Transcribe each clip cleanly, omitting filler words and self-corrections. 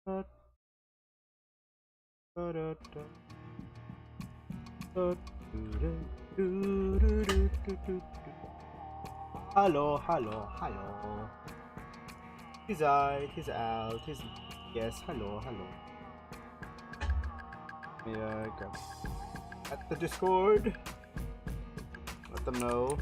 Hello, hello, hello. He's out, he's out, he's... Yes, hello, hello. Yeah, grab at the Discord. Let them know.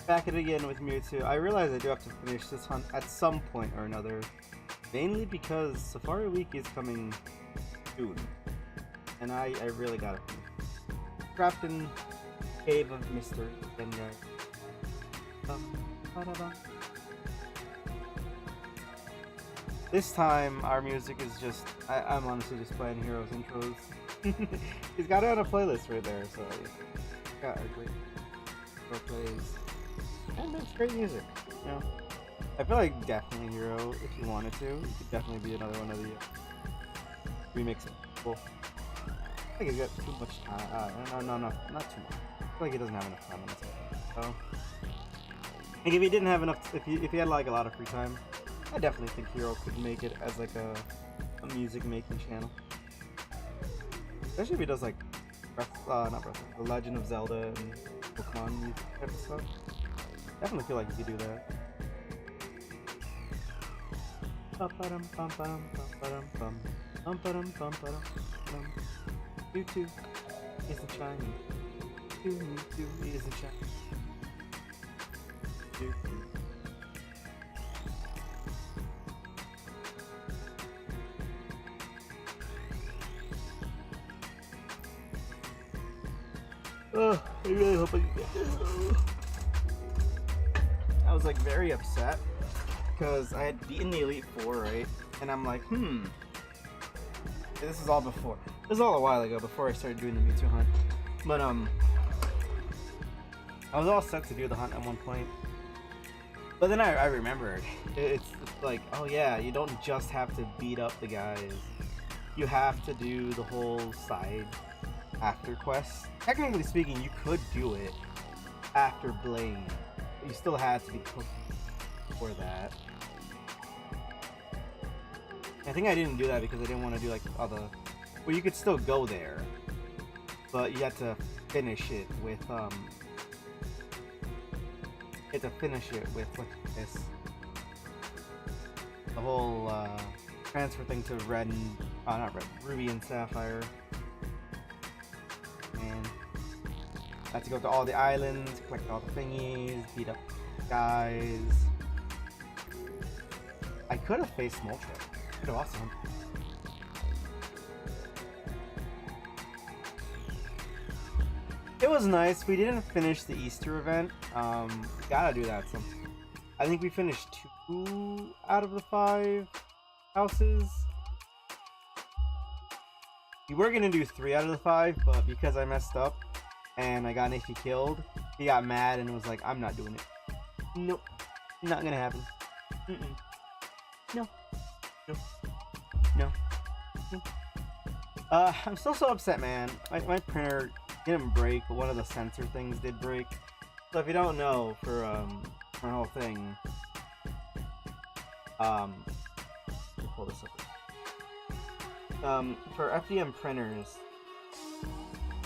Back at it again with Mewtwo. I realize I do have to finish this hunt at some point or another. Mainly because Safari Week is coming soon. And I really gotta finish. Trapped in Cave of Mystery. And this time our music is just I'm honestly just playing Heroes intros. He's got it on a playlist right there, so yeah, got a great pro plays. And it's great music, you know. I feel like definitely Hero, if you wanted to, you could definitely be another one of the remixes. Cool. I think he's got too much time. No, not too much. I feel like he doesn't have enough time on his head. So, like if he didn't have enough, if he had like a lot of free time, I definitely think Hero could make it as like a music making channel. Especially if he does like The Legend of Zelda and Pokemon music type of stuff. Definitely feel like you could do that. Mewtwo isn't shiny. Mewtwo isn't shiny. Oh, I really hope I can get this. I was like very upset because I had beaten the Elite Four, right? And I'm like, this is all before. This is all a while ago, before I started doing the Mewtwo hunt. But I was all set to do the hunt at one point. But then I remembered. It's like, oh yeah, you don't just have to beat up the guys. You have to do the whole side after quest. Technically speaking, you could do it after Blade. But you still had to be for that. I think I didn't do that because I didn't want to do like other. Well, you could still go there, but you had to finish it with You had to finish it with this. The whole transfer thing to Red and not Red, Ruby and Sapphire. And I had to go to all the islands, collect all the thingies, beat up guys. I could have faced Moltres. Could have awesome. It was nice. We didn't finish the Easter event. Gotta do that. So I think we finished 2 out of the 5 houses. We were gonna do 3 out of the 5, but because I messed up and I got Nifty killed, he got mad and was like, "I'm not doing it. Nope, not gonna happen. No, no, no, no." I'm still so upset, man. My printer didn't break, but one of the sensor things did break. So if you don't know, for my whole thing, let me pull this up. For FDM printers,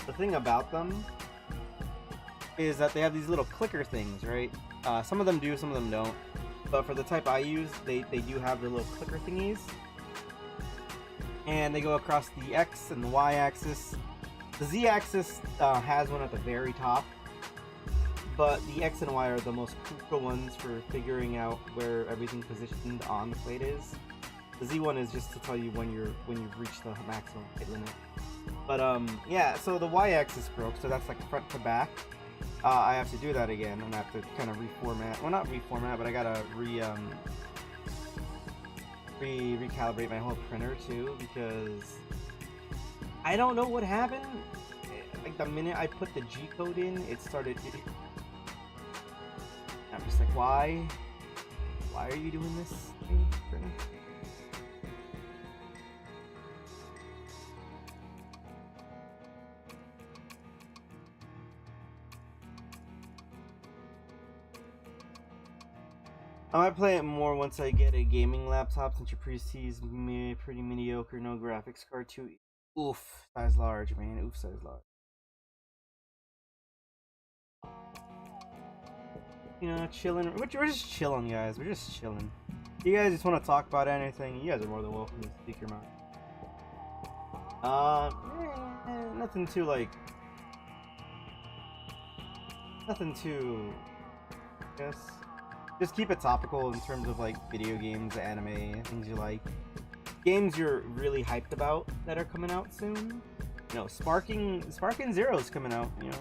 the thing about them is that they have these little clicker things, right? Some of them do, some of them don't. But for the type I use, they do have the little clicker thingies. And they go across the X and the Y axis. The Z axis has one at the very top. But the X and Y are the most crucial ones for figuring out where everything positioned on the plate is. The Z one is just to tell you when you've reached the maximum hit limit. But yeah, so the Y axis broke, so that's like front to back. I have to do that again, and I have to kind of reformat. Well, not reformat, but I gotta recalibrate my whole printer too, because I don't know what happened. I like the minute I put the G code in, it started. I'm just like, why? Why are you doing this? I might play it more once I get a gaming laptop, since your PC's pretty mediocre, no graphics card too. Oof, size large, man. Oof, size large. You know, chilling. We're just chilling, guys. We're just chilling. You guys just want to talk about anything? You guys are more than welcome to speak your mind. Nothing too like. Nothing too. I guess. Just keep it topical in terms of like video games, anime, things you like. Games you're really hyped about that are coming out soon. You know, Sparking Zero is coming out, you know.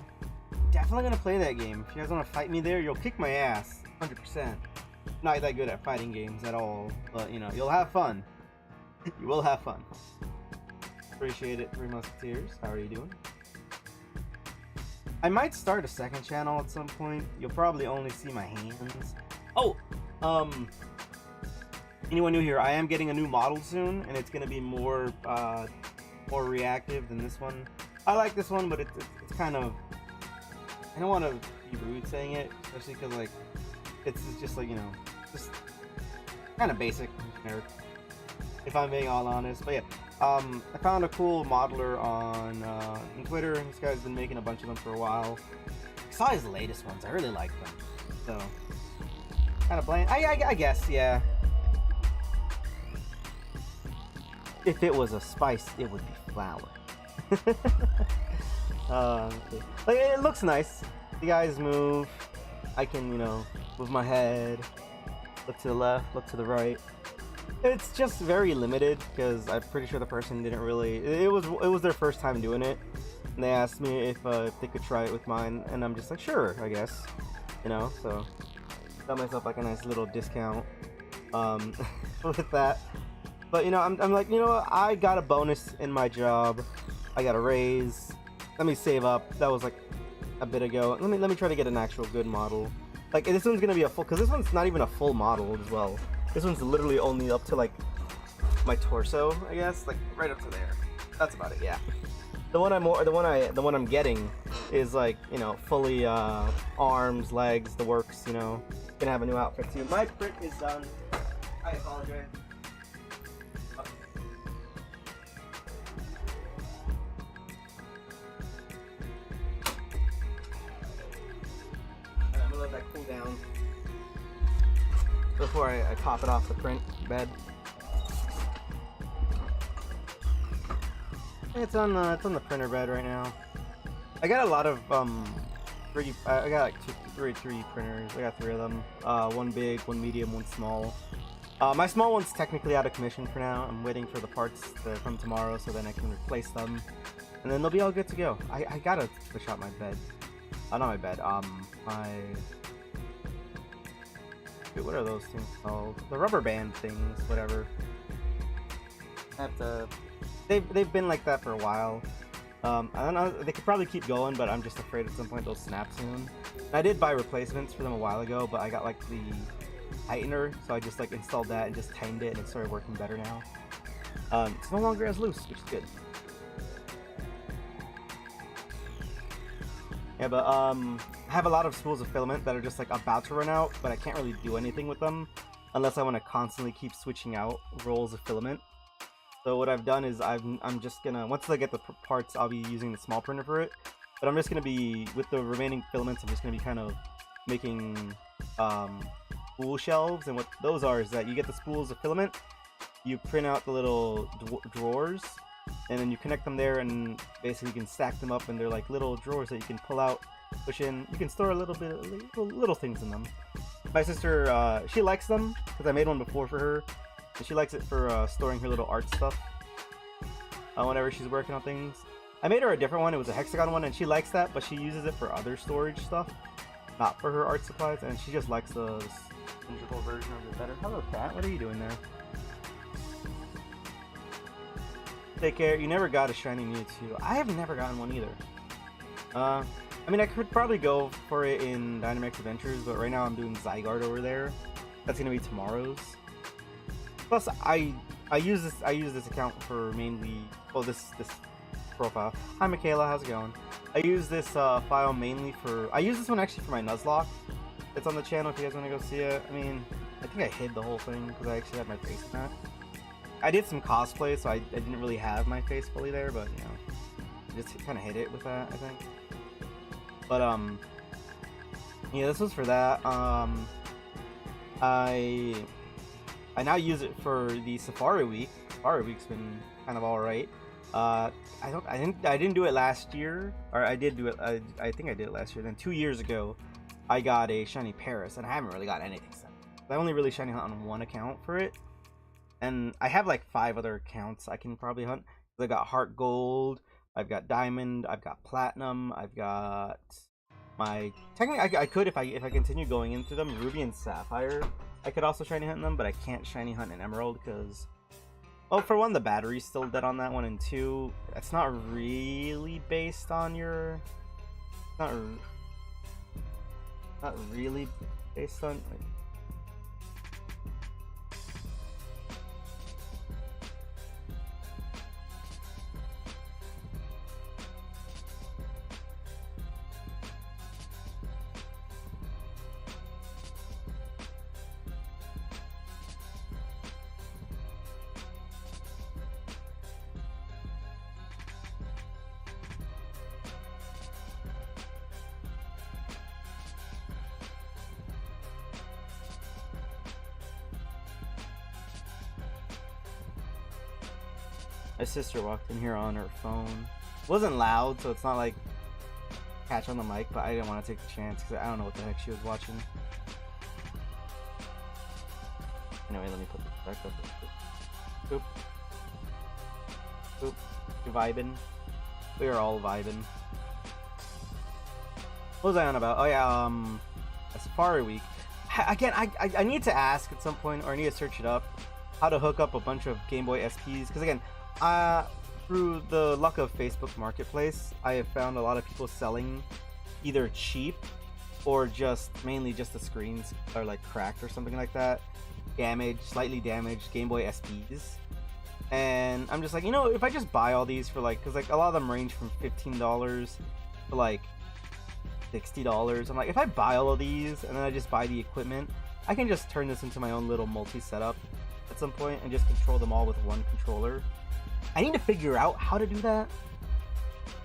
Definitely gonna play that game. If you guys wanna fight me there, you'll kick my ass. 100%. Not that good at fighting games at all, but you know, you'll have fun. You will have fun. Appreciate it, Three Musketeers. How are you doing? I might start a second channel at some point. You'll probably only see my hands. Oh, anyone new here? I am getting a new model soon, and it's gonna be more reactive than this one. I like this one, but it's kind of. I don't want to be rude saying it, especially because like it's just like, you know, just kind of basic, if I'm being all honest. But yeah, I found a cool modeler on Twitter. This guy's been making a bunch of them for a while. I saw his latest ones. I really like them. So. Kind of bland. I guess, yeah. If it was a spice, it would be flour. Okay. Like, it looks nice. The eyes move. I can, you know, move my head. Look to the left, look to the right. It's just very limited because I'm pretty sure the person didn't really. It was their first time doing it, and they asked me if they could try it with mine, and I'm just like, sure, I guess. You know, so. Got myself like a nice little discount with that, but you know, I'm like, you know what? I got a bonus in my job. I got a raise. Let me save up. That was like a bit ago. Let me try to get an actual good model. Like, this one's gonna be a full, because this one's not even a full model as well. This one's literally only up to like my torso, I guess, like right up to there. That's about it. Yeah. The one I'm getting is like, you know, fully arms, legs, the works, you know. Gonna have a new outfit too. My print is done. I apologize. I'm gonna let that cool down before I pop it off the print bed. It's on the printer bed right now. I got a lot of I got like 3 printers. I got 3 of them. One big, one medium, one small. My small one's technically out of commission for now. I'm waiting for the parts to come tomorrow so then I can replace them, and then they'll be all good to go. I gotta switch out my bed. Not my bed. What are those things called? The rubber band things, whatever. I have to. They've been like that for a while. I don't know, they could probably keep going, but I'm just afraid at some point they'll snap soon. I did buy replacements for them a while ago, but I got like the tightener, so I just like installed that and just tightened it, and it started working better now. It's no longer as loose, which is good. Yeah, but I have a lot of spools of filament that are just like about to run out, but I can't really do anything with them unless I want to constantly keep switching out rolls of filament. So what I've done is I'm just gonna, once I get the parts, I'll be using the small printer for it. But I'm just gonna be, with the remaining filaments, I'm just gonna be kind of making spool shelves. And what those are is that you get the spools of filament, you print out the little drawers, and then you connect them there, and basically you can stack them up, and they're like little drawers that you can pull out, push in. You can store a little bit of little things in them. My sister, she likes them because I made one before for her. And she likes it for storing her little art stuff whenever she's working on things. I made her a different one. It was a hexagon one, and she likes that, but she uses it for other storage stuff, not for her art supplies, and she just likes the cylindrical version of it better. Hello, cat. What are you doing there? Take care. You never got a shiny Mewtwo. I have never gotten one either. I mean, I could probably go for it in Dynamax Adventures, but right now I'm doing Zygarde over there. That's gonna be tomorrow's. Plus, I use this account for mainly this profile. Hi Michaela, how's it going? I use this file mainly for. I use this one actually for my Nuzlocke. It's on the channel if you guys want to go see it. I mean, I think I hid the whole thing because I actually had my face in that. I did some cosplay, so I didn't really have my face fully there, but you know, I just kind of hid it with that, I think. But yeah, this was for that. I now use it for the Safari Week. Safari Week's been kind of all right. I didn't do it last year, or I did do it. I think I did it last year. Then 2 years ago, I got a shiny Paris, and I haven't really got anything since. I only really shiny hunt on one account for it, and I have like 5 other accounts I can probably hunt. I got Heart Gold, I've got Diamond, I've got Platinum, I've got my technically I could if I continue going into them, Ruby and Sapphire. I could also shiny hunt them, but I can't shiny hunt an Emerald because, well, for one, the battery's still dead on that one, and two, it's not really based on your, not really based on. Like, my sister walked in here on her phone. It wasn't loud, so it's not like catch on the mic, but I didn't want to take the chance because I don't know what the heck she was watching. Anyway, let me put this back up. Boop. Boop. You vibing? We are all vibing. What was I on about? Oh yeah, a Safari Week. Again, I need to ask at some point, or I need to search it up, how to hook up a bunch of Game Boy SPs. Because again, through the luck of Facebook Marketplace, I have found a lot of people selling either cheap or just mainly just the screens are like cracked or something like that, damaged, slightly damaged Game Boy SPs. And I'm just like, you know, if I just buy all these for like, because like a lot of them range from $15 to like $60. I'm like, if I buy all of these and then I just buy the equipment, I can just turn this into my own little multi-setup at some point and just control them all with one controller. I need to figure out how to do that,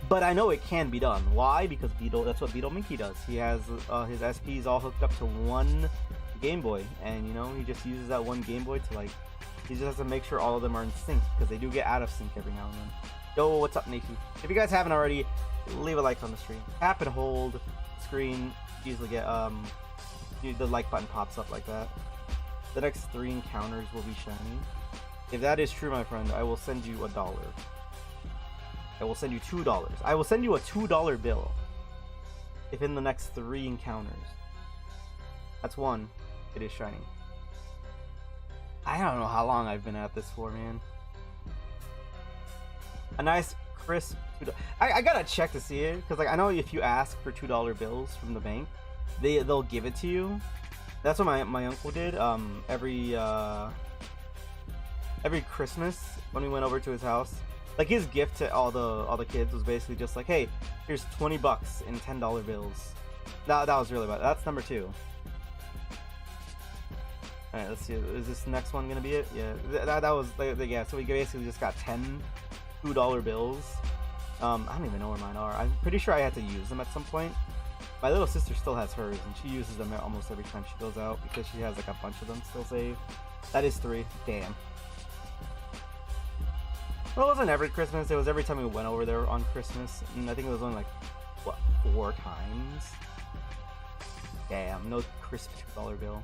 but I know it can be done. Why? Because that's what Beetle Minky does. He has his SPs all hooked up to one Game Boy, and you know, he just uses that one Game Boy to like, he just has to make sure all of them are in sync, because they do get out of sync every now and then. Yo, what's up, Nikki? If you guys haven't already, leave a like on the stream. Tap and hold the screen, usually get the like button pops up like that. The next 3 encounters will be shiny. If that is true, my friend, I will send you $1. I will send you $2. I will send you a $2 bill if in the next 3 encounters. That's 1. It is shiny. I don't know how long I've been at this for, man. A nice crisp $2. I gotta check to see it, because like I know if you ask for $2 bills from the bank, they'll give it to you. That's what my uncle did. Every Christmas when we went over to his house, like his gift to all the kids was basically just like, hey, here's $20 in $10 bills. That was really bad. That's number 2. All right, let's see. Is this next one gonna be it? Yeah, that was yeah. So we basically just got 10 $2 bills. I don't even know where mine are. I'm pretty sure I had to use them at some point. My little sister still has hers, and she uses them almost every time she goes out because she has like a bunch of them still saved. That is 3. Damn. Well, it wasn't every Christmas. It was every time we went over there on Christmas, and I think it was only like, what, 4 times? Damn, no crisp $2 bill.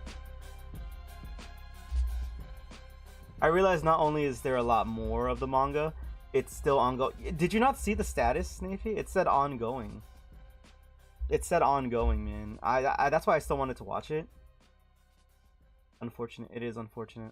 I realized not only is there a lot more of the manga, it's still ongoing. Did you not see the status, Snaefy? It said ongoing. It said ongoing, man. I that's why I still wanted to watch it. Unfortunate. It is unfortunate.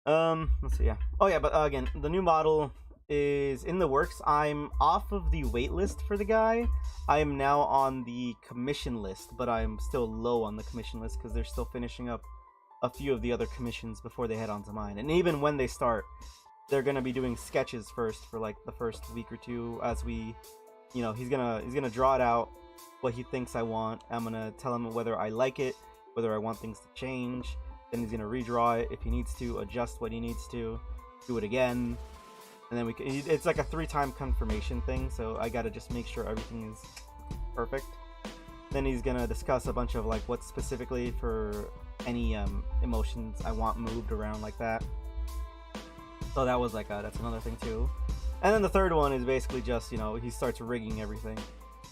Let's see. Yeah. Oh yeah, but again, the new model is in the works. I'm off of the wait list for the guy. I am now on the commission list, but I'm still low on the commission list because they're still finishing up a few of the other commissions before they head on to mine. And even when they start, they're gonna be doing sketches first for like the first week or two as we, you know, he's gonna draw it out, what he thinks I want. I'm gonna tell him whether I like it, whether I want things to change. Then he's gonna redraw it if he needs to, adjust what he needs to, do it again, and then it's like a 3-time confirmation thing. So I gotta just make sure everything is perfect. Then he's gonna discuss a bunch of like what specifically for any emotions I want moved around like that. So that was like that's another thing too. And then the third one is basically just, you know, he starts rigging everything.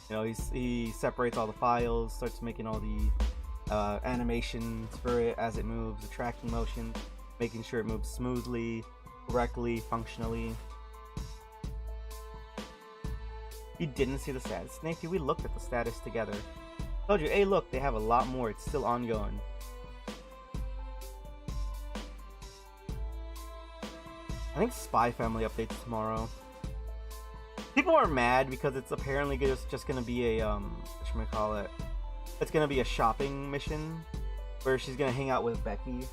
You know, he separates all the files, starts making all the animations for it as it moves, the tracking motion, making sure it moves smoothly, correctly, functionally. You didn't see the status. Snakey, we looked at the status together. Told you, hey look, they have a lot more, it's still ongoing. I think Spy Family updates tomorrow. People are mad because it's apparently just gonna be a whatchamacallit, it's gonna be a shopping mission where she's gonna hang out with Becky.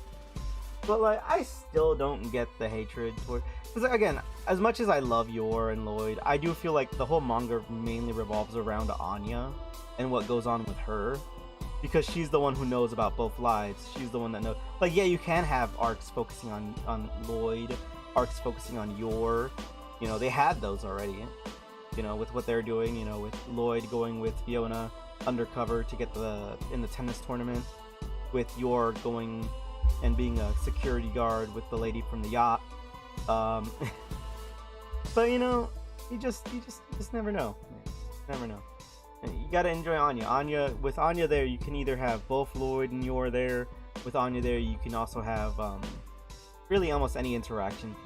But like, I still don't get the hatred toward, because again, as much as I love Yor and Lloyd, I do feel like the whole manga mainly revolves around Anya and what goes on with her, because she's the one who knows about both lives. She's the one that knows. Like, yeah, you can have arcs focusing on Lloyd, arcs focusing on Yor. You know, they had those already. You know, with what they're doing. You know, with Lloyd going with Fiona undercover to get in the tennis tournament, with Yor going and being a security guard with the lady from the yacht. But you know, you just never know. Never know. And you gotta enjoy Anya. With Anya there, you can either have both Lloyd and Yor there. With Anya there, you can also have really almost any interaction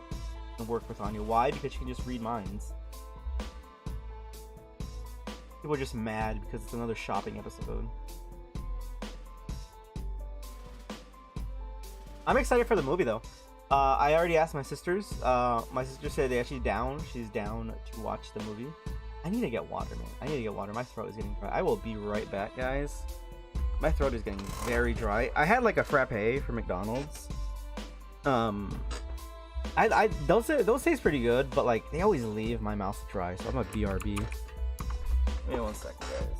and work with Anya. Why? Because you can just read minds. People are just mad because it's another shopping episode. I'm excited for the movie though. I already asked my sisters. My sister said she's down to watch the movie. I need to get water, man. I need to get water. My throat is getting dry. I will be right back, guys. My throat is getting very dry. I had like a frappe from McDonald's. Those taste pretty good, but like they always leave my mouth dry, so I'm a BRB. Give me 1 second, guys.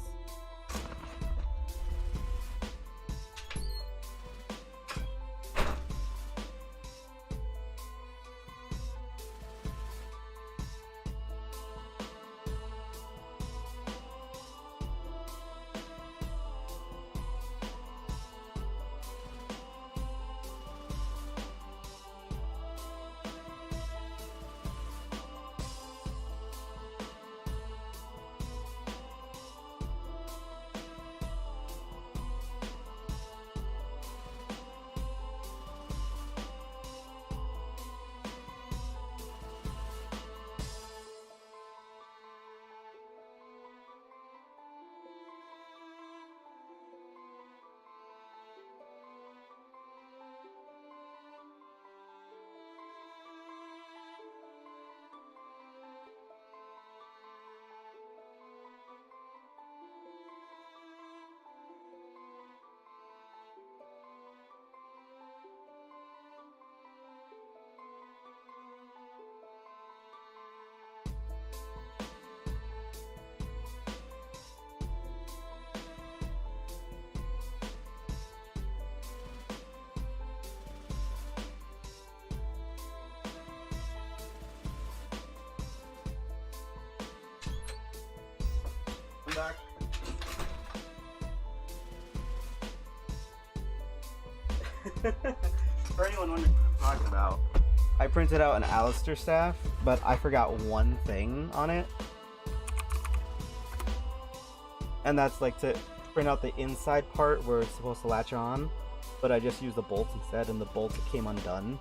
Back. For anyone wondering what I'm talking about, I printed out an Alistair staff, but I forgot one thing on it. And that's like to print out the inside part where it's supposed to latch on, but I just used the bolts instead, and the bolts came undone.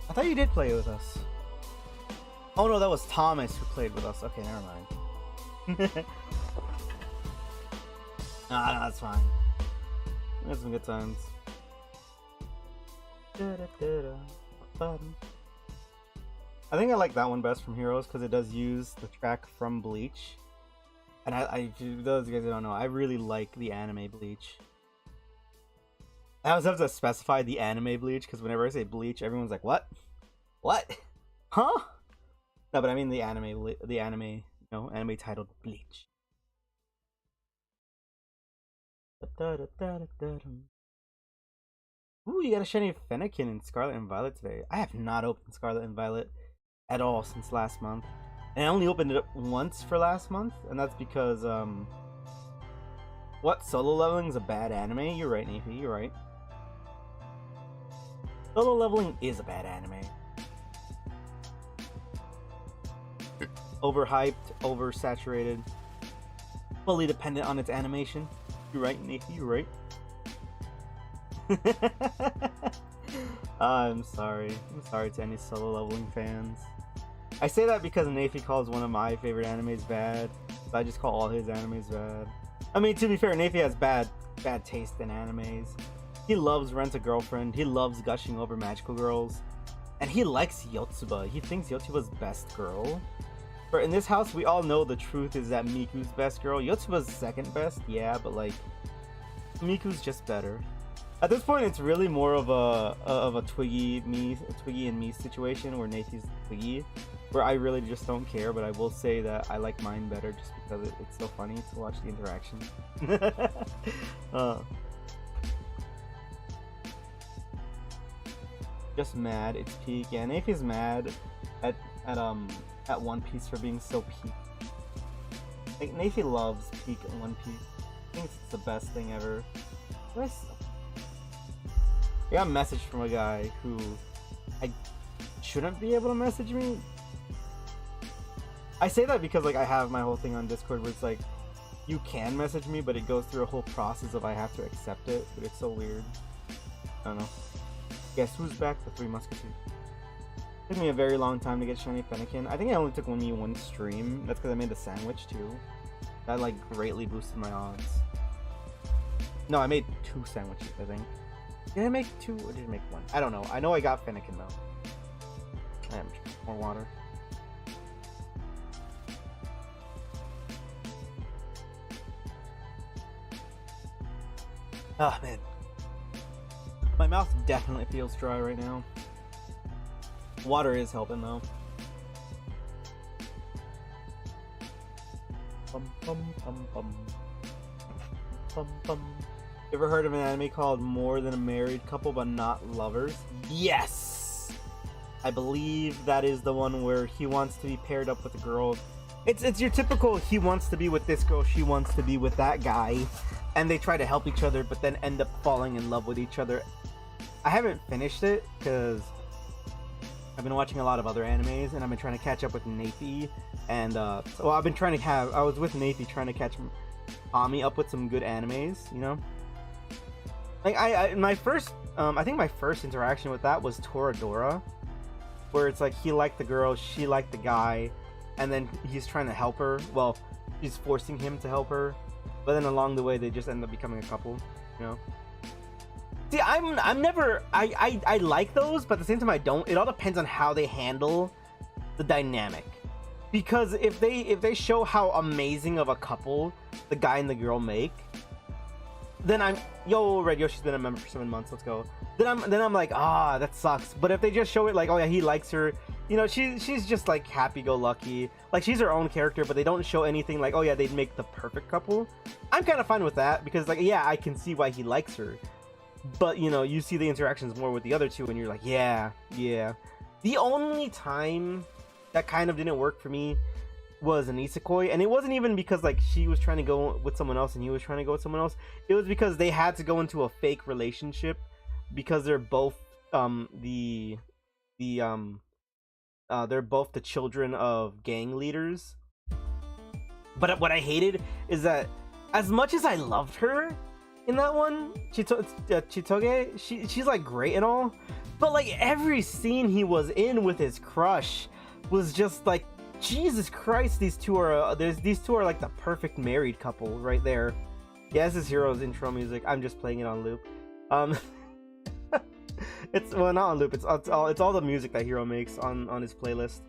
I thought you did play with us. Oh no, that was Thomas who played with us. Okay, never mind. Nah, no, that's fine. We had some good times. I think I like that one best from Heroes because it does use the track from Bleach. And those guys who don't know, I really like the anime Bleach. I always have to specify the anime Bleach because whenever I say Bleach, everyone's like, "What? What? Huh?" No, but I mean the anime, anime titled Bleach. Ooh, you got a shiny Fennekin in Scarlet and Violet today. I have not opened Scarlet and Violet at all since last month. And I only opened it up once for last month, and that's because, what? Solo leveling is a bad anime? You're right, Nathan, you're right. Solo leveling is a bad anime. Overhyped, oversaturated, fully dependent on its animation. You're right, Nathan, you're right. I'm sorry to any solo leveling fans. I say that because Nafi calls one of my favorite animes bad, so I just call all his animes bad. I mean, to be fair, Nafi has bad taste in animes. He loves Rent a Girlfriend, he loves gushing over magical girls, and he likes Yotsuba. He thinks Yotsuba's best girl. But in this house, we all know the truth is that Miku's best girl. Yotsuba's second best, yeah, but like, Miku's just better. At this point, it's really more of a Twiggy and me situation where Nathan's Twiggy, where I really just don't care. But I will say that I like mine better just because it's so funny to watch the interaction. Just mad. It's peak. Yeah, Nathan's mad at One Piece for being so peak. Like Nathan loves peak One Piece. I think it's the best thing ever. I got a message from a guy who I shouldn't be able to message me. I say that because like I have my whole thing on Discord where it's like you can message me, but it goes through a whole process of I have to accept it. But it's so weird. I don't know. Guess who's back? The Three Musketeers. It took me a very long time to get shiny Fennekin. I think I only took one stream. That's because I made the sandwich too. That like greatly boosted my odds. No, I made 2 sandwiches, I think. Did I make 2 or did I make 1? I don't know. I know I got Fennekin though. I have more water. Ah, man. My mouth definitely feels dry right now. Water is helping though. Bum, bum, bum, bum. Bum, bum. You ever heard of an anime called More Than a Married Couple But Not Lovers? Yes! I believe that is the one where he wants to be paired up with a girl. It's your typical he wants to be with this girl, she wants to be with that guy, and they try to help each other but then end up falling in love with each other. I haven't finished it because I've been watching a lot of other animes and I've been trying to catch up with Nafi, and so I've been trying to I was with Nafi trying to catch Tommy up with some good animes, you know? Like my first I think my first interaction with that was Toradora, where it's like he liked the girl, she liked the guy, and then he's trying to help her. Well, she's forcing him to help her, but then along the way they just end up becoming a couple, you know? See, I'm never I like those, but at the same time I don't. It all depends on how they handle the dynamic. Because if they show how amazing of a couple the guy and the girl make, then I'm Red Yoshi's been a member for 7 months, let's go. Then I'm like, that sucks. But if they just show it like, oh yeah, he likes her, you know, she's just like happy-go-lucky, like she's her own character, but they don't show anything like, oh yeah, they'd make the perfect couple. I'm kind of fine with that because like, yeah, I can see why he likes her, but you know, you see the interactions more with the other two and you're like, yeah. The only time that kind of didn't work for me was an isekoi, and it wasn't even because like she was trying to go with someone else and he was trying to go with someone else. It was because they had to go into a fake relationship because they're both they're both the children of gang leaders. But what I hated is that as much as I loved her in that one, Chitoge, she's like great and all, but like every scene he was in with his crush was just like, Jesus Christ, these two are like the perfect married couple right there. Yeah, this is Hero's intro music. I'm just playing it on loop. Um, it's well, not on loop. It's all the music that Hero makes on his playlist.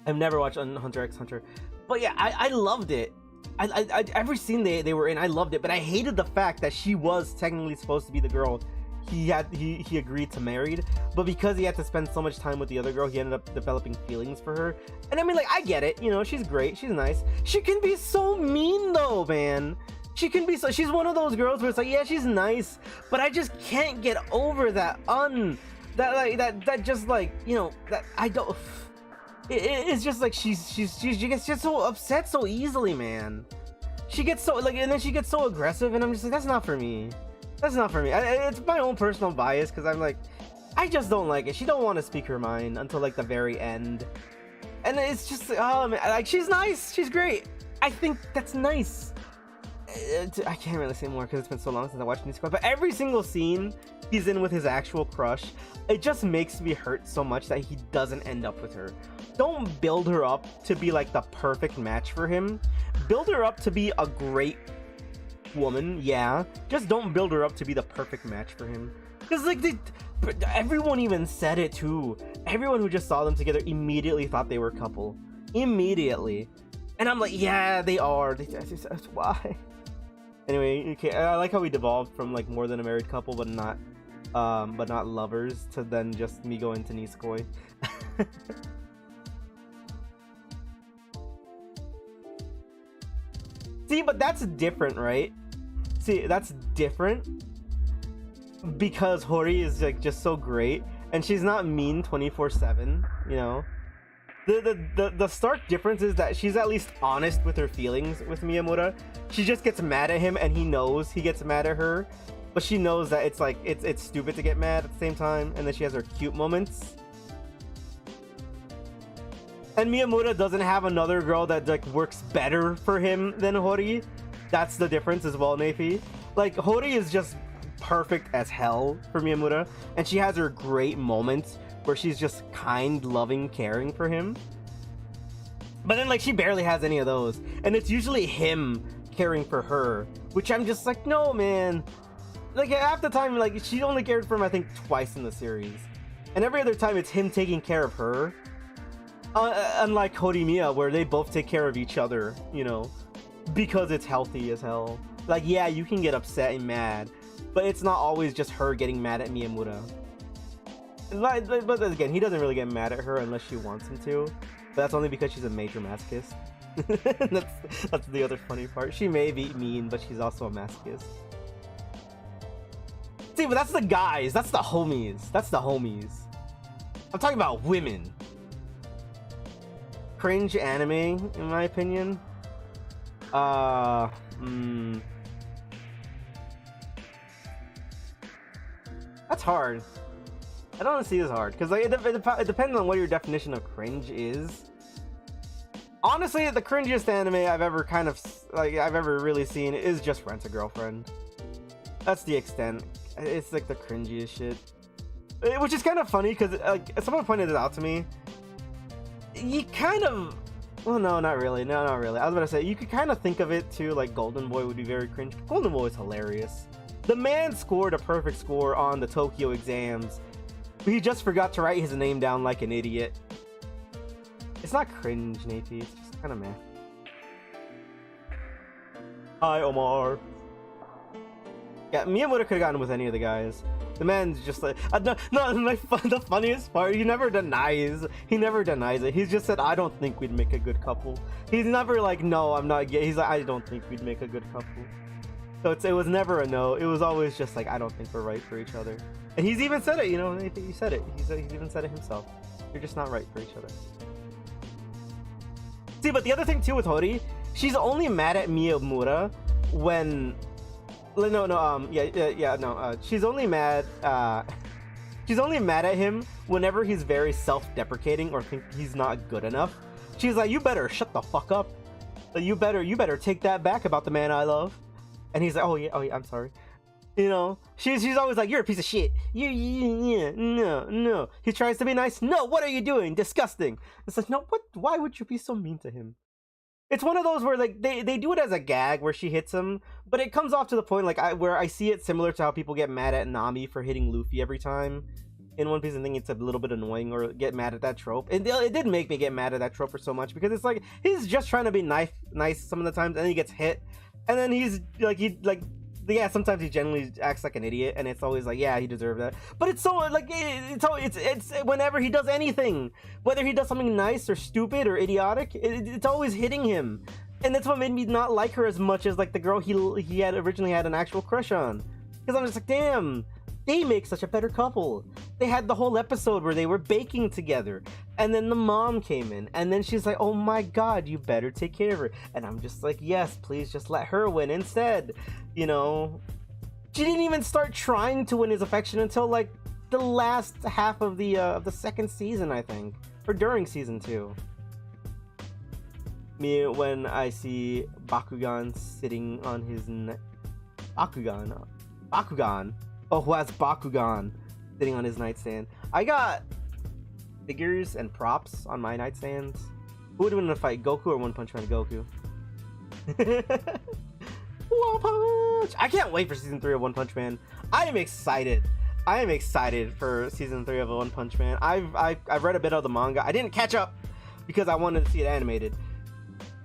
I've never watched Hunter x Hunter, but yeah, I loved it. I every scene they were in, I loved it. But I hated the fact that she was technically supposed to be the girl he agreed to marry, but because he had to spend so much time with the other girl, he ended up developing feelings for her. And I mean, like, I get it, you know, she's great, she's nice. She can be so mean though, man. She can be so, she's one of those girls where it's like, yeah, she's nice, but I just can't get over that that just, like, you know, that I don't, it's just like she gets just so upset so easily, man. She gets so, like, and then she gets so aggressive, and I'm just like, that's not for me. That's not for me. It's my own personal bias, because I'm like, I just don't like it. She don't want to speak her mind until like the very end, and it's just, oh man, like, she's nice, she's great. I think that's nice. I can't really say more because it's been so long since I watched Nisekoi, but every single scene he's in with his actual crush, it just makes me hurt so much that he doesn't end up with her. Don't build her up to be like the perfect match for him. Build her up to be a great woman, yeah, just don't build her up to be the perfect match for him, because like everyone even said it too. Everyone who just saw them together immediately thought they were a couple, immediately, and I'm like, yeah, they are. That's why. Anyway, okay, I like how we devolved from like more than a married couple but not lovers to then just me going to Nisekoi. See, but that's different, right? See, that's different because Hori is like just so great, and she's not mean 24/7. You know, the stark difference is that she's at least honest with her feelings with Miyamura. She just gets mad at him, and he knows he gets mad at her, but she knows that it's like it's stupid to get mad at the same time, and then she has her cute moments. And Miyamura doesn't have another girl that like works better for him than Hori. That's the difference as well, Nafi. Like, Hori is just perfect as hell for Miyamura, and she has her great moments where she's just kind, loving, caring for him. But then like she barely has any of those, and it's usually him caring for her, which I'm just like, no, man. Like, half the time, like, she only cared for him I think twice in the series, and every other time it's him taking care of her. Unlike Horimiya, where they both take care of each other, you know, because it's healthy as hell. Like, yeah, you can get upset and mad, but it's not always just her getting mad at Miyamura. But again, he doesn't really get mad at her unless she wants him to. But that's only because she's a major masochist. that's the other funny part. She may be mean, but she's also a masochist. See, but that's the guys. That's the homies. That's the homies. I'm talking about women. Cringe anime, in my opinion. That's hard. I don't see this hard because like it depends on what your definition of cringe is. Honestly, the cringiest anime I've ever really seen is just Rent-a-Girlfriend. That's the extent. It's like the cringiest shit, which is kind of funny because like someone pointed it out to me. You kind of, well, no, not really. No, not really. I was about to say, you could kind of think of it too, like Golden Boy would be very cringe. Golden Boy is hilarious. The man scored a perfect score on the Tokyo exams, but he just forgot to write his name down like an idiot. It's not cringe, Nafi. It's just kind of meh. Hi, Omar. Yeah, Miyamura could have gotten with any of the guys. The man's just like, the funniest part, he never denies it. He's just said, I don't think we'd make a good couple. He's never like, no, I'm not gay. He's like, I don't think we'd make a good couple. So it was never a no. It was always just like, I don't think we're right for each other. And he's even said it, you know, he said it. He's even said it himself. You're just not right for each other. See, but the other thing too with Hori, she's only mad at Miyamura when... she's only mad at him whenever he's very self-deprecating or think he's not good enough. She's like, you better shut the fuck up. You better take that back about the man I love. And he's like, oh yeah, I'm sorry. You know, she's always like, you're a piece of shit. No. He tries to be nice. No, what are you doing? Disgusting. It's like, no, what? Why would you be so mean to him? It's one of those where like they do it as a gag where she hits him, but it comes off to the point like where I see it similar to how people get mad at Nami for hitting Luffy every time in One Piece, and think it's a little bit annoying or get mad at that trope. And it did make me get mad at that trope for so much, because it's like he's just trying to be nice some of the times, and then he gets hit, and then he's like yeah, sometimes he genuinely acts like an idiot, and it's always like, yeah, he deserved that. But it's so like it's whenever he does anything, whether he does something nice or stupid or idiotic, it's always hitting him, and that's what made me not like her as much as like the girl he had originally had an actual crush on, because I'm just like, damn, they make such a better couple. They had the whole episode where they were baking together, and then the mom came in, and then she's like, oh my god, you better take care of her. And I'm just like, yes, please just let her win instead. You know, she didn't even start trying to win his affection until like the last half of the second season, I think, or during season 2. Me, when I see Bakugan sitting on his Bakugan. Oh, who has Bakugan sitting on his nightstand? I got figures and props on my nightstands. Who would win in a fight, Goku or One Punch Man Goku? One Punch! I can't wait for season 3 of One Punch Man. I am excited. I am excited for season 3 of One Punch Man. I've read a bit of the manga. I didn't catch up because I wanted to see it animated.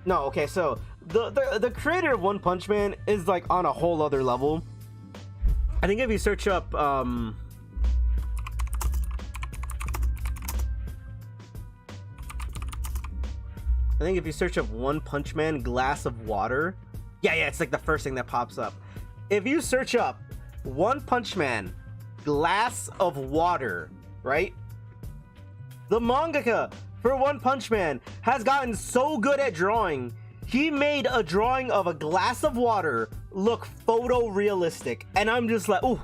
No, okay, so the creator of One Punch Man is like on a whole other level. I think if you search up I think if you search up One Punch Man glass of water, yeah, it's like the first thing that pops up. If you search up One Punch Man glass of water, right? The mangaka for One Punch Man has gotten so good at drawing, he made a drawing of a glass of water look photorealistic, and I'm just like, ooh,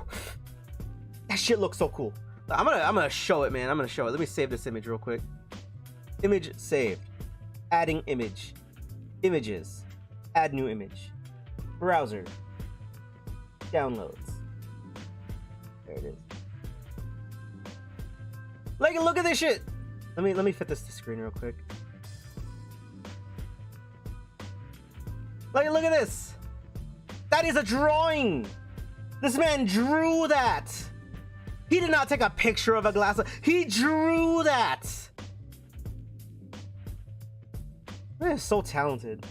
that shit looks so cool. I'm gonna show it, man. I'm gonna show it. Let me save this image real quick. Image saved. Adding image. Images. Add new image. Browser. Downloads. There it is. Like, look at this shit. Let me fit this to screen real quick. Like, look at this. That is a drawing. This man drew that. He did not take a picture of a glass. He drew that. Man is so talented.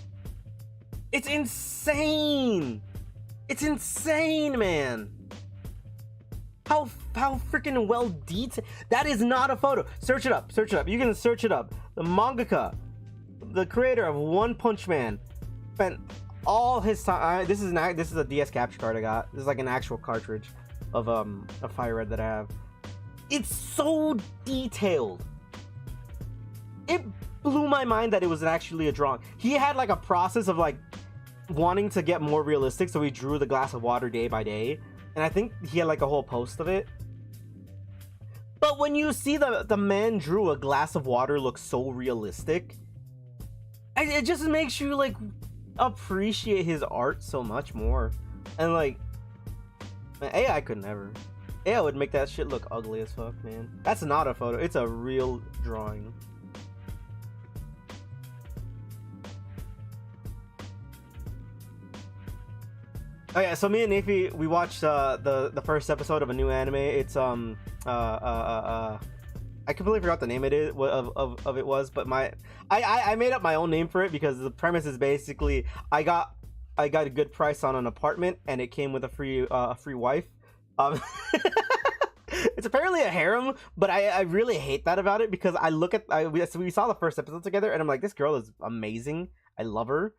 It's insane. It's insane, man. How freaking well detailed. That is not a photo. Search it up. Search it up. You can search it up. The mangaka, the creator of One Punch Man, spent all his time. This is a DS capture card I got. This is like an actual cartridge of a FireRed that I have. It's so detailed. It blew my mind that it was actually a drawing. He had like a process of like wanting to get more realistic, so he drew the glass of water day by day, and I think he had like a whole post of it. But when you see the man drew a glass of water look so realistic, it just makes you like appreciate his art so much more. And like, man, AI could never. AI would make that shit look ugly as fuck, man. That's not a photo, it's a real drawing. Oh yeah, so me and Nafi, we watched the first episode of a new anime. It's I completely forgot the name of it was, but I made up my own name for it because the premise is basically I got a good price on an apartment, and it came with a free wife. It's apparently a harem, but I really hate that about it, because I look at we saw the first episode together, and I'm like, this girl is amazing, I love her.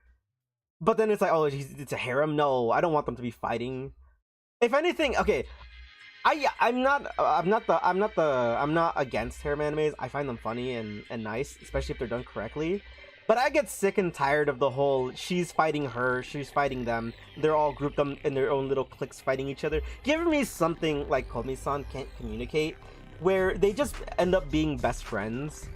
But then it's like, oh, it's a harem. No, I don't want them to be fighting. If anything, okay, I'm not against harem animes. I find them funny and nice, especially if they're done correctly. But I get sick and tired of the whole she's fighting her, she's fighting them. They're all grouped them in their own little cliques fighting each other. Give me something like Komi-san Can't Communicate, where they just end up being best friends,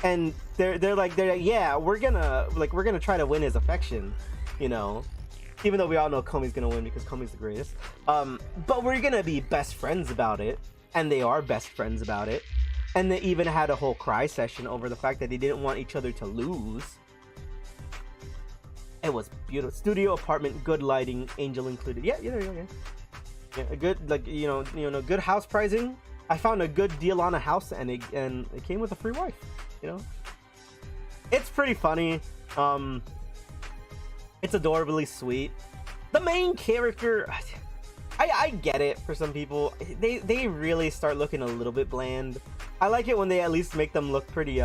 and they're like, yeah, we're gonna try to win his affection, you know. Even though we all know Komi's gonna win because Komi's the greatest. But we're gonna be best friends about it, and they are best friends about it. And they even had a whole cry session over the fact that they didn't want each other to lose. It was beautiful. Studio apartment, good lighting, angel included. Yeah, there you go. Yeah, a good, like, you know, good house pricing. I found a good deal on a house, and it came with a free wife. You know, it's pretty funny. It's adorably sweet. The main character, I get it. For some people, they really start looking a little bit bland. I like it when they at least make them look pretty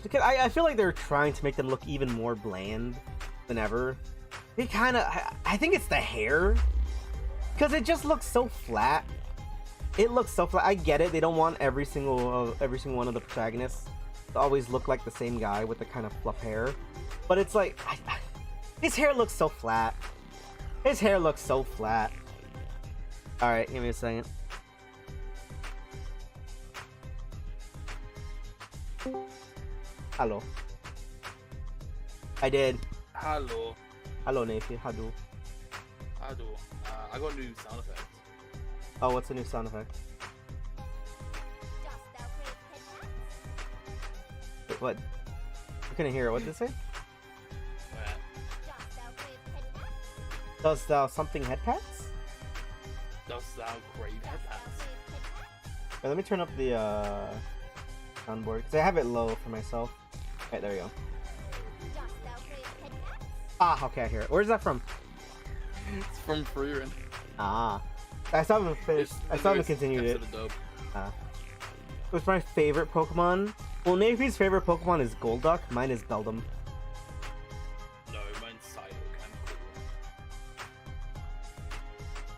because I feel like they're trying to make them look even more bland than ever. They kind of, I think it's the hair, because it just looks so flat. It looks so flat. I get it. They don't want every single one of the protagonists to always look like the same guy with the kind of fluff hair. But it's like, his hair looks so flat. His hair looks so flat. All right, give me a second. Hello. I did. Hello. Hello, Nathan. Hello. Hello. I got a new sound effect. Oh, what's the new sound effect? Wait, what? I couldn't hear it. What did it say? Does thou something head pats? Does thou crave head pats? Wait, let me turn up the soundboard, because I have it low for myself. Okay, there we go. Ah, okay, I hear it. Where's that from? It's from FireRed. Ah. I still haven't finished. I still haven't continued it. What's my favorite Pokemon? Well, Navy's favorite Pokemon is Golduck. Mine is Beldum. No, mine's Psylocke.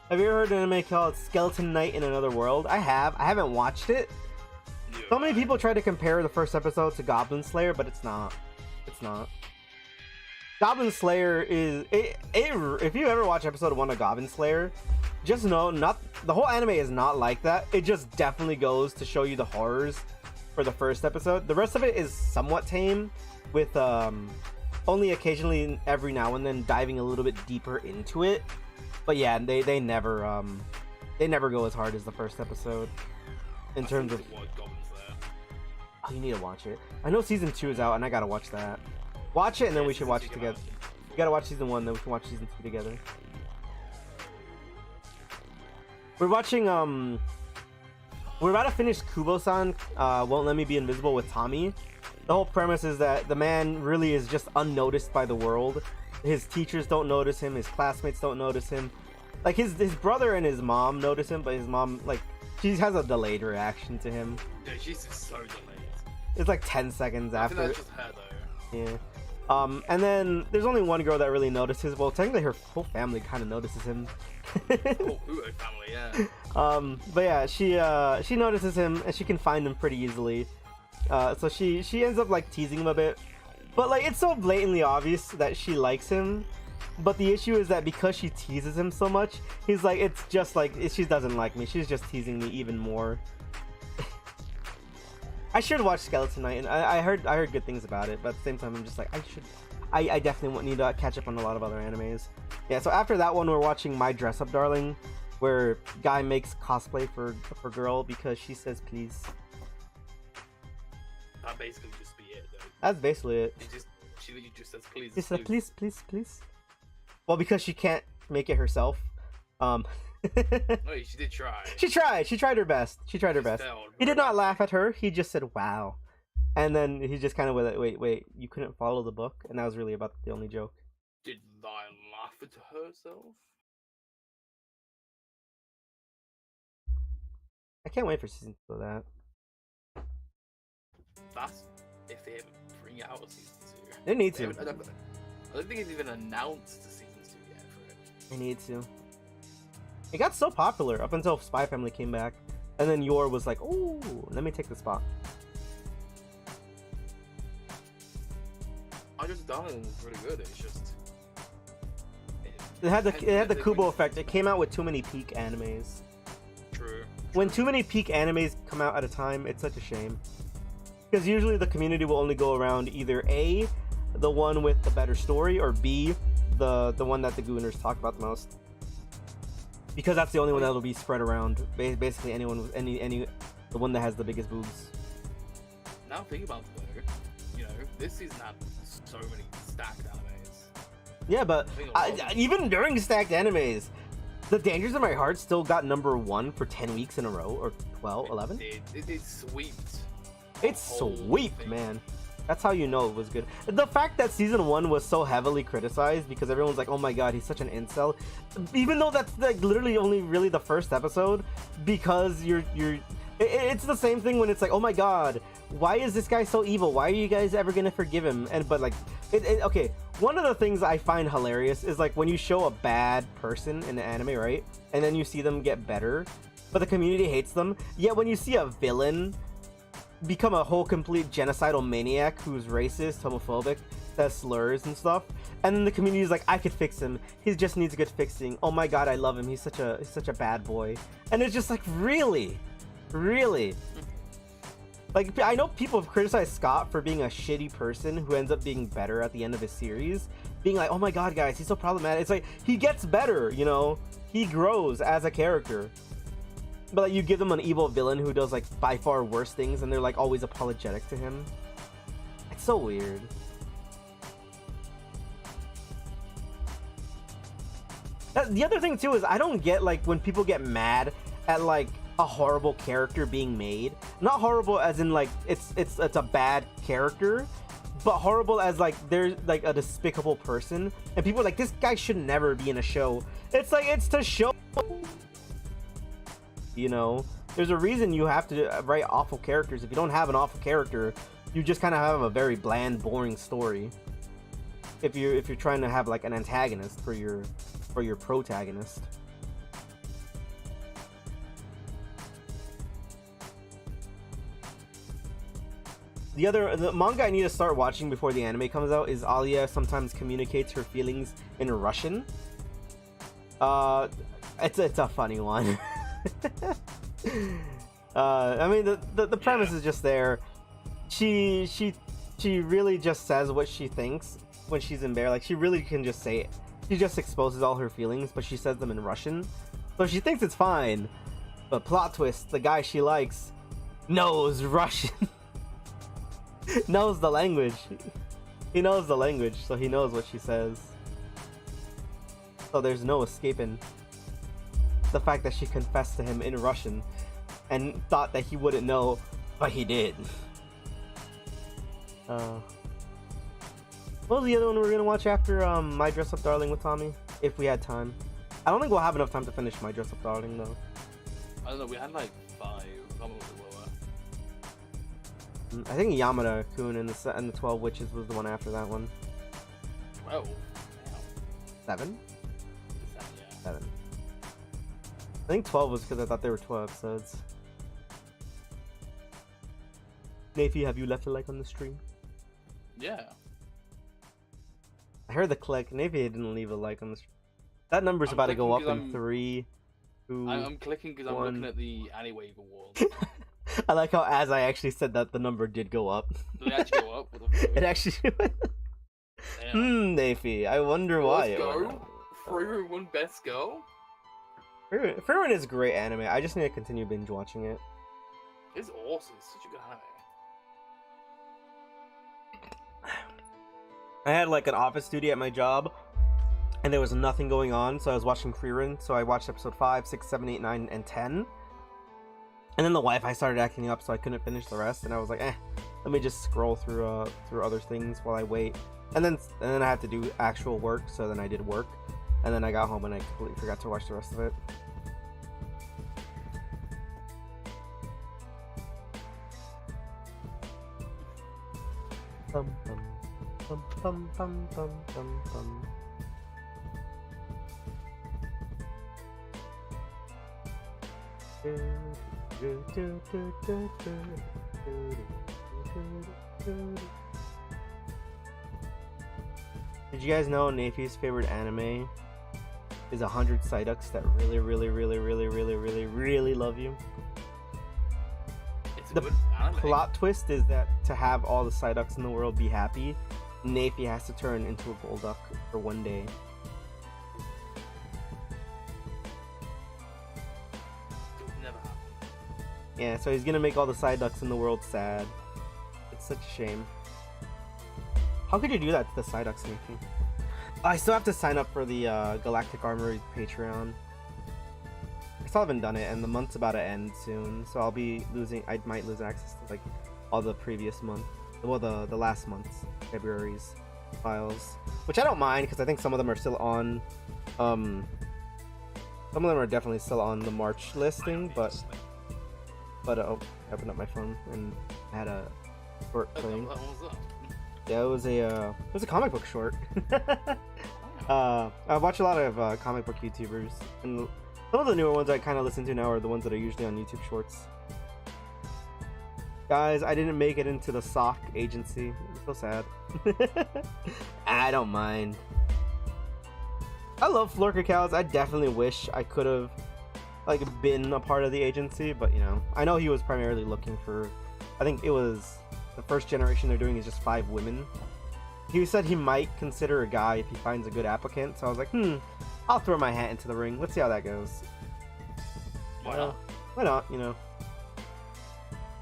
Have you ever heard an anime called Skeleton Knight in Another World? I have. I haven't watched it. So many people try to compare the first episode to Goblin Slayer, but it's not. It's not. Goblin Slayer is if you ever watch episode 1 of Goblin Slayer, just know the whole anime is not like that. It just definitely goes to show you the horrors for the first episode. The rest of it is somewhat tame, with only occasionally every now and then diving a little bit deeper into it. But yeah, they never go as hard as the first episode in terms of. Oh, you need to watch it. I know season 2 is out, and I gotta watch that. Watch it, and then we should watch it together. You gotta watch season 1, then we can watch season 2 together. We're watching, we're about to finish Kubo-san, Won't Let Me Be Invisible with Tommy. The whole premise is that the man really is just unnoticed by the world. His teachers don't notice him, his classmates don't notice him. Like, his brother and his mom notice him, but his mom, like, she has a delayed reaction to him. Yeah, she's just so delayed. It's like 10 seconds after. I think that's just her, though. Yeah. And then there's only one girl that really notices. Well, technically her whole family kind of notices him. Whole family, yeah. But yeah, she notices him, and she can find him pretty easily. So she ends up like teasing him a bit, but like it's so blatantly obvious that she likes him. But the issue is that because she teases him so much, he's like, it's just like she doesn't like me. She's just teasing me even more. I should watch Skeleton Knight, and I heard good things about it, but at the same time I'm just like, I definitely need to catch up on a lot of other animes. Yeah, so after that one we're watching My Dress Up Darling, where guy makes cosplay for girl because she says please. That basically just be it though. That's basically it. She literally just says please. She said please, please, please. Well, because she can't make it herself. Wait, she did try. She tried her best. She failed, he did not laugh at her. He just said wow, and then he just kind of went, wait, you couldn't follow the book, and that was really about the only joke. Did Lion laugh at herself? I can't wait for season 2 of that. That's if they haven't bring out a season 2. They need to. I don't think it's even announced a season 2 yet for it. They need to. It got so popular up until Spy Family came back, and then Yor was like, "Oh, let me take the spot." I just Darling was really good. It's just it had the Kubo effect. It came out with too many peak animes. True. When too many peak animes come out at a time, it's such a shame. Because usually the community will only go around either A, the one with the better story, or B, the one that the Gooners talk about the most. Because that's the only one that'll be spread around. Basically, anyone with the one that has the biggest boobs. Now think about it though, this season had so many stacked animes. Yeah, but I think a lot of even during stacked animes, The Dangers in My Heart still got #1 for 10 weeks in a row, or 12, 11? It sweeped. It's the whole sweet, thing. man. That's how you know it was good. The fact that season 1 was so heavily criticized because everyone's like, oh my god, he's such an incel. Even though that's like literally only really the first episode, because it's the same thing when it's like, oh my god, why is this guy so evil? Why are you guys ever gonna forgive him? And but like, okay, one of the things I find hilarious is like when you show a bad person in the anime, right? And then you see them get better, but the community hates them. Yet when you see a villain become a whole complete genocidal maniac who's racist, homophobic, says slurs and stuff, and then the community is like, I could fix him. He just needs good fixing. Oh my god, I love him. He's such a bad boy. And it's just like, really? Like, I know people have criticized Scott for being a shitty person who ends up being better at the end of his series, being like, oh my god, guys, he's so problematic. It's like, he gets better, you know? He grows as a character. But like, you give them an evil villain who does like by far worse things, and they're like always apologetic to him. It's so weird. The other thing too is I don't get like when people get mad at like a horrible character being made. Not horrible as in like it's a bad character, but horrible as like they're like a despicable person, and people are like, this guy should never be in a show. It's like, it's to show, you know, there's a reason you have to write awful characters. If you don't have an awful character, you just kind of have a very bland, boring story. If you're trying to have like an antagonist for your protagonist. The manga I need to start watching before the anime comes out is Alia Sometimes Communicates Her Feelings in Russian. It's a funny one. I mean, the premise is just there. She really just says what she thinks when she's in there. Like, she really can just say it. She just exposes all her feelings, but she says them in Russian. So she thinks it's fine. But plot twist, the guy she likes knows Russian. Knows the language. He knows the language, so he knows what she says. So there's no escaping the fact that she confessed to him in Russian and thought that he wouldn't know, but he did. What was the other one we were gonna watch after My Dress Up Darling with Tommy? If we had time. I don't think we'll have enough time to finish My Dress Up Darling though. I don't know, we had like 5. I can't remember what they were. I think Yamada-kun and the 12 Witches was the one after that one. 12? Damn. 7? Yeah. 7. I think 12 was because I thought there were 12 episodes. Nafi, have you left a like on the stream? Yeah. I heard the click. Nafi didn't leave a like on the stream. That number's about to go up in 3, 2, I'm clicking because I'm looking at the Anywave Awards. I like how as I actually said that the number did go up. Did it actually go up? What the fuck? It actually Nafi, I wonder why. Let's go. FireRed best go. FireRed is a great anime. I just need to continue binge watching it. It's awesome. It's such a good anime. I had like an office duty at my job, and there was nothing going on, so I was watching FireRed. So I watched episode 5, 6, 7, 8, 9, and 10. And then the Wi-Fi started acting up, so I couldn't finish the rest. And I was like, let me just scroll through other things while I wait. And then I had to do actual work, so then I did work. And then I got home and I completely forgot to watch the rest of it. Bum, bum, bum, bum, bum, bum, bum, bum. Did you guys know Nafi's favorite anime is 100 Psyducks that really love you? It's a The good anime. Plot twist is that to have all the Psyducks in the world be happy, Nafi has to turn into a Golduck for one day. It would never happen. Yeah, so he's gonna make all the Psyducks in the world sad. It's such a shame. How could you do that to the Psyducks, Nafi? I still have to sign up for the Galactic Armory Patreon. I still haven't done it, and the month's about to end soon, so I'll be losing. I might lose access to like all the previous month, well, the last month's February's files, which I don't mind because I think some of them are still on. Some of them are definitely still on the March listing, but oh, I opened up my phone and had a short thing. Yeah, it was a comic book short. I watch a lot of comic book YouTubers, and some of the newer ones I kind of listen to now are the ones that are usually on YouTube Shorts. Guys, I didn't make it into the sock agency. I'm so sad. I don't mind. I love Florka Cows. I definitely wish I could have like been a part of the agency, but you know, I know he was primarily looking for. I think it was the first generation they're doing is just 5 women. He said he might consider a guy if he finds a good applicant. So I was like, I'll throw my hat into the ring. Let's see how that goes. Why not? Why not? You know.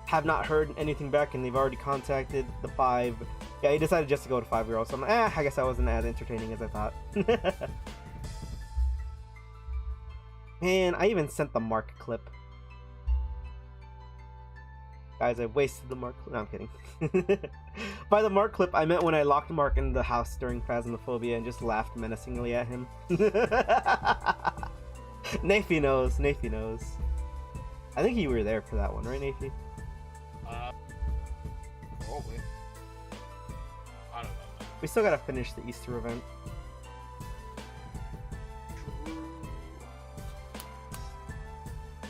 Have not heard anything back, and they've already contacted the 5. Yeah, he decided just to go to 5 girls. So I'm like, I guess that wasn't as entertaining as I thought. Man, I even sent the Mark clip. Guys, I wasted the Mark clip. No, I'm kidding. By the Mark clip, I meant when I locked Mark in the house during Phasmophobia and just laughed menacingly at him. Nafy knows. Nafy knows. I think you were there for that one, right, Nafy? Probably. I don't know. We still gotta finish the Easter event.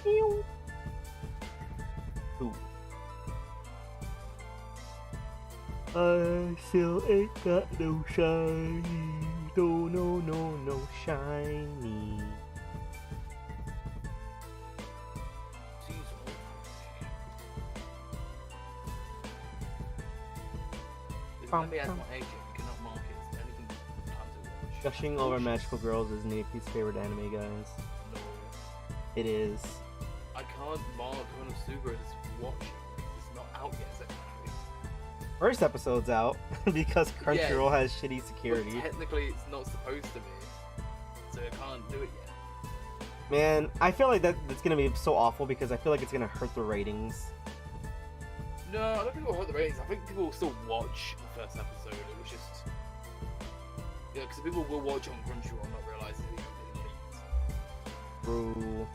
Ooh. I still ain't got no shiny. No shiny. Let me ask my agent, you cannot mark it. Anything time to watch. Gushing over magical girls is Napi's favorite anime, guys. No. It is. I can't mark Konosuba as watching. It's not out yet, is it? First episode's out because Crunchyroll has shitty But security. technically, it's not supposed to be. So I can't do it yet. Man, I feel like that's gonna be so awful because I feel like it's gonna hurt the ratings. No, I don't think it'll hurt the ratings. I think people will still watch the first episode. It was just... Yeah, because people will watch it on Crunchyroll and not realise that it's getting leaked. True.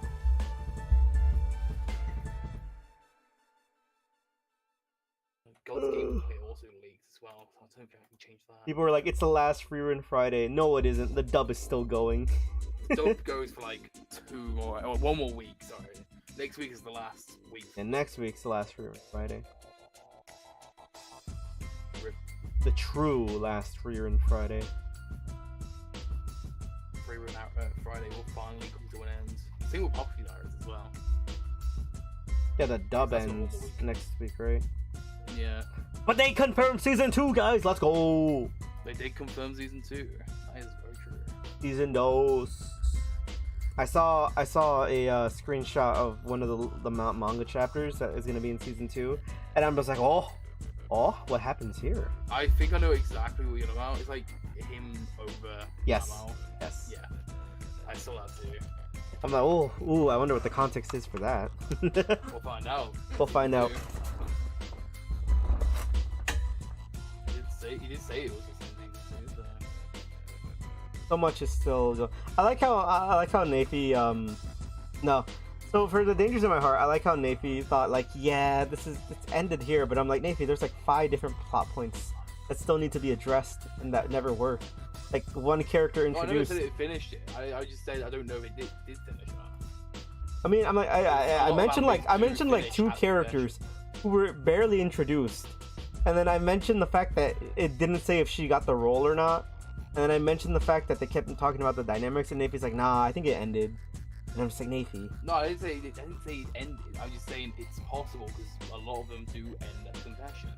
God's gameplay also leaks as well, so I don't think I can change that. People were like, it's the last free run Friday. No, it isn't. The dub is still going. Dub goes for like 1 more week, sorry. Next week is the last week. And next week's the last free run Friday. Rip. The true last free run Friday. Free run out Friday will finally come to an end. Same with Poppy Diaries as well. Yeah, the dub That's a ends normal week. next week, right? Yeah. But they confirmed season 2, guys. Let's go. They did confirm season 2. That is very true. Season 2. I saw a screenshot of one of the manga chapters that is gonna be in season 2, and I'm just like, oh, what happens here? I think I know exactly what you're about. It's like him over Yes. Kamau. Yes. Yeah. I saw that too. I'm like, ooh, I wonder what the context is for that. We'll find out. We'll find out. He did say it was the same thing. So. So much is still. I like how Nafi. No. So for the dangers in my heart, I like how Nafi thought like, yeah, it's ended here, but I'm like, Nafi, there's like 5 different plot points that still need to be addressed and that never were. Like one character introduced. I never said it finished it. I just said I don't know if it did finish or not. I mean, I'm like, I mentioned like 2 characters who were barely introduced, and then I mentioned the fact that it didn't say if she got the role or not, and then I mentioned the fact that they kept talking about the dynamics, and Nafi's like, nah, I think it ended, and I'm just like, Nafi. No, I didn't say it ended. I'm just saying it's possible because a lot of them do end at confession.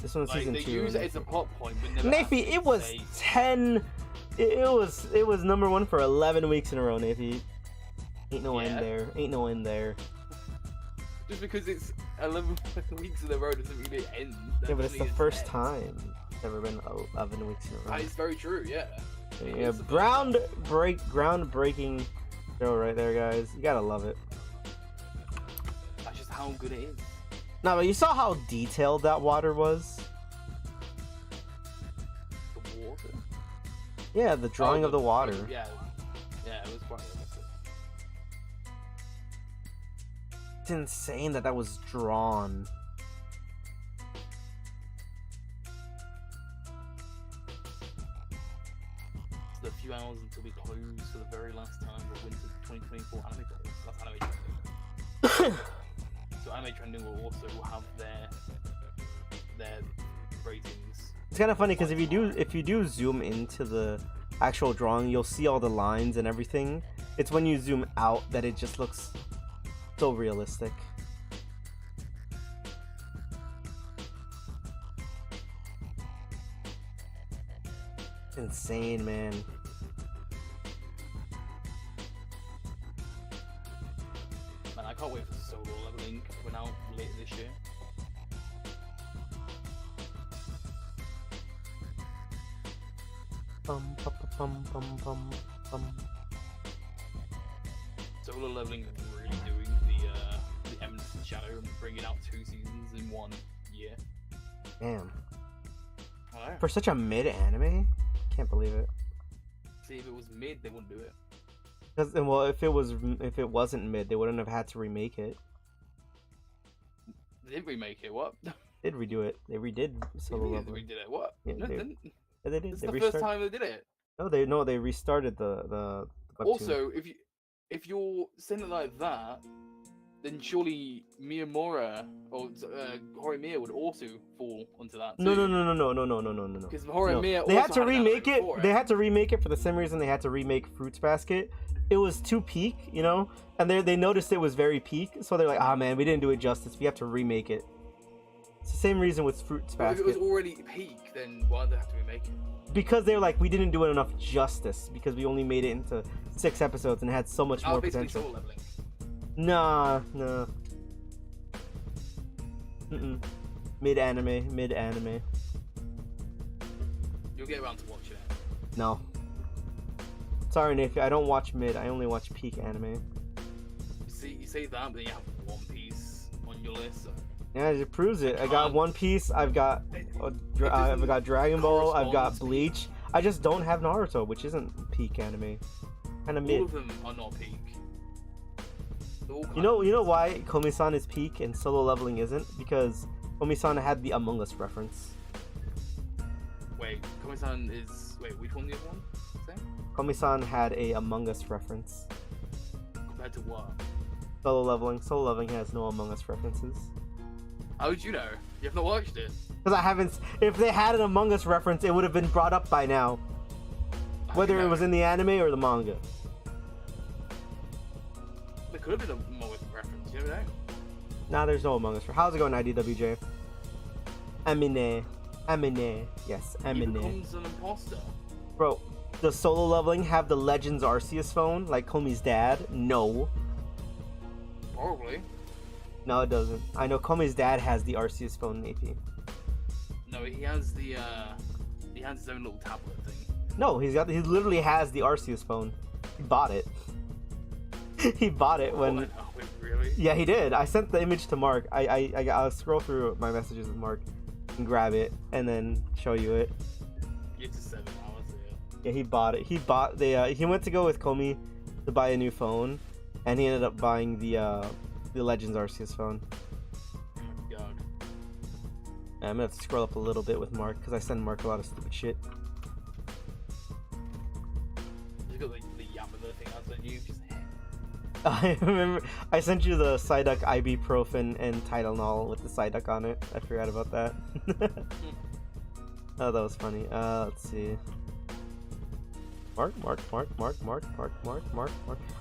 This one's Like, season they 2. use it as a plot point, but never. Nafi, it was say... 10. It was #1 for 11 weeks in a row, Nafi. Ain't no end there. Ain't no end there. Just because it's 11 weeks in a row doesn't mean it ends. Yeah, but it's the first time. ever been 11 weeks in a row. That is very true. Yeah. Yeah, groundbreaking show right there, guys. You gotta love it. That's just how good it is. Now, but you saw how detailed that water was? The water. Yeah, the drawing of the water. Yeah, it was quite realistic. It's insane that that was drawn. A few hours until we close for the very last time for winter 2024 anime goals. That's anime trending. So anime trending will also have their ratings. It's kind of funny because if you do zoom into the actual drawing, you'll see all the lines and everything. It's when you zoom out that it just looks so realistic. Insane, man. Man, I can't wait for Solo Leveling coming out later this year. Bum, bum, bum, bum, bum, bum. Solo Leveling is really doing the Eminence and Shadow and bringing out 2 seasons in 1 year. Damn. I know. For such a mid anime, can't believe it. See, if it was mid, they wouldn't do it. Because, well, if it wasn't mid, they wouldn't have had to remake it. They didn't remake it. What? They did redo it. They redid Solo They Leveling. redid it. What? Yeah, No, they- they didn't. Yeah, they did. This They is the restarted. first time they did it. No, they restarted the webtoon. Also, if you're saying it like that, then surely Miyamura or Horimiya would also fall onto that too. No. Because Horimiya They had also to an remake anime it. before They had to remake it for the same reason they had to remake Fruits Basket. It was too peak, you know, and they noticed it was very peak, so they're like, ah man, we didn't do it justice. We have to remake it. It's the same reason with Fruits But if Basket. it was already peak, then why did they have to remake it? Because they were like, we didn't do it enough justice because we only made it into 6 episodes and it had so much more Basically potential. Solo Leveling. Nah. Mid anime. You'll get around to watching it. No. Sorry, Nathan. I don't watch mid. I only watch peak anime. You say that, but then you have One Piece on your list. So Yeah, it proves it. I got One Piece. I've got Dragon Ball. I've got Bleach. I just don't have Naruto, which isn't peak anime. Kind of mid. all of them are not peak. They're all You know why Komi-san is peak and Solo Leveling isn't? Because Komi-san had the Among Us reference. Wait, Komi-san is... Wait, which one the other one? Say? Komi-san had a Among Us reference. Compared to what? Solo Leveling has no Among Us references. How did you know? You have not watched it. Because I haven't. If they had an Among Us reference, it would have been brought up by now. Whether it was in the anime or the manga. There could have been a Among Us reference, you never know. Nah, there's no Among Us. How's it going, IDWJ? Amine. Yes, He Amine. becomes an imposter. Bro, does Solo Leveling have the Legends Arceus phone like Komi's dad? No. Probably. No, it doesn't. I know Komi's dad has the Arceus phone, maybe. No, he has the he has his own little tablet thing. No, he literally has the Arceus phone. He bought it. He bought it when. Wait, really? Yeah, he did. I sent the image to Mark. I'll scroll through my messages with Mark and grab it and then show you it. It's a 7 hours. Yeah, he bought it. He went to go with Komi to buy a new phone, and he ended up buying the Legends Arceus phone. Oh my god. I'm gonna have to scroll up a little bit with Mark because I send Mark a lot of stupid shit. You got the Yamada thing I sent you. Just I remember I sent you the Psyduck ibuprofen and Tylenol with the Psyduck on it. I forgot about that. Oh, that was funny. Let's see. Mark.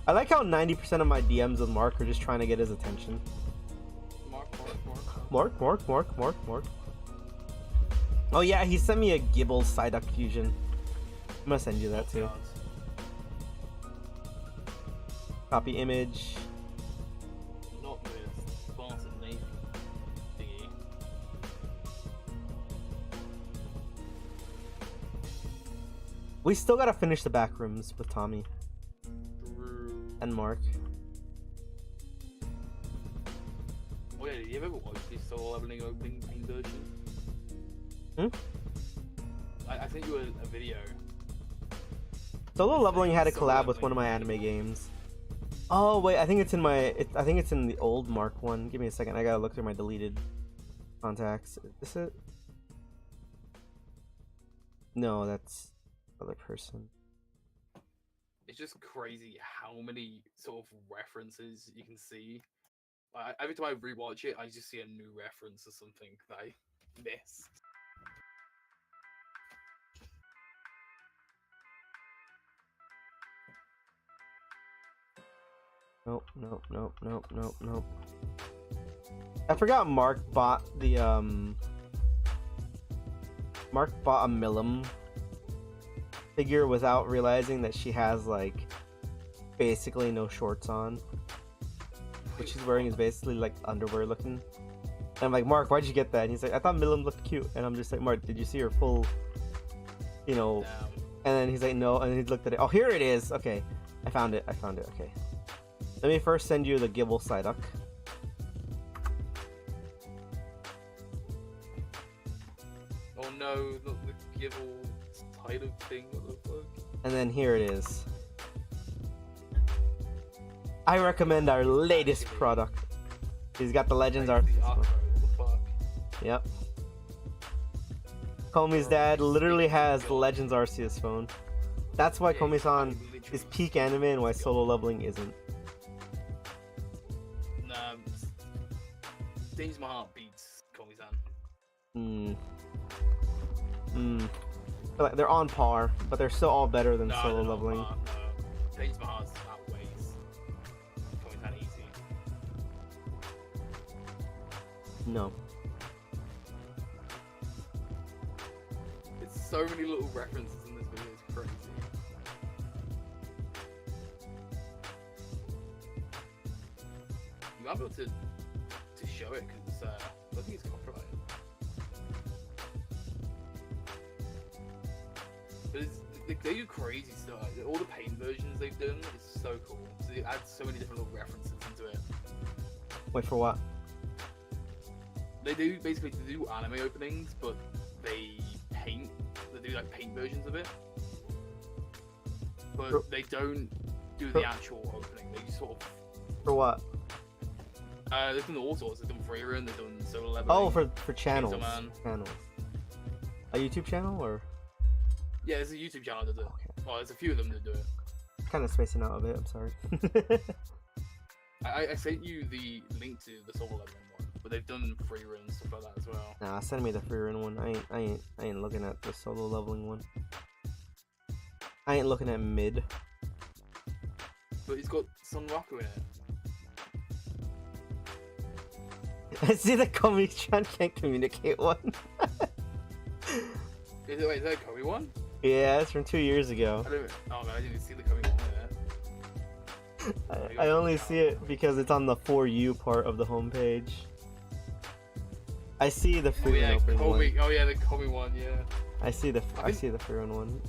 I like how 90% of my DMs with Mark are just trying to get his attention. Mark. Oh yeah, he sent me a Gibble Psyduck fusion. I'm gonna send you that too. God. Copy image. Not with Spartan Navy thingy. We still gotta finish the back rooms with Tommy True. and Mark. Wait, have you ever watched the solo leveling opening main version? Hmm? I think you were a video. Solo leveling had a Solo collab with Leveling. one of my anime games. Oh wait, I think it's in my. I think it's in the old Mark one. Give me a second. I gotta look through my deleted contacts. Is this it? No, that's other person. It's just crazy how many sort of references you can see. Every time I rewatch it, I just see a new reference or something that I missed. Nope, nope, nope, nope, nope, nope. I forgot Mark bought the Mark bought a Milim figure without realizing that she has like basically no shorts on. What she's wearing is basically like underwear looking. And I'm like, Mark, why'd you get that? And he's like, I thought Milim looked cute. And I'm just like, Mark, did you see her full, you know? Damn. And then he's like, no. And he looked at it. Oh, here it is. Okay, I found it. Okay. Let me first send you the Gibble Psyduck. Oh no, not the Gibble title thing, what the fuck? And then here it is. I recommend our latest product. He's got the Legends Like, the art. art, what the fuck? Yep. Komi's dad literally has the Legends Arceus phone. That's why Yeah, Komi-san literally is peak anime and why solo leveling isn't. Nah, Danger My Heart beats Komi-san. Like, they're on par, but they're still all better than No, solo they're not leveling. on par, no. Danger My Heart outweighs Komi-san easy. No. It's so many little references in this video, it's crazy. You might be able to show it because I think it's copyrighted. But they do crazy stuff. All the paint versions they've done is so cool. So they add so many different little references into it. Wait, for what? They do anime openings, but they do like paint versions of it. But they don't do the actual opening. They just sort of. For what? They've done all sorts. They've done FireRed, they've done solo leveling. Oh, for channels. Man. Channels. A YouTube channel or? Yeah, there's a YouTube channel that does it. Okay. Well, there's a few of them that do it. Kind of spacing out a bit. I'm sorry. I sent you the link to the solo leveling one, but they've done FireRed and stuff like that as well. Nah, send me the free run one. I ain't looking at the solo leveling one. I ain't looking at mid. But it's got Sun Raku in it. I see the Komi-chan can't communicate one. Wait, is that a Komi one? Yeah, it's from 2 years ago. I didn't even see the Komi one yet. I only see it because it's on the For You part of the homepage. I see the free run opening one. Oh yeah, the Komi one, yeah. I see the free run one.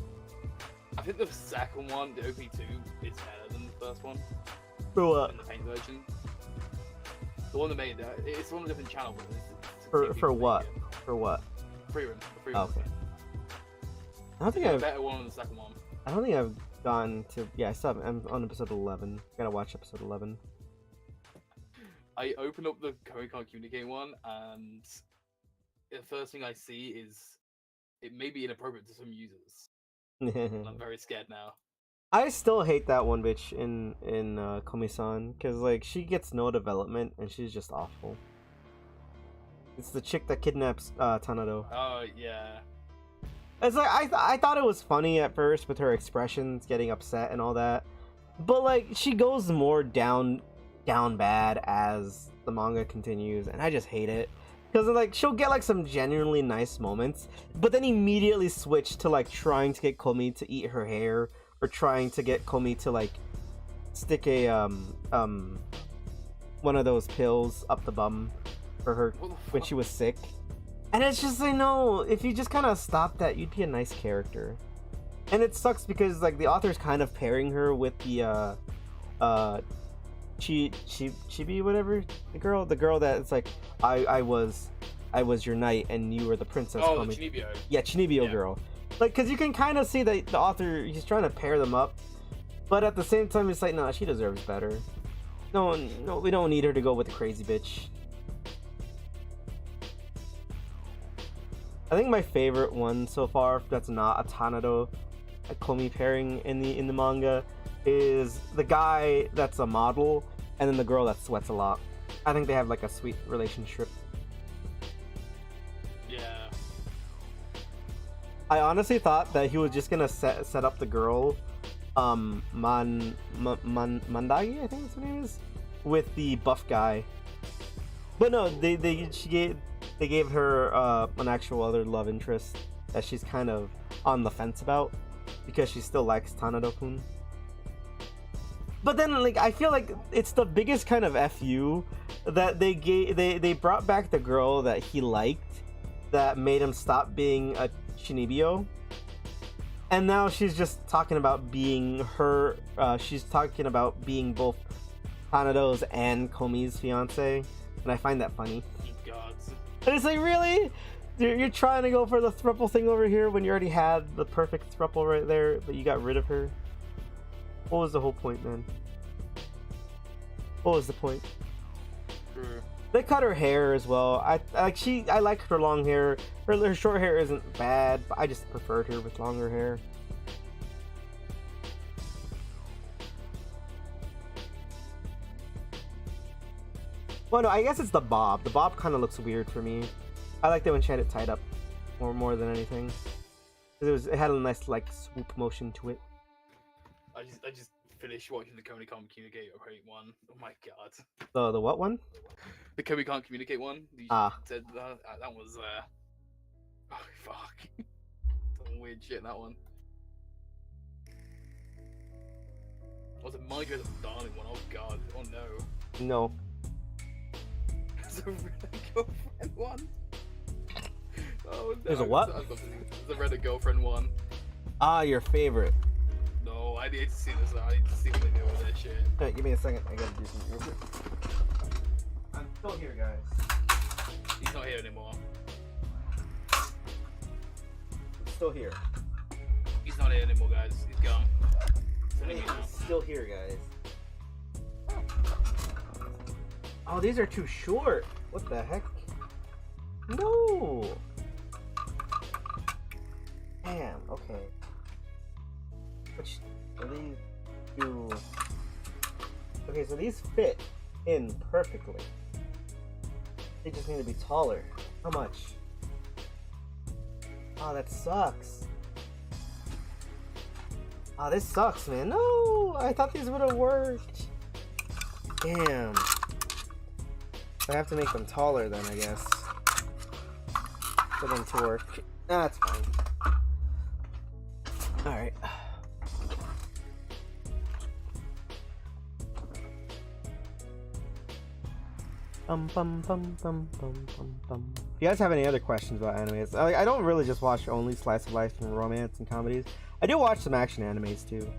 I think the second one, the OP2, is better than the first one. For what? In the paint version. The one that made that, it's on a different channel, but For what? For what? FireRed. Oh, okay. I don't think It's a I've. better one than the second one. I don't think I've gone to. Yeah, I still haven't. I'm on episode 11. Gotta watch episode 11. I open up the Comic-Con Communicate one, and the first thing I see is it may be inappropriate to some users. And I'm very scared now. I still hate that one bitch in Komi-san because like she gets no development and she's just awful. It's the chick that kidnaps Tanado. Oh yeah. It's like I thought it was funny at first with her expressions, getting upset and all that, but like she goes more down bad as the manga continues, and I just hate it because like she'll get like some genuinely nice moments, but then immediately switch to like trying to get Komi to eat her hair or trying to get Komi to like stick a one of those pills up the bum for her when she was sick. And it's just like, no, if you just kind of stopped that, you'd be a nice character. And it sucks because like the author's kind of pairing her with the Chibi whatever, the girl that it's like I was your knight and you were the princess. Oh, the Chinibyo. Yeah, Chinibyo girl. Like, because you can kind of see that the author, he's trying to pair them up, but at the same time it's like, no, she deserves better. No, we don't need her to go with the crazy bitch. I think my favorite one so far that's not a Tanado a Komi pairing in the manga is the guy that's a model and then the girl that sweats a lot. I think they have like a sweet relationship. Yeah. I honestly thought that he was just gonna set up the girl, Mandagi, I think that's her name is, with the buff guy. But no, they gave her an actual other love interest that she's kind of on the fence about because she still likes Tanado-kun. But then, like, I feel like it's the biggest kind of FU that they brought back the girl that he liked that made him stop being a Shinibyo. And now she's just talking about being her, she's talking about being both Tanado's and Komi's fiance. And I find that funny. God. And it's like, really? You're trying to go for the throuple thing over here when you already had the perfect throuple right there, but you got rid of her? What was the whole point, man? What was the point? True. They cut her hair as well. I like her long hair. Her short hair isn't bad, but I just preferred her with longer hair. Well, no, I guess it's the bob. The bob kind of looks weird for me. I liked it when she had it tied up more than anything. It had a nice like swoop motion to it. I just finished watching the Komi Can't Communicate one. Oh my god. The what one? The Komi Can't Communicate one. You said that was oh fuck. Some weird shit in that one. Was it My Girl's Darling one? Oh god. Oh no. No. There's a Reddit girlfriend one. Oh no. There's a what? There's a Reddit girlfriend one. Ah, your favorite. No, I need to see this. I need to see what they do with this shit. Hey, give me a second. I gotta do something real quick. I'm still here, guys. He's not here anymore. I'm still here. He's not here anymore, guys. He's gone. He's still here, guys. Oh, these are too short. What the heck? No. Damn. Okay. Which are these do? Okay, so these fit in perfectly. They just need to be taller. How much? Oh, that sucks. Oh, this sucks, man. No, I thought these would have worked. Damn. I have to make them taller then, I guess, for them to work. That's fine. Alright. If you guys have any other questions about animes, I don't really just watch only slice of life and romance and comedies. I do watch some action animes too.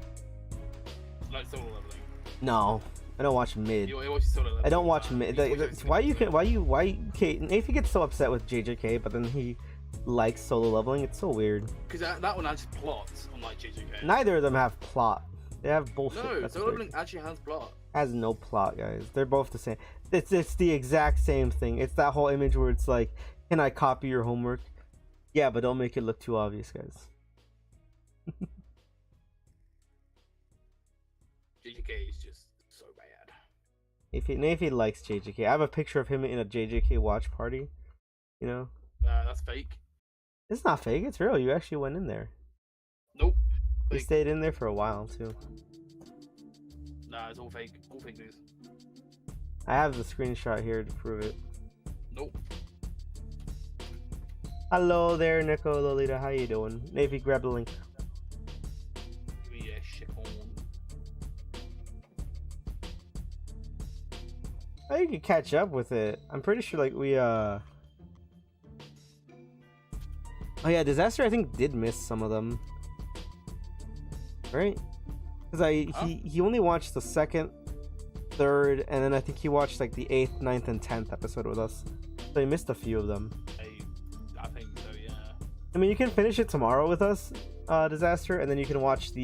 Like Solo Leveling. No, I don't watch mid. You watch Solo Leveling. I don't watch mid. Why Nathan gets so upset with JJK, but then he likes Solo Leveling? It's so weird. Because that one has plot, unlike JJK. Neither of them have plot. They have bullshit. No, Solo Leveling actually has plot. Has no plot, guys. They're both the same. It's the exact same thing. It's that whole image where it's like, can I copy your homework? Yeah, but don't make it look too obvious, guys. JJK is just so bad. Nathan likes JJK. I have a picture of him in a JJK watch party. You know? That's fake. It's not fake. It's real. You actually went in there. Nope. He stayed in there for a while too. Nah, it's all fake. All fake news. I have the screenshot here to prove it. Nope. Hello there, Nico Lolita. How you doing? Navy, grab the link. Give me a shit on. Oh, you can catch up with it. I'm pretty sure, like, we, Oh yeah, Disaster, I think, did miss some of them. right? Because he only watched the second, third, and then I think he watched like the 8th, 9th, and 10th episode with us. So he missed a few of them. I think so, yeah. I mean, you can finish it tomorrow with us, Disaster, and then you can watch the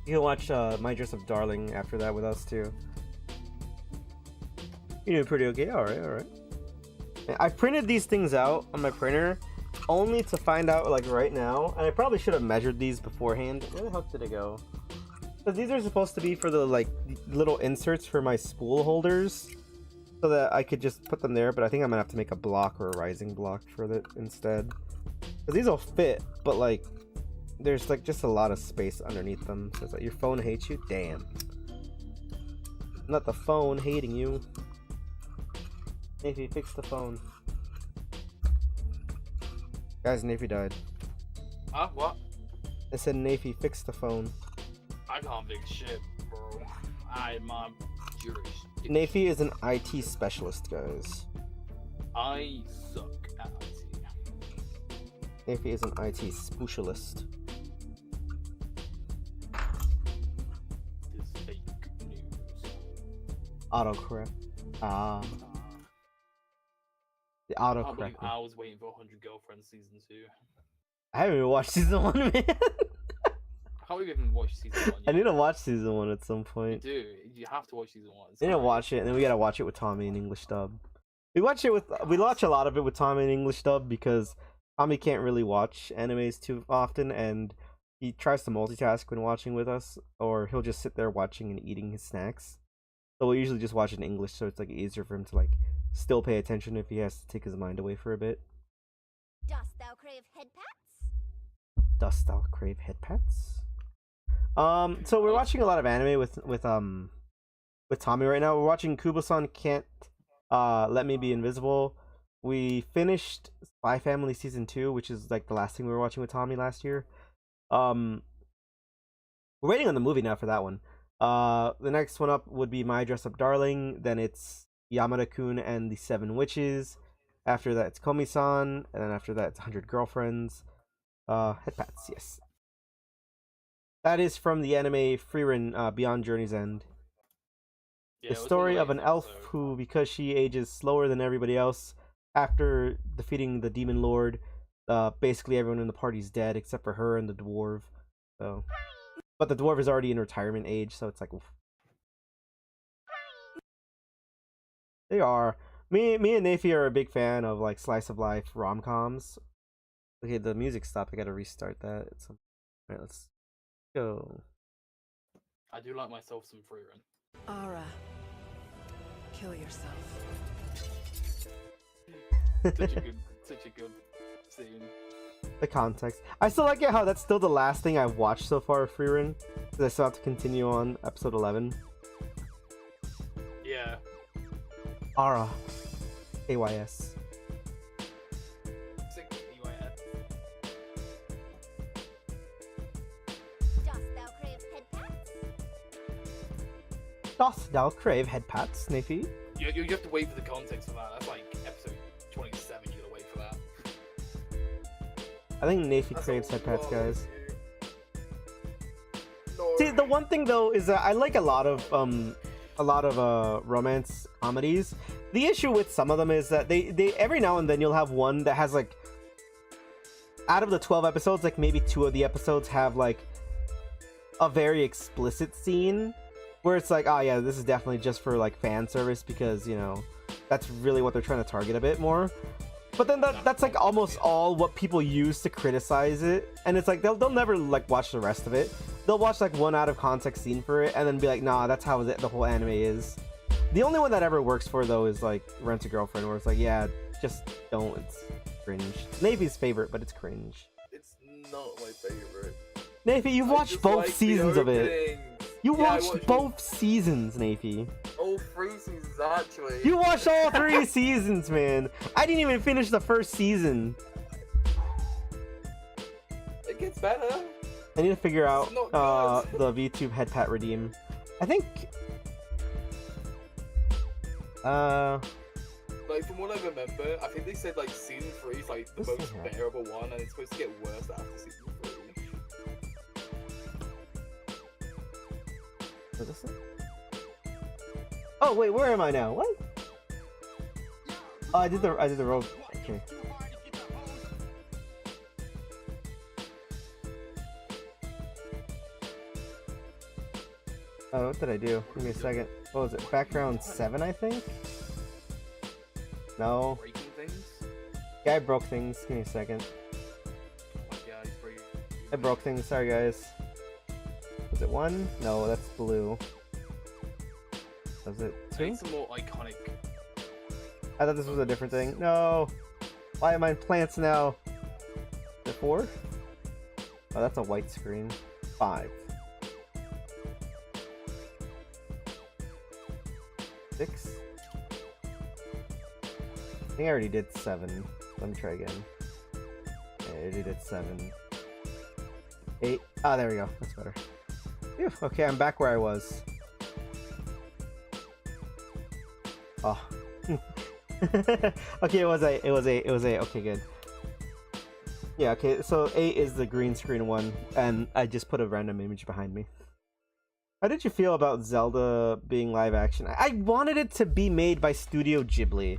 you can watch My Dress Up Darling after that with us too. You're doing pretty okay. All right. I printed these things out on my printer only to find out like right now, and I probably should have measured these beforehand. Where the heck did it go? Because these are supposed to be for the like little inserts for my spool holders, so that I could just put them there. But I think I'm gonna have to make a block or a rising block for it instead. Because these will fit, but like there's like just a lot of space underneath them. So it's like your phone hates you. Damn. Not the phone hating you. Nafy, fix the phone. Guys, Nafy died. Huh? What? I said Nafy, fix the phone. I can't fix shit, bro. I'm jurisdiction. Nafy is an IT specialist, guys. I suck at IT. Nafy is an IT specialist. This fake news. Autocorrect. Ah. The I can't autocorrect. believe I was waiting for 100 Girlfriends season 2. I haven't even watched season 1, man. How have you even watched season 1 yet? I need to watch season 1 at some You point. do. You have to watch season 1. I need to watch it, and then we gotta watch it with Tommy in English dub. We watch a lot of it with Tommy in English dub because Tommy can't really watch animes too often, and he tries to multitask when watching with us, or he'll just sit there watching and eating his snacks. So we'll usually just watch it in English, so it's like easier for him to like still pay attention if he has to take his mind away for a bit. Dost thou crave head pats? Dost thou crave head pats? So we're watching a lot of anime with Tommy right now. We're watching Kubo-san Can't Let Me Be Invisible. We finished Spy Family season 2, which is like the last thing we were watching with Tommy last year. We're waiting on the movie now for that one. The next one up would be My Dress Up Darling. Then it's Yamada-kun and the 7 Witches. After that, it's Komi-san, and then after that, it's 100 Girlfriends. Head pats, yes. That is from the anime FireRed, Beyond Journey's End. Yeah, The story of an elf who, because she ages slower than everybody else, after defeating the demon lord, basically everyone in the party's dead except for her and the dwarf. So, but the dwarf is already in retirement age, so it's like, oof. They are. Me and Nafy are a big fan of like slice of life rom-coms. Okay, the music stopped. I gotta restart that. Alright, let's go. I do like myself some FireRed. Ara, kill yourself. such a good scene. The context. I still like it how that's still the last thing I've watched so far of FireRed, because I still have to continue on episode 11. Yeah. Ara. AYS. Sick EYS. Dost thou crave head pats? Doth thou crave head pats, Nafy? You have to wait for the context for that. That's like episode 27. You gotta wait for that. I think Nafy That's craves a head pats, lot. guys. No. See, the one thing though is that I like a lot of romance comedies. The issue with some of them is that they every now and then you'll have one that has like, out of the 12 episodes, like maybe 2 of the episodes have like a very explicit scene where it's like, oh yeah, this is definitely just for like fan service because, you know, that's really what they're trying to target a bit more. But then that's like almost all what people use to criticize it, and it's like they'll never like watch the rest of it. They'll watch like one out of context scene for it and then be like, nah, that's how the whole anime is. The only one that ever works for though is like Rent a Girlfriend, where it's like, yeah, just don't, it's cringe. Nafy's favorite, but it's cringe. It's not my favorite. Nafy, you've watched both seasons of it. You watched both seasons, Nafy. All 3 seasons actually. You watched all 3 seasons, man. I didn't even finish the first season. It gets better. I need to figure out It's not good. the VTube head pat redeem. I think like from what I remember, I think they said like season 3 is like the This most is right. bearable one, and it's supposed to get worse after season 3. Is this it? Oh wait, where am I now? What? Oh, I did the rope. Okay. Oh, what did I do? Give me a second. What was it? Background 7, I think? No. Breaking things? Yeah, I broke things. Give me a second. Oh my god, he's breaking. I broke things. Sorry, guys. Was it 1? No, that's blue. Was it I 2? need some more iconic. I thought this was a different thing. No! Why am I in plants now? Is it 4? Oh, that's a white screen. 5. 6? I think I already did 7. Let me try again. Yeah, I already did 7. 8. Ah, there we go. That's better. Phew. Okay, I'm back where I was. Oh. Okay, it was 8. It was 8. It was 8. Okay, good. Yeah, okay, so 8 is the green screen one, and I just put a random image behind me. How did you feel about Zelda being live action? I wanted it to be made by Studio Ghibli.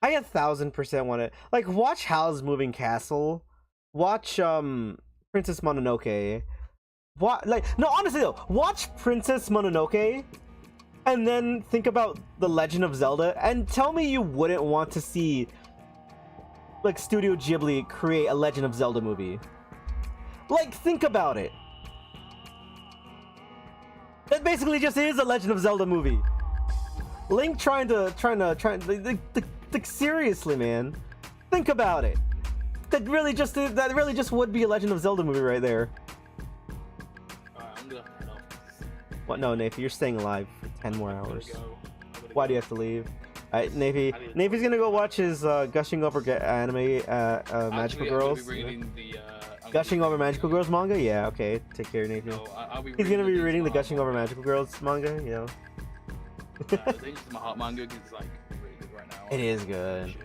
I 1000% want it. Like, watch Howl's Moving Castle. Watch Princess Mononoke. No, honestly though, watch Princess Mononoke, and then think about The Legend of Zelda, and tell me you wouldn't want to see like Studio Ghibli create a Legend of Zelda movie. Like, think about it. That basically just is a Legend of Zelda movie. Link trying like, seriously, man. Think about it. That really just would be a Legend of Zelda movie right there. Alright, I'm gonna head off. What? No, Nafi, you're staying alive for 10 more I'm gonna hours. go. I'm gonna Why go. do you have to leave? Alright, Nafi's gonna go watch his Gushing Over Anime Magical Actually, Girls. I'm gonna be reading the, Gushing Over Magical Girls manga? Yeah, okay. Take care, Nafi. No, I'll be He's gonna be reading the Heart Gushing Over Magical Girls manga, you know. The thing is my heart manga because it's like really good right now. It is good. Shit.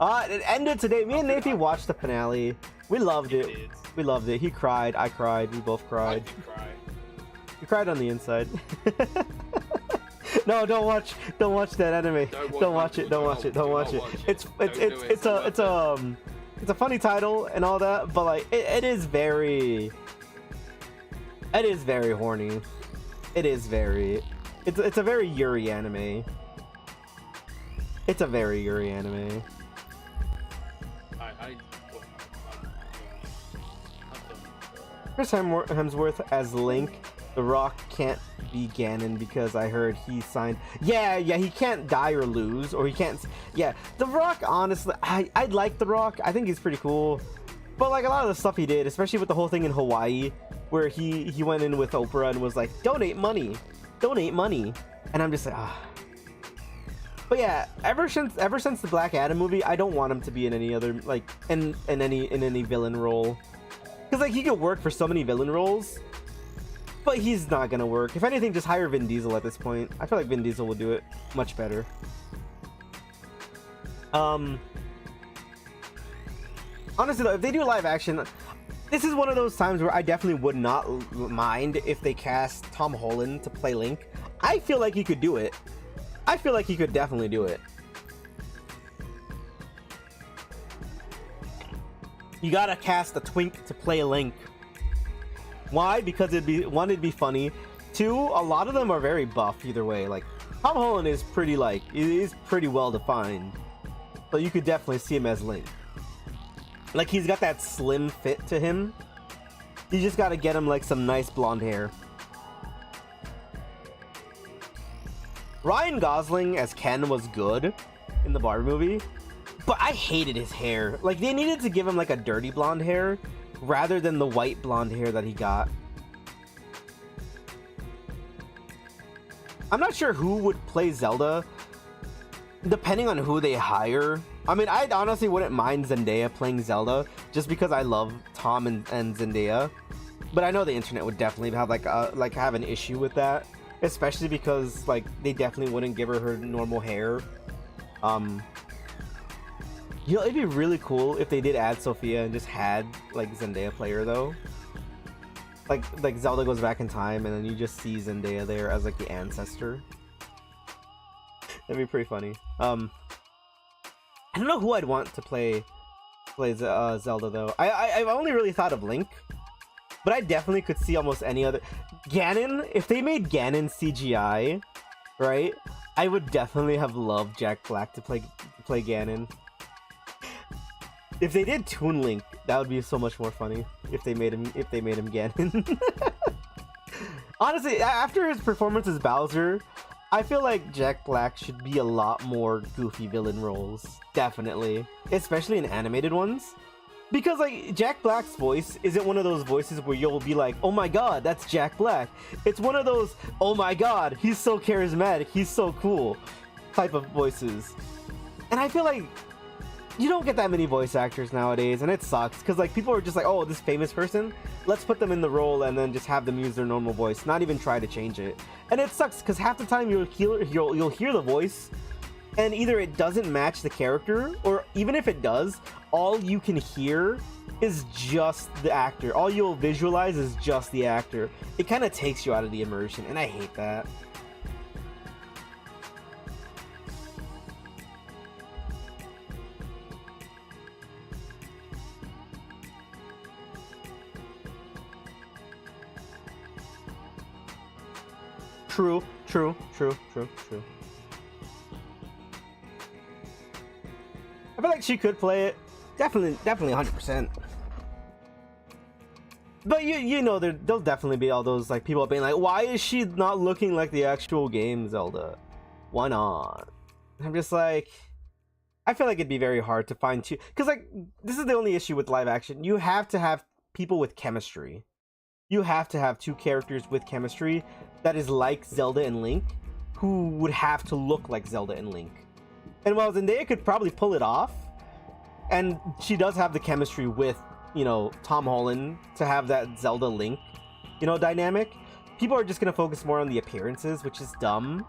It ended today. Me and Nafi watched the finale. We loved it. did. We loved it. He cried. I cried. We both I cried. did cry. You cried on the inside. No, don't watch that anime. Don't watch it. Don't watch it. Don't watch it. It's a funny title and all that, but like it is very horny. It's a very Yuri anime. It's a very Yuri anime. Chris Hemsworth as Link. The Rock can't be Ganon because I heard he signed. Yeah, he can't die or lose, or he can't. Yeah, The Rock. Honestly, I like The Rock. I think he's pretty cool. But like a lot of the stuff he did, especially with the whole thing in Hawaii, where he went in with Oprah and was like, donate money, and I'm just like, ah. But yeah, ever since the Black Adam movie, I don't want him to be in any other like in any villain role, because like he could work for so many villain roles. But he's not gonna work. If anything, just hire Vin Diesel at this point. I feel like Vin Diesel would do it much better. Honestly though, if they do live action, this is one of those times where I definitely would not mind if they cast Tom Holland to play Link. I feel like he could do it. I feel like he could definitely do it. You gotta cast a twink to play Link. Why? Because it'd be funny. 2, a lot of them are very buff either way. Like Tom Holland is pretty well defined, but you could definitely see him as Link. Like he's got that slim fit to him. You just gotta get him like some nice blonde hair. Ryan Gosling as Ken was good in the Barbie movie, but I hated his hair. Like they needed to give him like a dirty blonde hair rather than the white blonde hair that he got. I'm not sure who would play Zelda, depending on who they hire. I mean, I honestly wouldn't mind Zendaya playing Zelda, just because I love Tom and Zendaya. But I know the internet would definitely have have an issue with that, especially because like they definitely wouldn't give her normal hair. You know, it'd be really cool if they did add Sophia and just had like Zendaya play her though. Like Zelda goes back in time, and then you just see Zendaya there as like the ancestor. That'd be pretty funny. I don't know who I'd want to play Zelda though. I've only really thought of Link, but I definitely could see almost any other. Ganon, if they made Ganon CGI, right? I would definitely have loved Jack Black to play Ganon. If they did Toon Link, that would be so much more funny. If they made him Ganon. Honestly, after his performance as Bowser, I feel like Jack Black should be a lot more goofy villain roles. Definitely. Especially in animated ones. Because, like, Jack Black's voice isn't one of those voices where you'll be like, oh my god, that's Jack Black. It's one of those, oh my god, he's so charismatic, he's so cool type of voices. And I feel like you don't get that many voice actors nowadays, and it sucks. Because, like, people are just like, oh, this famous person, let's put them in the role and then just have them use their normal voice, not even try to change it. And it sucks, because half the time you'll hear the voice, and either it doesn't match the character, or even if it does, all you can hear is just the actor. All you'll visualize is just the actor. It kind of takes you out of the immersion, and I hate that. True. I feel like she could play it. Definitely 100%. But you know, there'll definitely be all those like people being like, why is she not looking like the actual game Zelda? Why not? I'm just like, I feel like it'd be very hard to find two, because like this is the only issue with live action. You have to have people with chemistry. You have to have two characters with chemistry that is like Zelda and Link, who would have to look like Zelda and Link. And while Zendaya could probably pull it off, and she does have the chemistry with, you know, Tom Holland to have that Zelda Link, you know, dynamic, people are just gonna focus more on the appearances, which is dumb.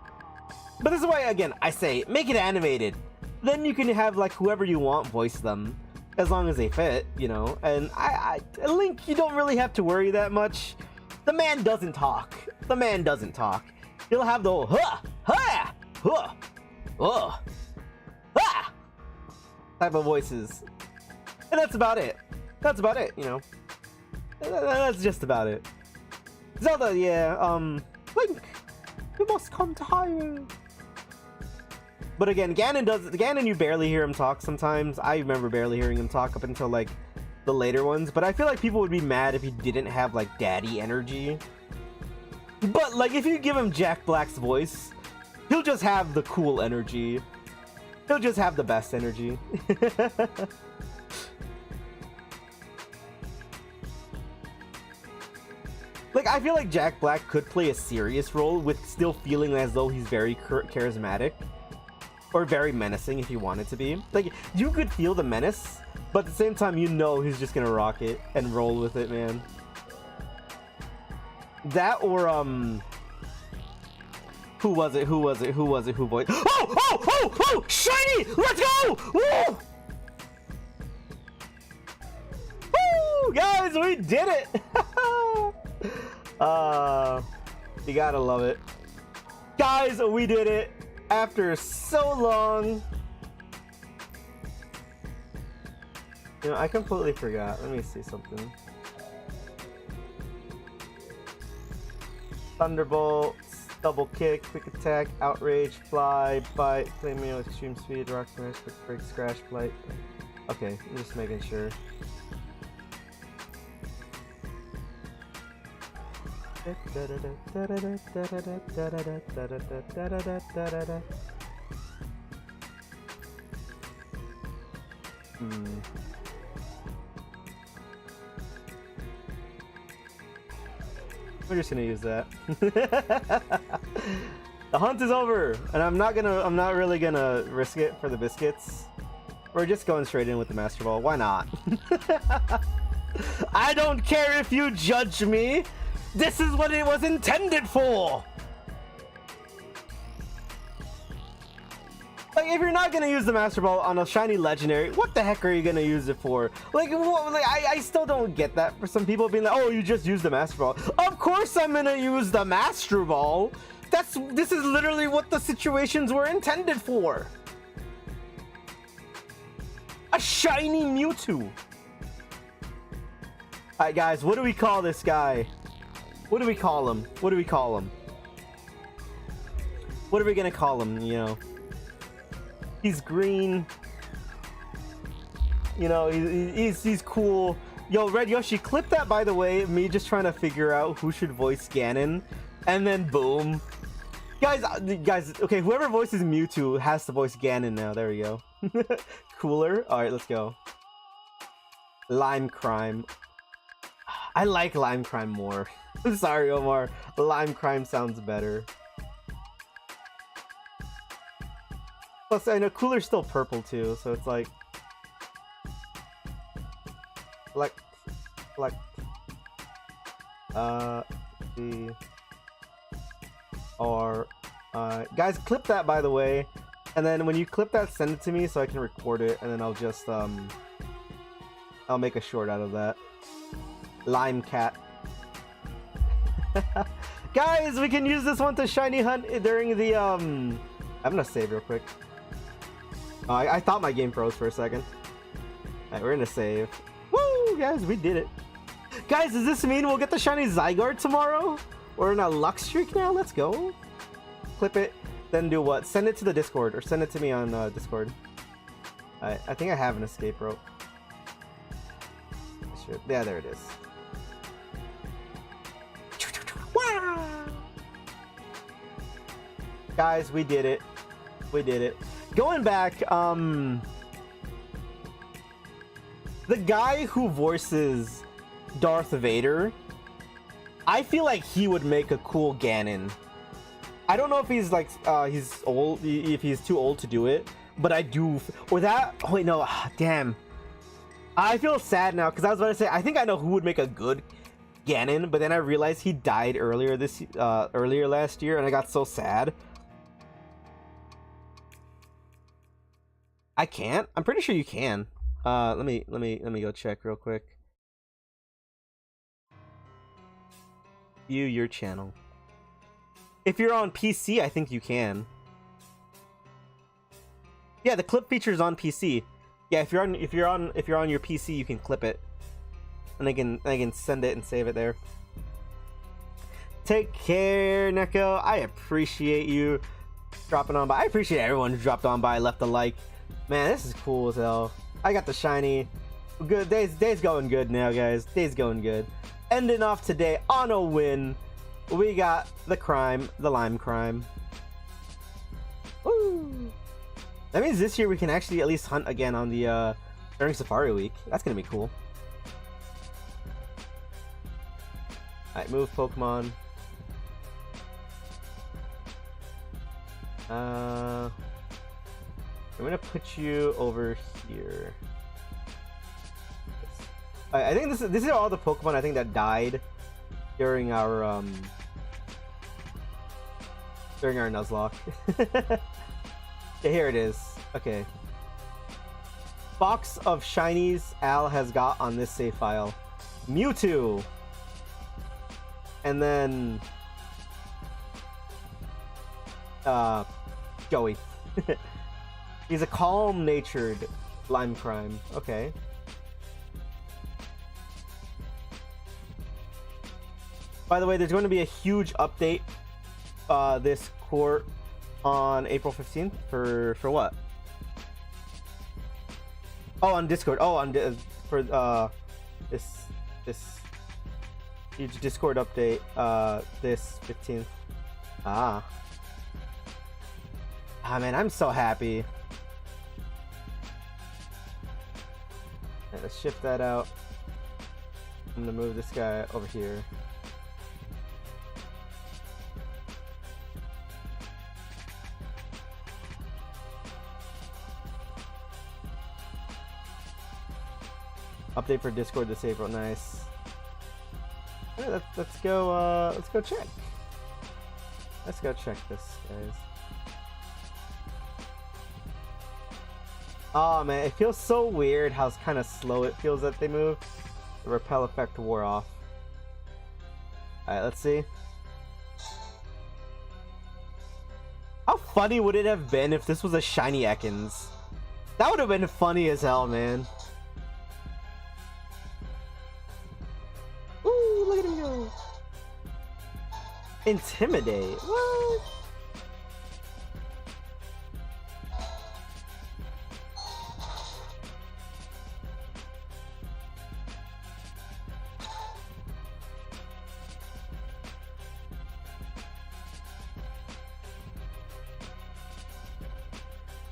But this is why, again, I say, make it animated. Then you can have, like, whoever you want voice them, as long as they fit, you know. And Link, you don't really have to worry that much. The man doesn't talk. The man doesn't talk. He'll have the whole, ha, ha, ha, ha, ha, type of voices. And that's about it. That's about it, you know. That's just about it. Zelda, yeah, Link, you must come to higher. But again, Ganon, you barely hear him talk sometimes. I remember barely hearing him talk up until, like, the later ones. But I feel like people would be mad if he didn't have, like, daddy energy. But, like, if you give him Jack Black's voice, he'll just have the cool energy. He'll just have the best energy. Like, I feel like Jack Black could play a serious role with still feeling as though he's very charismatic. Or very menacing if he wanted to be. Like, you could feel the menace, but at the same time, you know he's just gonna rock it and roll with it, man. That or, who was it? Who voiced? Oh! Shiny! Let's go! Woo! Woo! Guys, we did it! You gotta love it. Guys, we did it! After so long. You know, I completely forgot. Let me see something. Thunderbolts, double kick, quick attack, outrage, fly, bite, flame meal, extreme speed, rock smash, quick break, scratch, blight. Okay, I'm just making sure. We're just gonna use that. The hunt is over, and I'm not really gonna risk it for the biscuits. We're just going straight in with the Master Ball. Why not? I don't care if you judge me. This is what it was intended for! Like, if you're not gonna use the Master Ball on a shiny legendary, what the heck are you gonna use it for? Like, I still don't get that. For some people being like, oh, you just use the Master Ball. Of course I'm gonna use the Master Ball. This is literally what the situations were intended for. A shiny Mewtwo. Alright, guys, what do we call this guy? What do we call him? What do we call him? What are we gonna call him, you know? He's green. You know, he's cool. Yo, Red Yoshi, clip that, by the way, me just trying to figure out who should voice Ganon. And then boom. Guys, okay, whoever voices Mewtwo has to voice Ganon now. There we go. Cooler. Alright, let's go. Lime Crime. I like Lime Crime more. I'm sorry, Omar. Lime Crime sounds better. Plus, I know Cooler's still purple too, so it's like... guys, clip that, by the way, and then when you clip that, send it to me so I can record it, and then I'll just I'll make a short out of that. Lime Cat. Guys, we can use this one to shiny hunt during the I'm gonna save real quick. I thought my game froze for a second. Alright, we're gonna save. Woo, guys, we did it. Guys, does this mean we'll get the shiny Zygarde tomorrow? We're in a luck streak now. Let's go. Clip it, then do what? Send it to the Discord, or send it to me on Discord. I think I have an escape rope. Yeah, there it is. Guys, we did it. We did it. Going back, the guy who voices Darth Vader, I feel like he would make a cool Ganon. I don't know if he's like he's old, if he's too old to do it, but I do. Or that. Oh wait, no. Damn. I feel sad now because I was about to say I think I know who would make a good Ganon, but then I realized he died earlier last year, and I got so sad. I can't. I'm pretty sure you can. Let me go check real quick. View your channel. If you're on PC, I think you can. Yeah, the clip feature is on PC. Yeah, if you're on your PC, you can clip it, and I can send it and save it there. Take care, Neko. I appreciate you dropping on by. I appreciate everyone who dropped on by, left a like. Man, this is cool as hell. I got the shiny. Good day's going good now, guys. Day's going good. Ending off today on a win. We got the Lime Crime. Woo! That means this year we can actually at least hunt again on the during Safari Week. That's gonna be cool. Alright, move Pokemon. I'm gonna put you over here. I think this is all the Pokemon I think that died during our Nuzlocke. Yeah, here it is. Okay. Box of shinies Al has got on this save file. Mewtwo. And then Joey. He's a calm-natured Lime Crime. Okay. By the way, there's going to be a huge update this court on April 15th for what? Oh, on Discord. Oh, on for this huge Discord update this 15th. Ah, man, I'm so happy. Right, let's shift that out. I'm gonna move this guy over here. Update for Discord this April. Nice. Alright, let's go check. Let's go check this, guys. Oh man, it feels so weird how kind of slow it feels that they move. The repel effect wore off. Alright, let's see. How funny would it have been if this was a shiny Ekans? That would have been funny as hell, man. Ooh, look at him go. Intimidate? What?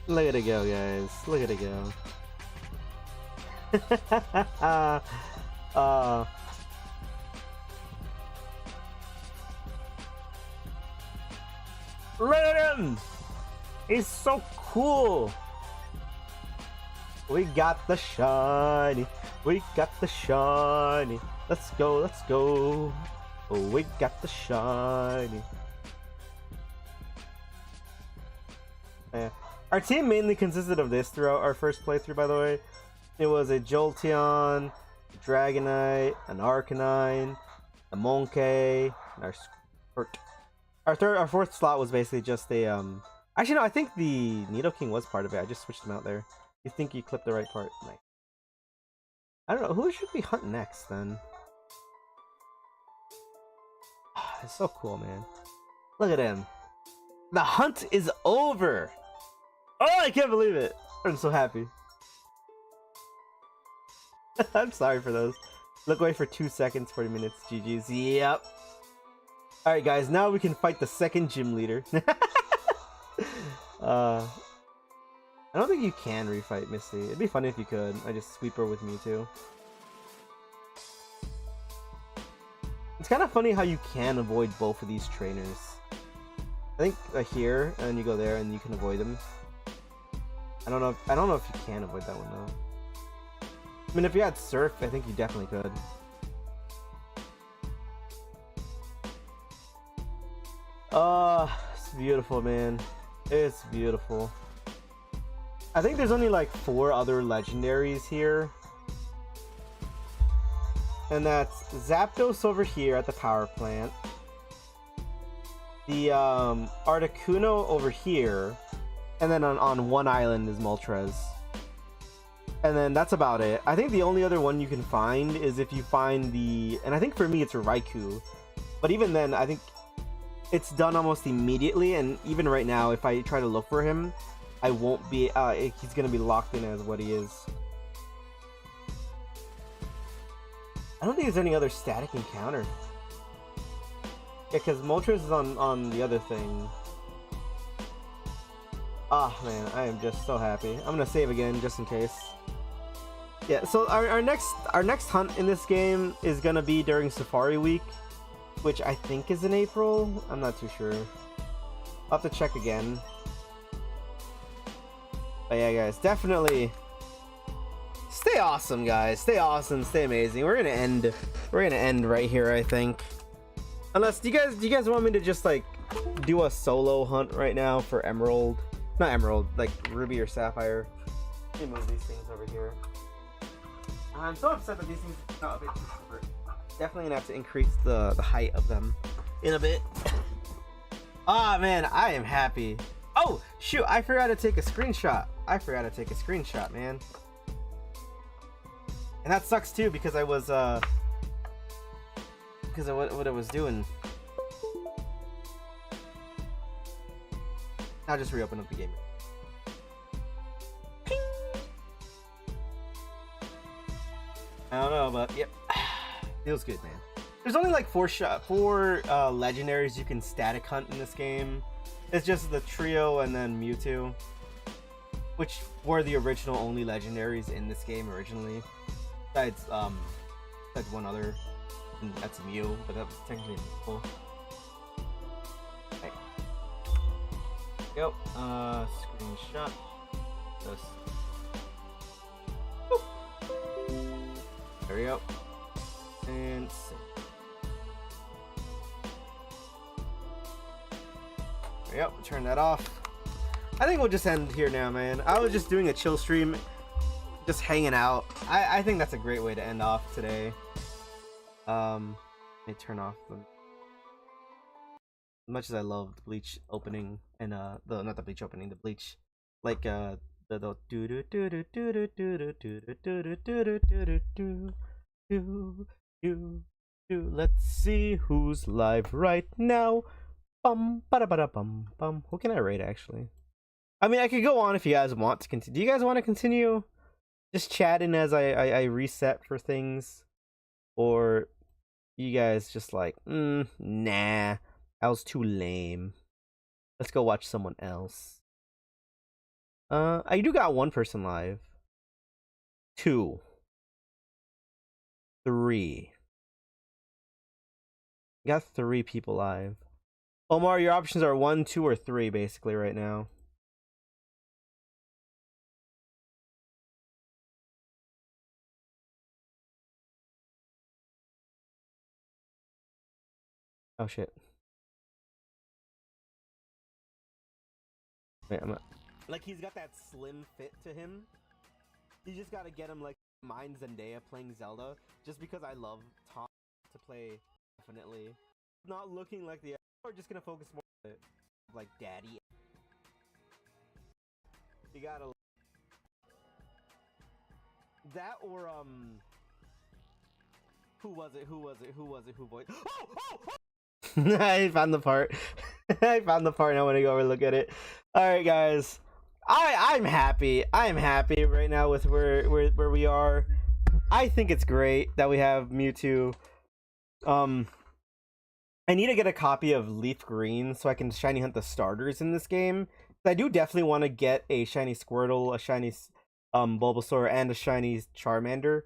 Look at it go, guys. Look at it go. Look at him! He's so cool! We got the shiny. We got the shiny. Let's go, let's go. Oh, we got the shiny. Yeah. Our team mainly consisted of this throughout our first playthrough, by the way. It was a Jolteon, a Dragonite, an Arcanine, a Monkey, and our Squirt. Our fourth slot was basically just a actually no, I think the Nidoking was part of it. I just switched them out there. You think you clipped the right part? Nice. I don't know, who should we hunt next then? It's so cool, man. Look at him. The hunt is over! Oh, I can't believe it! I'm so happy. I'm sorry for those. Look away for 2 seconds, 40 minutes. GG's. Yep. Alright, guys, now we can fight the second gym leader. I don't think you can refight Misty. It'd be funny if you could. I just sweep her with Mewtwo. It's kind of funny how you can avoid both of these trainers. I think here, and you go there, and you can avoid them. I don't know if you can avoid that one though. I mean, if you had Surf, I think you definitely could. It's beautiful, man. It's beautiful. I think there's only like 4 other legendaries here. And that's Zapdos over here at the power plant. The Articuno over here. And then on one island is Moltres. And then that's about it. I think the only other one you can find is if you find the... And I think for me it's a Raikou. But even then, I think it's done almost immediately. And even right now, if I try to look for him, I won't be... he's going to be locked in as what he is. I don't think there's any other static encounter. Yeah, because Moltres is on the other thing. Ah, man, I am just so happy. I'm gonna save again just in case. Yeah, so our next hunt in this game is gonna be during Safari Week, which I think is in April. I'm not too sure. I'll have to check again. But yeah, guys, definitely stay awesome, guys. Stay awesome, stay amazing. We're gonna end right here, I think. Unless do you guys want me to just like do a solo hunt right now for Emerald? Not Emerald, like Ruby or Sapphire. Let me move these things over here. I'm so upset that these things are not a bit too short. Definitely gonna have to increase the height of them in a bit. Ah, man, I am happy. Oh, shoot, I forgot to take a screenshot. Man. And that sucks too because I was because of what I was doing. I'll just reopen up the game. Ping! I don't know, but yep, feels good, man. There's only like four legendaries you can static hunt in this game. It's just the trio and then Mewtwo, which were the original only legendaries in this game originally. Besides one other, and that's Mew, but that was technically cool. Okay. Go. Screenshot. Just. Boop. There we go. And save. There we go. Turn that off. I think we'll just end here now, man. I was just doing a chill stream, just hanging out. I think that's a great way to end off today. Let me turn off the... As much as I love the Bleach opening and not the Bleach opening, the Bleach, like the do do do do do do do do do do do do. Let's see who's live right now. Bum ba ba bum bum. Who can I rate actually? I mean, I could go on if you guys want to continue. Do you guys want to continue just chatting as I reset for things, or you guys just like nah, that was too lame. Let's go watch someone else. I do got one person live. 2, 3. Got 3 people live. Omar, your options are 1, 2, or 3 basically right now. Oh shit. Wait, like he's got that slim fit to him. You just gotta get him like mine Zendaya playing Zelda. Just because I love Tom to play, definitely. Not looking like the... We're just gonna focus more on it. Like daddy. You gotta... That or Who was it? Who voiced... Oh! I found the part. I found the part and I want to go over and look at it. Alright guys. I'm happy. I'm happy right now with where we are. I think it's great that we have Mewtwo. I need to get a copy of Leaf Green so I can shiny hunt the starters in this game. I do definitely want to get a shiny Squirtle, a shiny Bulbasaur, and a shiny Charmander.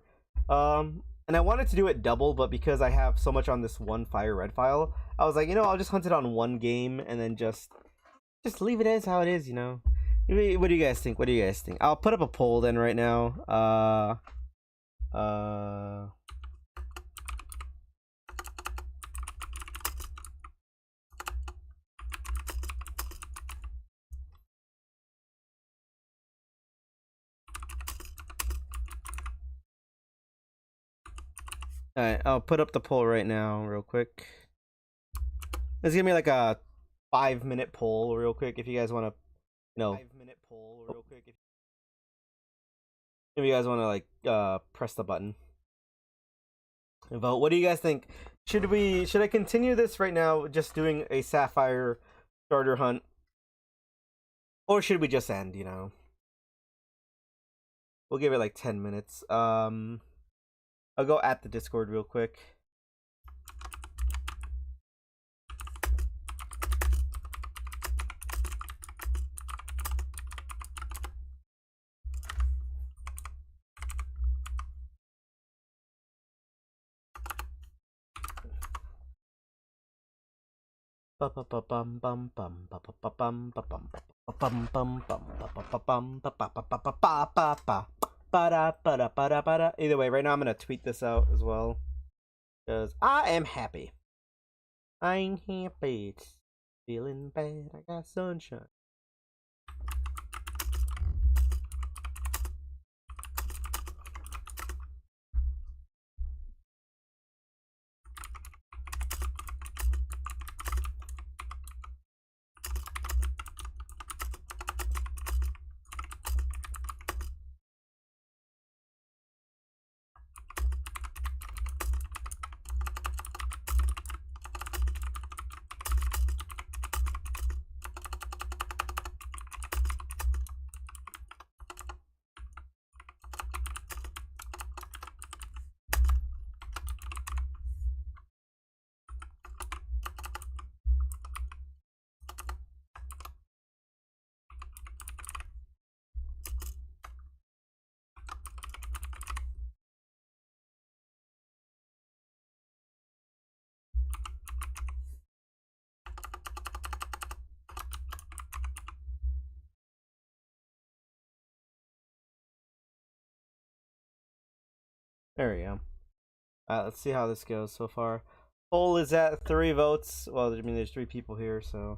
And I wanted to do it double, but because I have so much on this one FireRed file, I was like, you know, I'll just hunt it on one game and then just leave it as how it is, you know. What do you guys think? What do you guys think? I'll put up a poll then right now. Alright, I'll put up the poll right now, real quick. Let's give me like a 5-minute poll, real quick, if you guys want to, you know. 5-minute poll, real quick. If you guys want to like press the button and vote. What do you guys think? Should I continue this right now, just doing a Sapphire starter hunt, or should we just end? You know, we'll give it like 10 minutes. I'll go at the Discord real quick. Either way, right now I'm gonna tweet this out as well, because I am happy. I'm happy. It's feeling bad. I got sunshine. There we go. Let's see how this goes so far. Poll is at 3 votes. Well, I mean, there's 3 people here, so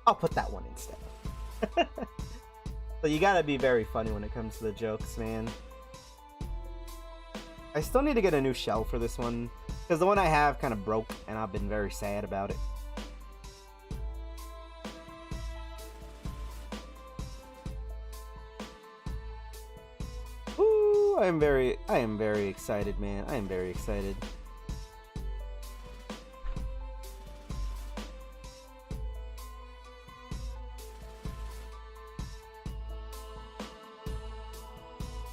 I'll put that one instead. So you gotta be very funny when it comes to the jokes, man. I still need to get a new shell for this one, because the one I have kind of broke, and I've been very sad about it. Ooh, I am very excited, man. I am very excited.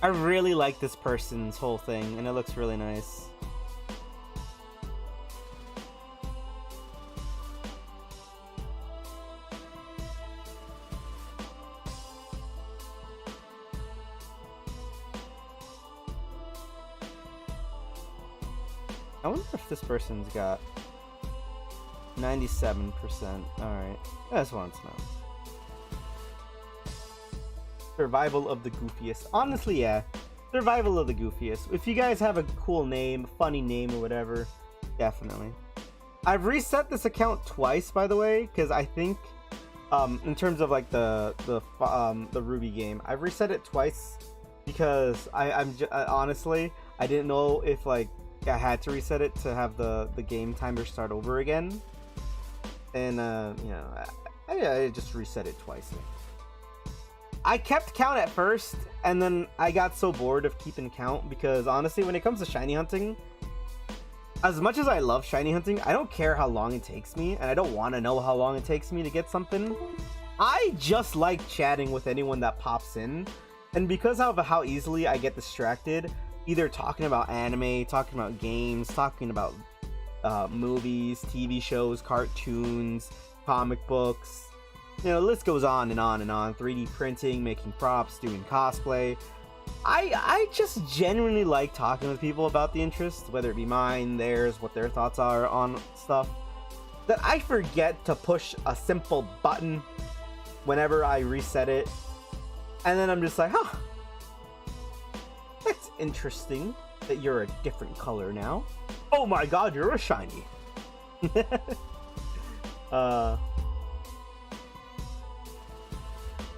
I really like this person's whole thing, and it looks really nice. I wonder if this person's got 97%. Alright, I just wanted to know. Survival of the goofiest. Honestly, yeah. Survival of the goofiest. If you guys have a cool name, funny name, or whatever, definitely. I've reset this account twice, by the way, because I think, in terms of like the Ruby game, I've reset it twice because honestly, I didn't know if like I had to reset it to have the game timer start over again, and you know, I just reset it twice. I kept count at first, and then I got so bored of keeping count because honestly, when it comes to shiny hunting, as much as I love shiny hunting, I don't care how long it takes me, and I don't want to know how long it takes me to get something. I just like chatting with anyone that pops in, and because of how easily I get distracted, either talking about anime, talking about games, talking about movies, TV shows, cartoons, comic books, you know, the list goes on and on and on. 3D printing, making props, doing cosplay. I just genuinely like talking with people about the interest, whether it be mine, theirs, what their thoughts are on stuff, that I forget to push a simple button whenever I reset it. And then I'm just like, huh, that's interesting that you're a different color now. Oh my god, you're a shiny.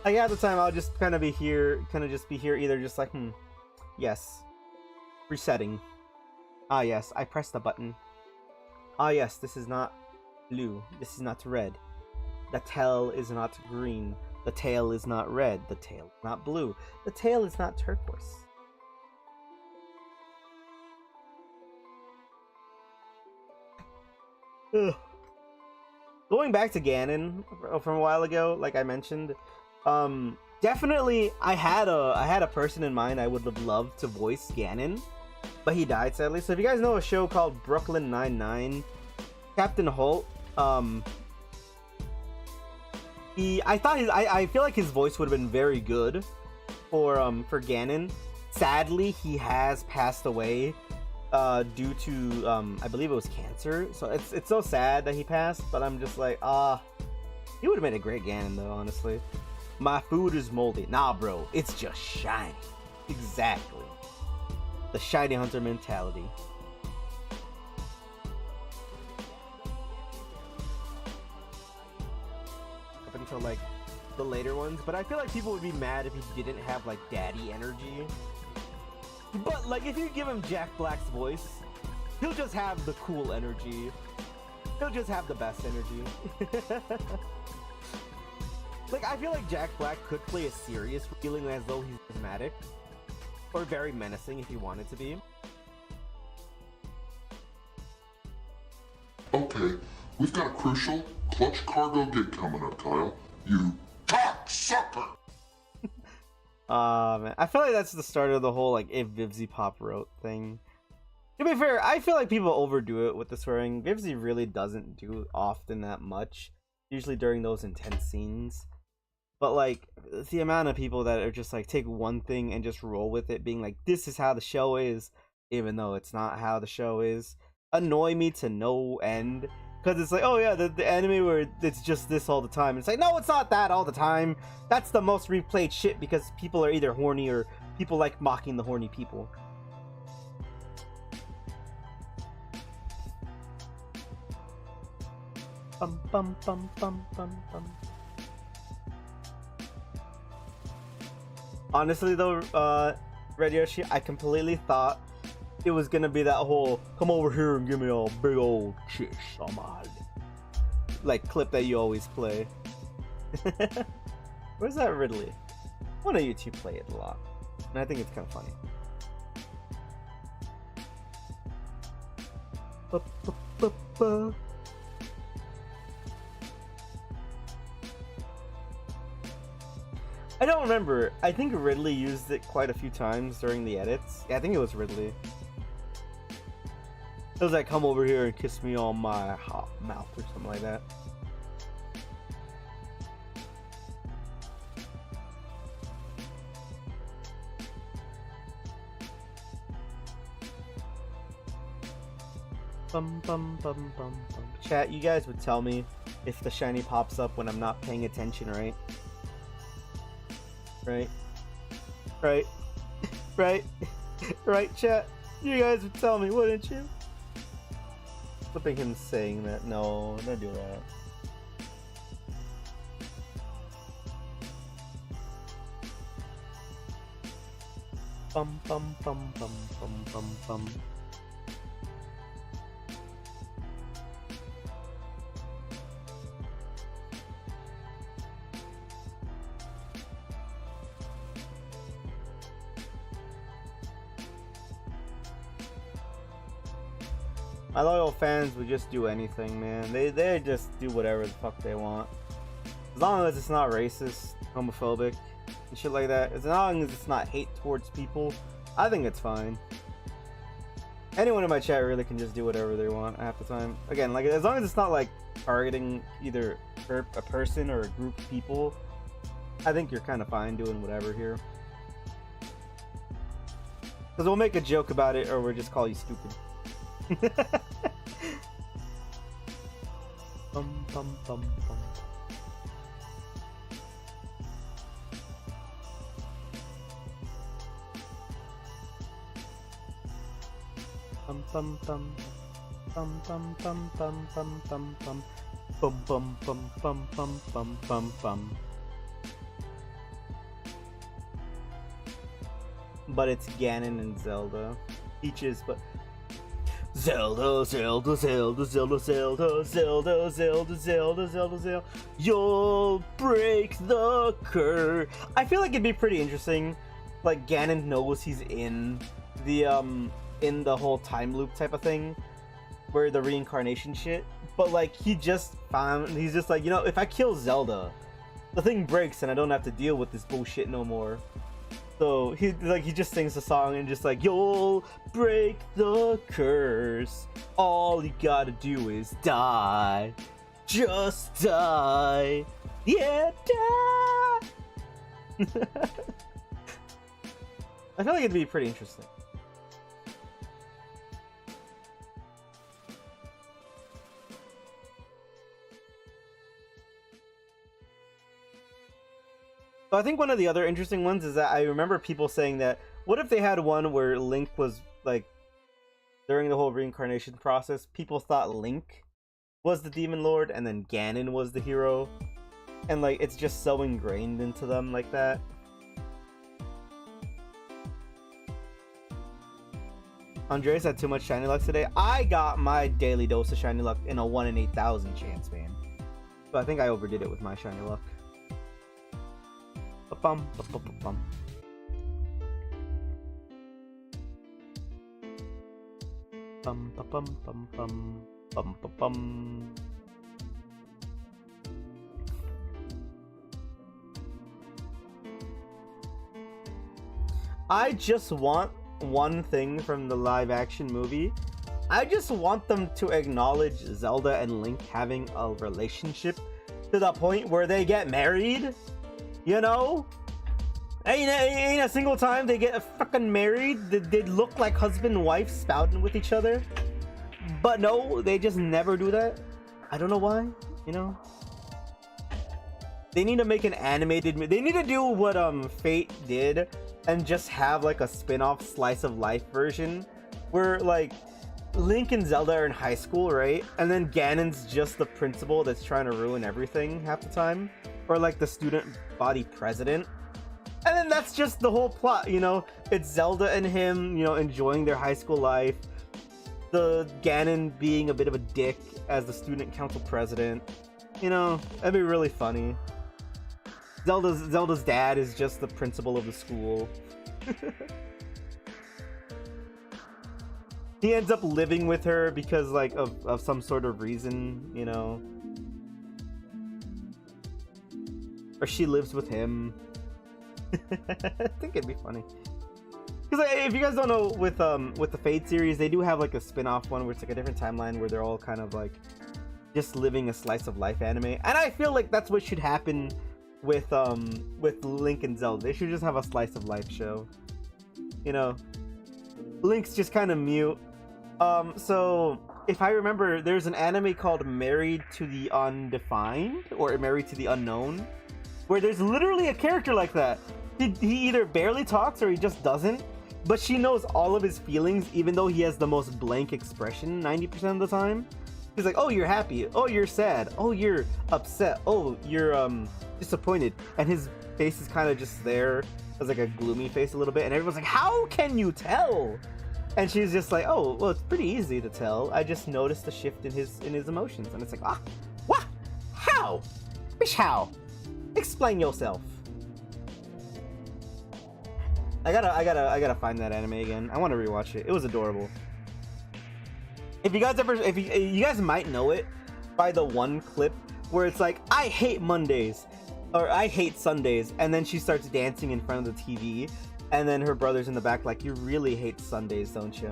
Like at the time, I'll just kind of be here, either just like, yes, resetting. Ah yes, I pressed the button. Ah yes, this is not blue, this is not red. The tail is not green, the tail is not red, the tail is not blue, the tail is not turquoise. Ugh. Going back to Ganon from a while ago, like I mentioned, definitely I had a person in mind I would have loved to voice Ganon, but he died sadly. So if you guys know a show called Brooklyn Nine-Nine, Captain Holt, I feel like his voice would have been very good for Ganon. Sadly, he has passed away due to I believe it was cancer. So it's so sad that he passed, but I'm just like, he would have made a great Ganon though, honestly. My food is moldy. Nah, bro, it's just shiny. Exactly. The shiny hunter mentality. Up until like the later ones, but I feel like people would be mad if he didn't have like daddy energy. But like if you give him Jack Black's voice, he'll just have the cool energy. He'll just have the best energy. Like, I feel like Jack Black could play a serious, feeling as though he's dramatic, or very menacing if he wanted to be. Okay, we've got a crucial clutch cargo gig coming up, Kyle. You cocksucker! Man, I feel like that's the start of the whole, like, if Vivzy Pop wrote thing. To be fair, I feel like people overdo it with the swearing. Vivzy really doesn't do often that much, usually during those intense scenes. But, like, the amount of people that are just, like, take one thing and just roll with it, being like, this is how the show is, even though it's not how the show is, annoy me to no end. Because it's like, oh yeah, the anime where it's just this all the time. It's like, no, it's not that all the time. That's the most replayed shit because people are either horny or people like mocking the horny people. Bum bum bum bum bum bum. Honestly though, Red Yoshi, I completely thought it was gonna be that whole "come over here and give me a big old kiss on my head," like clip that you always play. Where's that Ridley? One of you two play it a lot, and I think it's kind of funny. I don't remember. I think Ridley used it quite a few times during the edits. Yeah, I think it was Ridley. It was like, "come over here and kiss me on my hot mouth," or something like that. Bum bum bum bum bum. Chat, you guys would tell me if the shiny pops up when I'm not paying attention, right? Right? Right? Right? Right, chat? You guys would tell me, wouldn't you? Flipping him saying that. No, don't do that. Bum bum bum bum bum bum bum. My loyal fans would just do anything, man. They just do whatever the fuck they want. As long as it's not racist, homophobic, and shit like that. As long as it's not hate towards people, I think it's fine. Anyone in my chat really can just do whatever they want half the time. Again, like, as long as it's not like targeting either a person or a group of people, I think you're kind of fine doing whatever here. Because we'll make a joke about it, or we'll just call you stupid. Bum bum bum bum. Bum bum bum bum bum bum bum bum bum bum bum bum bum bum bum bum bum bum. But it's Ganon and Zelda. Peaches, but Zelda, Zelda, Zelda, Zelda, Zelda, Zelda, Zelda, Zelda, Zelda, Zelda. You'll break the curse. I feel like it'd be pretty interesting. Like, Ganon knows he's in the whole time loop type of thing, where the reincarnation shit. But like, he's just like, you know, if I kill Zelda, the thing breaks and I don't have to deal with this bullshit no more. So he just sings the song and just like, you'll break the curse. All you gotta do is die. Just die. Yeah, die. I feel like it'd be pretty interesting. So I think one of the other interesting ones is that I remember people saying that, what if they had one where Link was, like, during the whole reincarnation process, people thought Link was the Demon Lord and then Ganon was the hero, and like, it's just so ingrained into them like that. Andres had too much shiny luck today. I got my daily dose of shiny luck in a 1 in 8,000 chance, man. So I think I overdid it with my shiny luck. Bum, bum, bum, bum, bum, bum, bum, bum, bum, bum, bum, bum. I just want one thing from the live action movie. I just want them to acknowledge Zelda and Link having a relationship to the point where they get married. You know? Ain't a single time they get fucking married. They look like husband and wife spouting with each other. But no, they just never do that. I don't know why, you know? They need to make an animated... They need to do what Fate did and just have like a spin-off slice of life version where like Link and Zelda are in high school, right? And then Ganon's just the principal that's trying to ruin everything half the time. Or like the student body president. And then And that's just the whole plot, you know? It's Zelda and him, you know, enjoying their high school life. The Ganon being a bit of a dick as the student council president. You know, that'd be really funny. Zelda's dad is just the principal of the school. He ends up living with her because, like, of some sort of reason, you know? Or she lives with him. I think it'd be funny. Because like, if you guys don't know, with the Fate series, they do have like a spin-off one where it's like a different timeline where they're all kind of like just living a slice of life anime. And I feel like that's what should happen with Link and Zelda. They should just have a slice of life show. You know, Link's just kind of mute. So if I remember, there's an anime called Married to the Undefined or Married to the Unknown, where there's literally a character like that. He either barely talks or he just doesn't, but she knows all of his feelings, even though he has the most blank expression 90% of the time. He's like, oh, you're happy. Oh, you're sad. Oh, you're upset. Oh, you're disappointed. And his face is kind of just there as like a gloomy face a little bit. And everyone's like, how can you tell? And she's just like, oh, well, it's pretty easy to tell. I just noticed the shift in his emotions. And it's like, ah, what? How? Bish, how? Explain yourself. I gotta find that anime again. I want to rewatch it. It was adorable. If you guys you guys might know it by the one clip where it's like, I hate Mondays, or I hate Sundays, and then she starts dancing in front of the TV, and then her brother's in the back like, you really hate Sundays, don't you?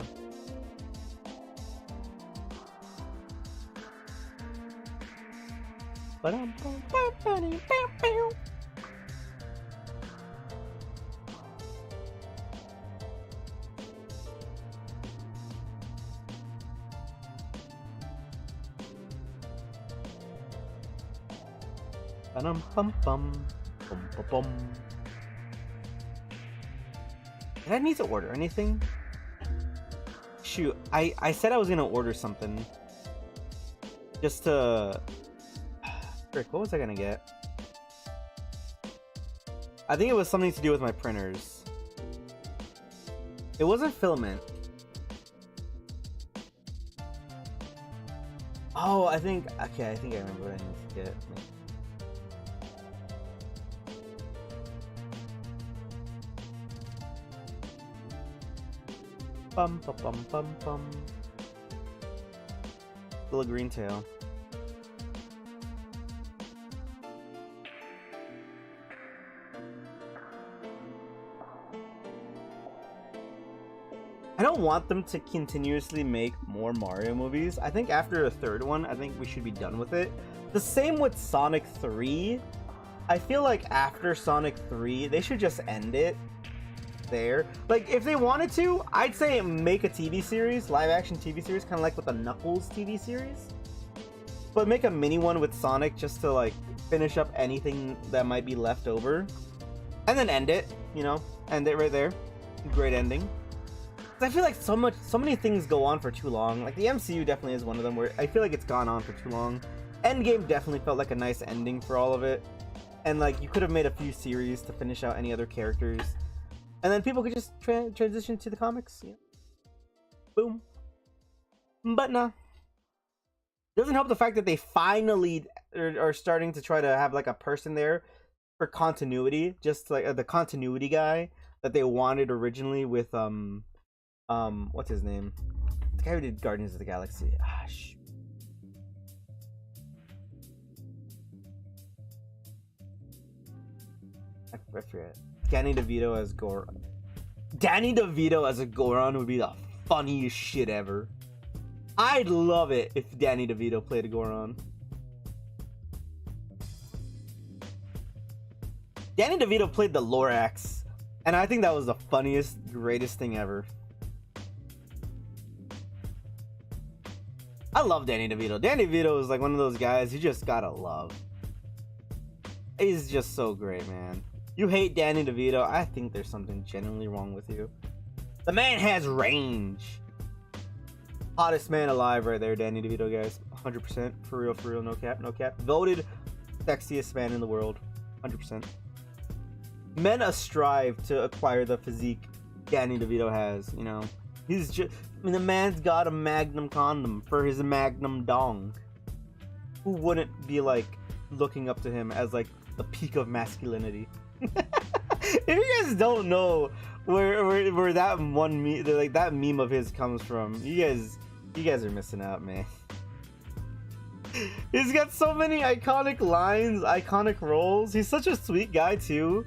Did I need to order anything? Shoot, I said I was gonna order something. Just to... Frick, what was I gonna get? I think it was something to do with my printers. It wasn't filament. Oh, I think I remember what I need to get. Bum bum bum bum bum. Little green tail. I don't want them to continuously make more Mario movies. I think after a third one, I think we should be done with it. The same with Sonic 3. I feel like after Sonic 3, they should just end it there. Like, if they wanted to, I'd say make a TV series, live action TV series, kind of like with the Knuckles TV series. But make a mini one with Sonic just to, like, finish up anything that might be left over. And then end it, you know? End it right there. Great ending. I feel like so many things go on for too long. Like, the MCU definitely is one of them where I feel like it's gone on for too long. Endgame definitely felt like a nice ending for all of it. And, like, you could have made a few series to finish out any other characters. And then people could just transition to the comics. Yeah. Boom. But nah. Doesn't help the fact that they finally are starting to try to have, like, a person there for continuity. Just, like, the continuity guy that they wanted originally with, what's his name? The guy who did Guardians of the Galaxy. Ah, I forget. Danny DeVito as Goron. Danny DeVito as a Goron would be the funniest shit ever. I'd love it if Danny DeVito played a Goron. Danny DeVito played the Lorax, and I think that was the funniest, greatest thing ever. I love Danny DeVito. Danny DeVito is like one of those guys you just gotta love. He's just so great, man. You hate Danny DeVito, I think there's something genuinely wrong with you. The man has range. Hottest man alive right there, Danny DeVito, guys. 100%. For real, no cap, no cap. Voted sexiest man in the world. 100%. men strive to acquire the physique Danny DeVito has. You know, he's just. I mean, the man's got a Magnum condom for his Magnum dong. Who wouldn't be like looking up to him as like the peak of masculinity? If you guys don't know where that like that meme of his comes from, you guys are missing out, man. He's got so many iconic lines, iconic roles. He's such a sweet guy too.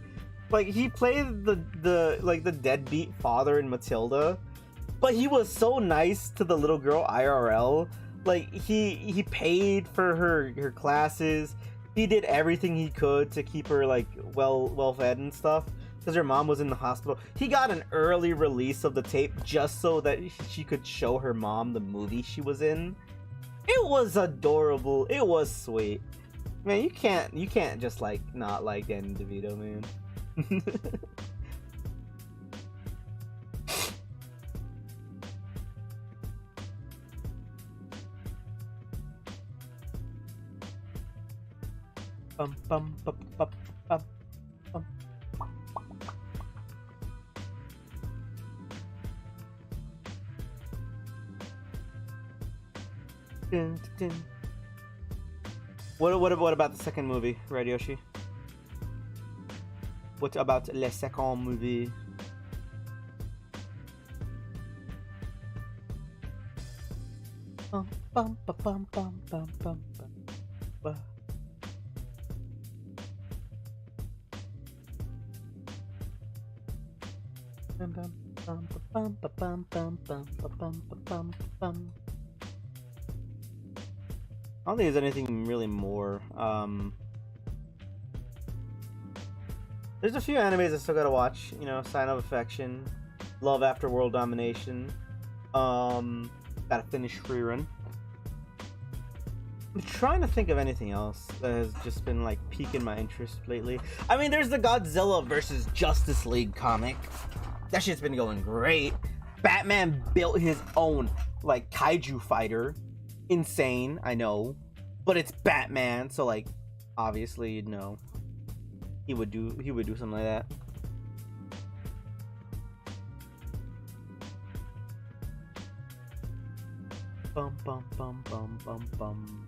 Like he played the deadbeat father in Matilda, but he was so nice to the little girl IRL. Like he paid for her classes. He did everything he could to keep her like well fed and stuff because her mom was in the hospital. He got an early release of the tape just so that she could show her mom the movie she was in. It was adorable. It was sweet. Man, you can't just like not like Danny DeVito, man. Bum, bum, bum, bum, bum, bum. Dun, dun, dun. What about the second movie, Red Yoshi? What about le second movie? Bum, bum, bum, bum, bum, bum, bum, bum. I don't think there's anything really more. There's a few animes I still gotta watch. You know, Sign of Affection, Love After World Domination. Gotta finish Free Run. I'm trying to think of anything else that has just been like piquing my interest lately. I mean, there's the Godzilla versus Justice League comic. That shit's been going great. Batman built his own like kaiju fighter. Insane, I know, but it's Batman, so like obviously you'd know he would do something like that. Bum bum bum bum bum bum.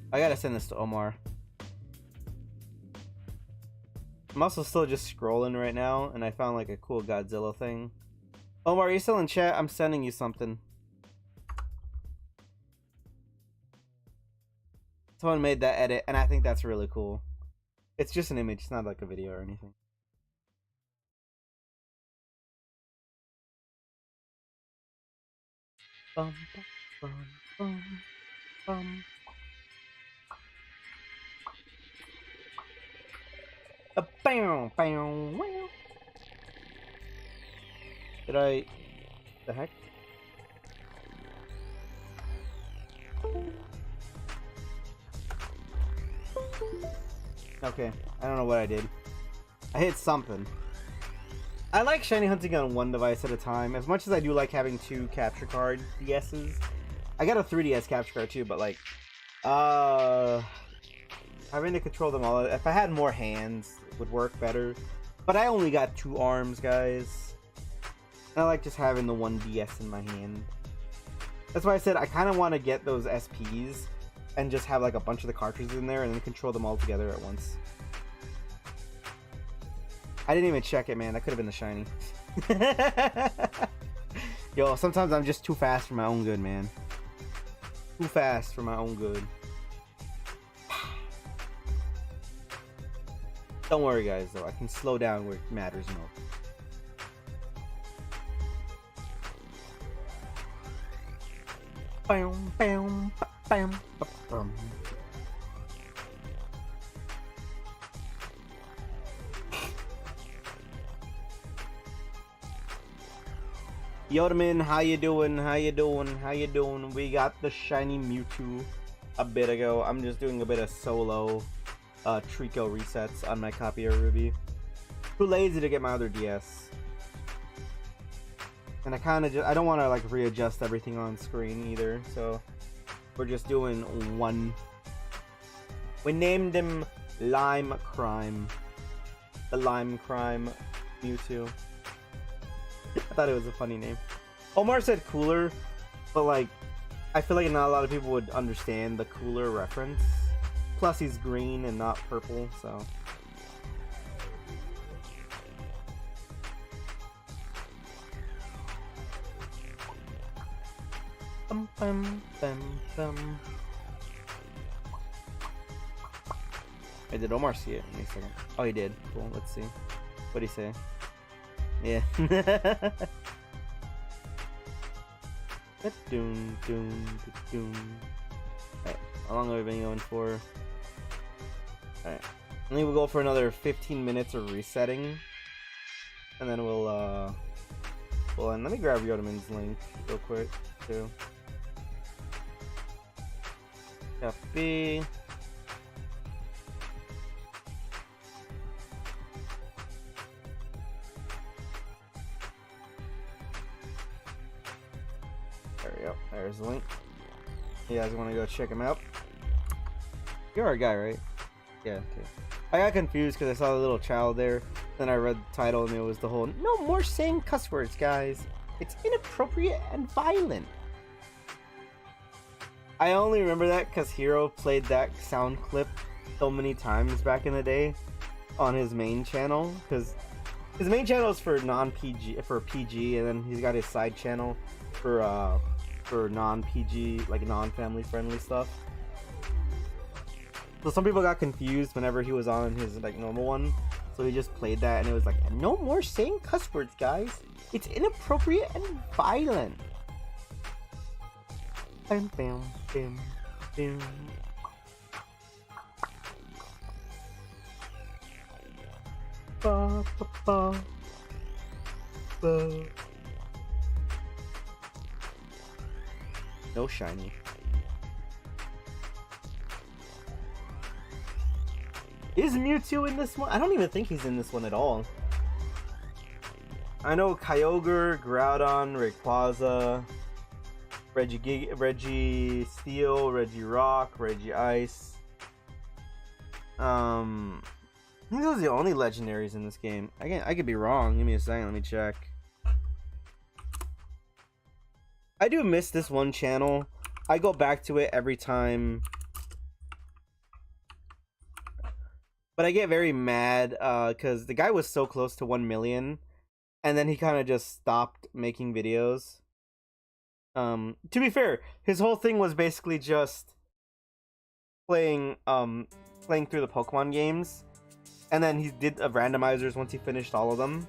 I gotta send this to Omar. I'm also still just scrolling right now, and I found like a cool Godzilla thing. Omar, are you still in chat? I'm sending you something. Someone made that edit, and I think that's really cool. It's just an image, it's not like a video or anything. Bum, bum, bum, bum. Bam, bam, wow. Did I? The heck? Okay, I don't know what I did. I hit something. I like shiny hunting on one device at a time. As much as I do like having two capture card DSs. I got a 3DS capture card too, but like, having to control them all. If I had more hands, it would work better. But I only got 2 arms, guys. And I like just having the one DS in my hand. That's why I said I kind of want to get those SPs and just have like a bunch of the cartridges in there and then control them all together at once. I didn't even check it, man. That could have been the shiny. Yo, sometimes I'm just too fast for my own good, man. Too fast for my own good. Don't worry, guys, though. I can slow down where it matters most. Bam, bam, bam, bam. Yodaman, how you doing? How you doing? How you doing? We got the shiny Mewtwo a bit ago. I'm just doing a bit of solo Trico resets on my copy of Ruby. Too lazy to get my other DS. And I kind of just, I don't want to like readjust everything on screen either, so we're just doing one. We named him Lime Crime. The Lime Crime Mewtwo. I thought it was a funny name. Omar said cooler, but like, I feel like not a lot of people would understand the cooler reference. Plus he's green and not purple, so. Bum, bum, bum, bum. Hey, did Omar see it? Give me a second. Oh, he did. Cool, let's see. What'd he say? Yeah. Doom, doom, doom. Alright, how long have we been going for? Alright. I think we'll go for another 15 minutes of resetting. And then we'll end. Let me grab Yodaman's link real quick, too. Copy. There we go. There's the link. You guys want to go check him out? You're our guy, right? Yeah, okay. I got confused because I saw the little child there. Then I read the title and it was the whole, no more saying cuss words, guys. It's inappropriate and violent. I only remember that because Hero played that sound clip so many times back in the day on his main channel. Because his main channel is for non-PG, for PG, and then he's got his side channel for non-PG, like non-family friendly stuff. So some people got confused whenever he was on his like normal one. So he just played that and it was like, no more saying cuss words, guys. It's inappropriate and violent. Bam, bam, bam, bam. Ba, ba, ba. Ba. No shiny. Is Mewtwo in this one? I don't even think he's in this one at all. I know Kyogre, Groudon, Rayquaza, Reggie Steel, Reggie Rock, Reggie Ice. I think those are the only legendaries in this game. I could be wrong. Give me a second. Let me check. I do miss this one channel. I go back to it every time. But I get very mad because the guy was so close to 1 million. And then he kind of just stopped making videos. To be fair, his whole thing was basically just playing through the Pokemon games. And then he did randomizers once he finished all of them.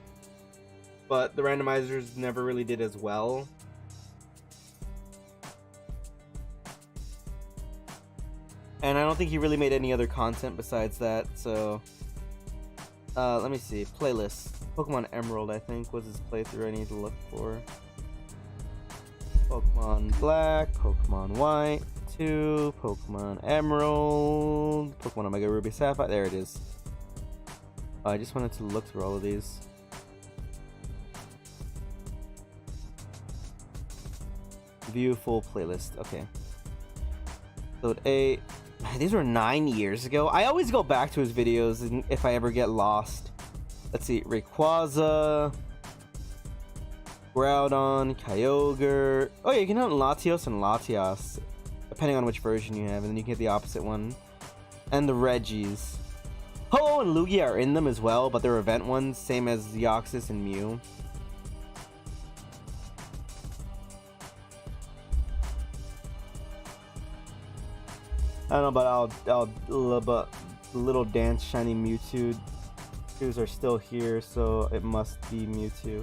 But the randomizers never really did as well. And I don't think he really made any other content besides that, so... let me see. Playlist. Pokemon Emerald, I think, was his playthrough I need to look for. Pokemon Black, Pokemon White, 2, Pokemon Emerald, Pokemon Omega Ruby Sapphire. There it is. I just wanted to look through all of these. View full playlist. Okay. Episode 8. These were 9 years ago. I always go back to his videos if I ever get lost. Let's see. Rayquaza, Groudon, Kyogre. Oh yeah, you can hunt Latios and Latias, depending on which version you have, and then you can get the opposite one. And the Reggies. Ho-Oh and Lugia are in them as well, but they're event ones, same as Deoxys and Mew. I don't know, but little dance shiny Mewtwo's are still here, so it must be Mewtwo.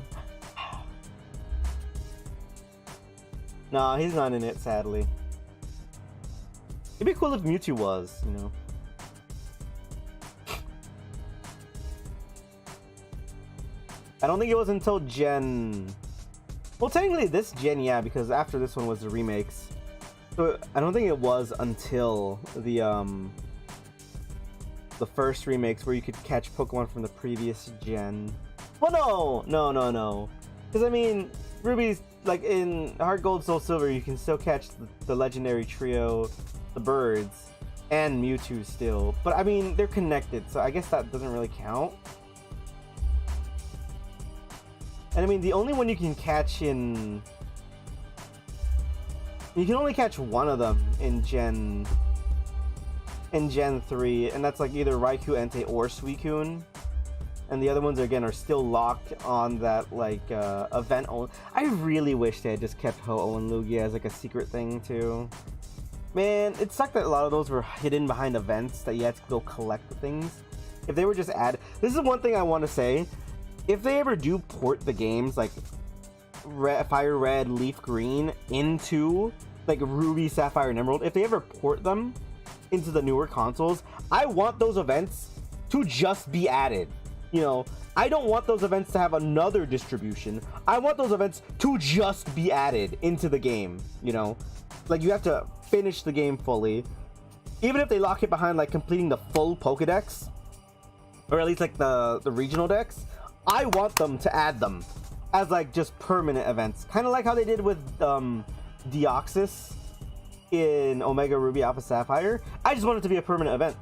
Nah, he's not in it, sadly. It'd be cool if Mewtwo was, you know. I don't think it was until Gen... Well, technically this Gen, yeah, because after this one was the remakes. So I don't think it was until the first remakes where you could catch Pokemon from the previous gen. Well, no. Because I mean, Ruby's like in Heart Gold, Soul Silver, you can still catch the legendary trio, the birds, and Mewtwo still. But I mean, they're connected, so I guess that doesn't really count. And I mean, the only one you can catch in... You can only catch one of them in Gen 3, and that's like either Raikou, Entei, or Suicune. And the other ones, again, are still locked on that, like, event only. I really wish they had just kept Ho-Oh and Lugia as, like, a secret thing, too. Man, it sucked that a lot of those were hidden behind events that you had to go collect things. If they were just this is one thing I want to say. If they ever do port the games, like, Fire Red, Leaf Green, into, like, Ruby, Sapphire, and Emerald, if they ever port them into the newer consoles, I want those events to just be added. You know, I don't want those events to have another distribution. I want those events to just be added into the game, you know? Like, you have to finish the game fully. Even if they lock it behind, like, completing the full Pokédex, or at least, like, the regional decks, I want them to add them as, like, just permanent events. Kind of like how they did with Deoxys in Omega Ruby Alpha Sapphire. I just want it to be a permanent event.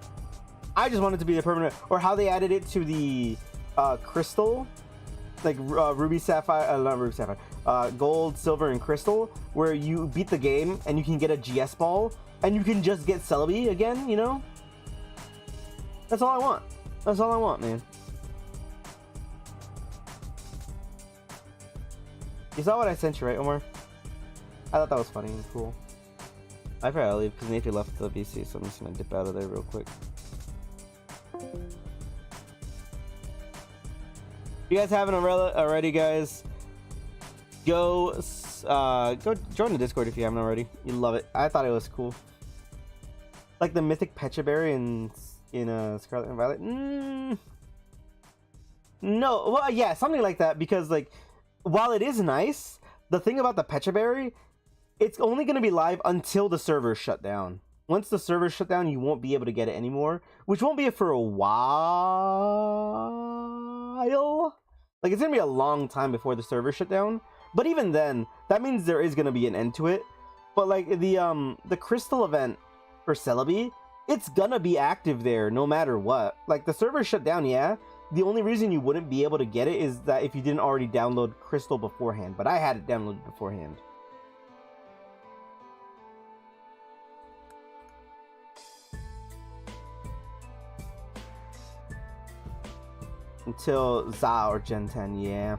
I just want it to be a permanent, or how they added it to the Crystal, like Ruby Sapphire, not Ruby Sapphire, Gold, Silver, and Crystal, where you beat the game and you can get a GS ball and you can just get Celebi again, you know? That's all I want. That's all I want, man. You saw what I sent you, right, Omar? I thought that was funny and cool. I probably gotta leave because Nathan left the VC, so I'm just gonna dip out of there real quick. If you guys haven't already, guys, go join the Discord if you haven't already. You love it. I thought it was cool. Like the mythic Pecha Berry in Scarlet and Violet. No, well, yeah, something like that, because like while it is nice, the thing about the Pecha Berry, it's only going to be live until the servers shut down. Once the servers shut down, you won't be able to get it anymore, which won't be for a while. Like, it's going to be a long time before the servers shut down. But even then, that means there is going to be an end to it. But like the crystal event for Celebi, it's going to be active there no matter what. Like, the servers shut down, yeah. The only reason you wouldn't be able to get it is that if you didn't already download Crystal beforehand. But I had it downloaded beforehand. Until ZA or Gen 10, yeah.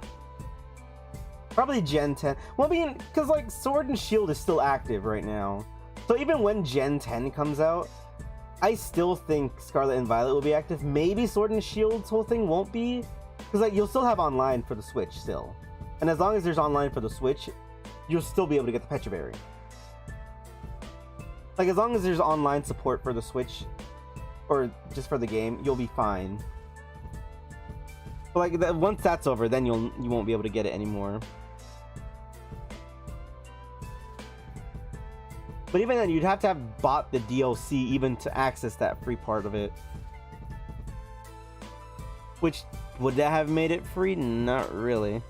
Probably Gen 10. Well, I mean, because like Sword and Shield is still active right now. So even when Gen 10 comes out, I still think Scarlet and Violet will be active. Maybe Sword and Shield's whole thing won't be. Because like you'll still have online for the Switch still. And as long as there's online for the Switch, you'll still be able to get the Pecha Berry. Like as long as there's online support for the Switch, or just for the game, you'll be fine. But like once that's over, then you won't be able to get it anymore. But even then, you'd have to have bought the DLC even to access that free part of it. Which, would that have made it free? Not really.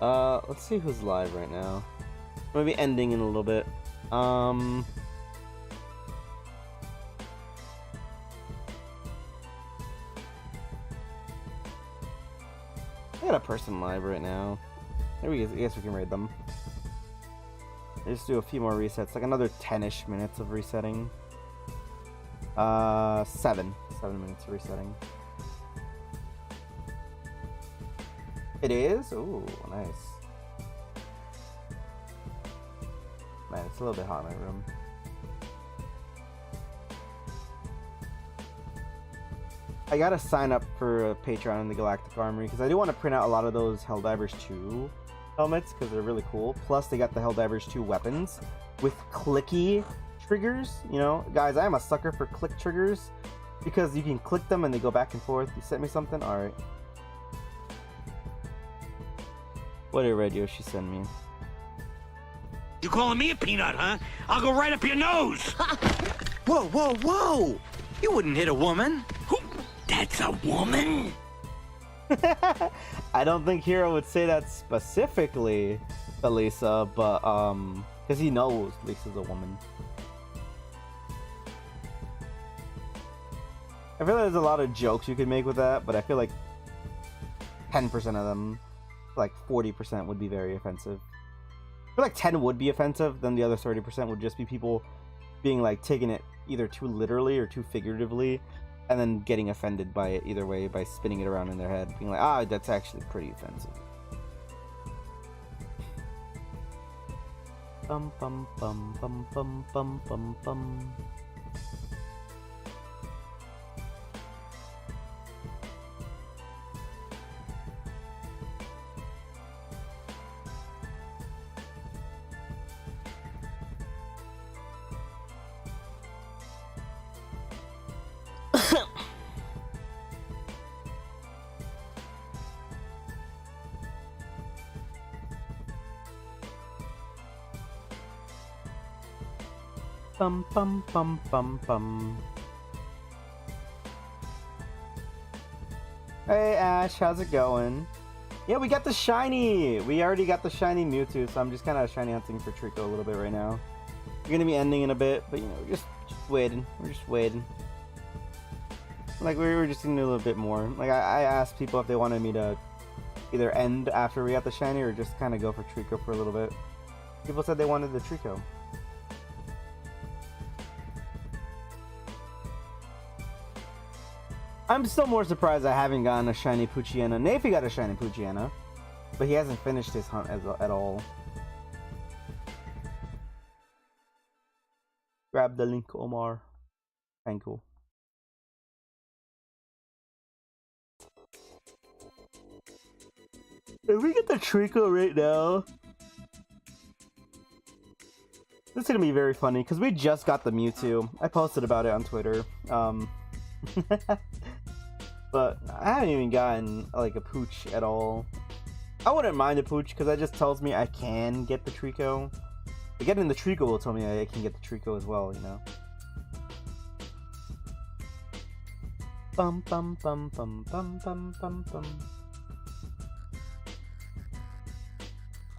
Let's see who's live right now. Maybe ending in a little bit. I got a person live right now. Maybe I guess we can raid them. Just do a few more resets, like another 10-ish minutes of resetting. 7 minutes of resetting. It is? Ooh, nice. Man, it's a little bit hot in my room. I gotta sign up for a Patreon in the Galactic Armory because I do want to print out a lot of those Helldivers 2 helmets because they're really cool. Plus, they got the Helldivers 2 weapons with clicky triggers. You know, guys, I am a sucker for click triggers because you can click them and they go back and forth. You sent me something? Alright. What did Red Yoshi send me? You calling me a peanut, huh? I'll go right up your nose! Whoa, whoa, whoa! You wouldn't hit a woman. That's a woman? I don't think Hero would say that specifically to Lisa, but because he knows Lisa's a woman. I feel like there's a lot of jokes you could make with that, but I feel like 10% of them, like 40% would be very offensive. I feel like 10 would be offensive, then the other 30% would just be people being like taking it either too literally or too figuratively, and then getting offended by it either way by spinning it around in their head, being like, ah, that's actually pretty offensive. Bum bum bum bum bum bum bum bum. Bum bum bum bum bum. Hey Ash, how's it going? Yeah, we got the shiny! We already got the shiny Mewtwo, so I'm just kind of shiny hunting for Trico a little bit right now. We're gonna be ending in a bit, but you know, just waiting. We're just waiting. Like, we were just gonna do a little bit more. Like, I asked people if they wanted me to either end after we got the shiny or just kind of go for Trico for a little bit. People said they wanted the Trico. I'm still more surprised I haven't gotten a shiny Poochyena. Nafi got a shiny Poochyena, but he hasn't finished his hunt at all. Grab the link, Omar. Thank you. If we get the Trico right now, this is gonna be very funny because we just got the Mewtwo. I posted about it on Twitter. But I haven't even gotten like a Pooch at all. I wouldn't mind a Pooch because that just tells me I can get the Trico. But getting the Trico will tell me I can get the Trico as well, you know. Bum bum bum bum bum bum bum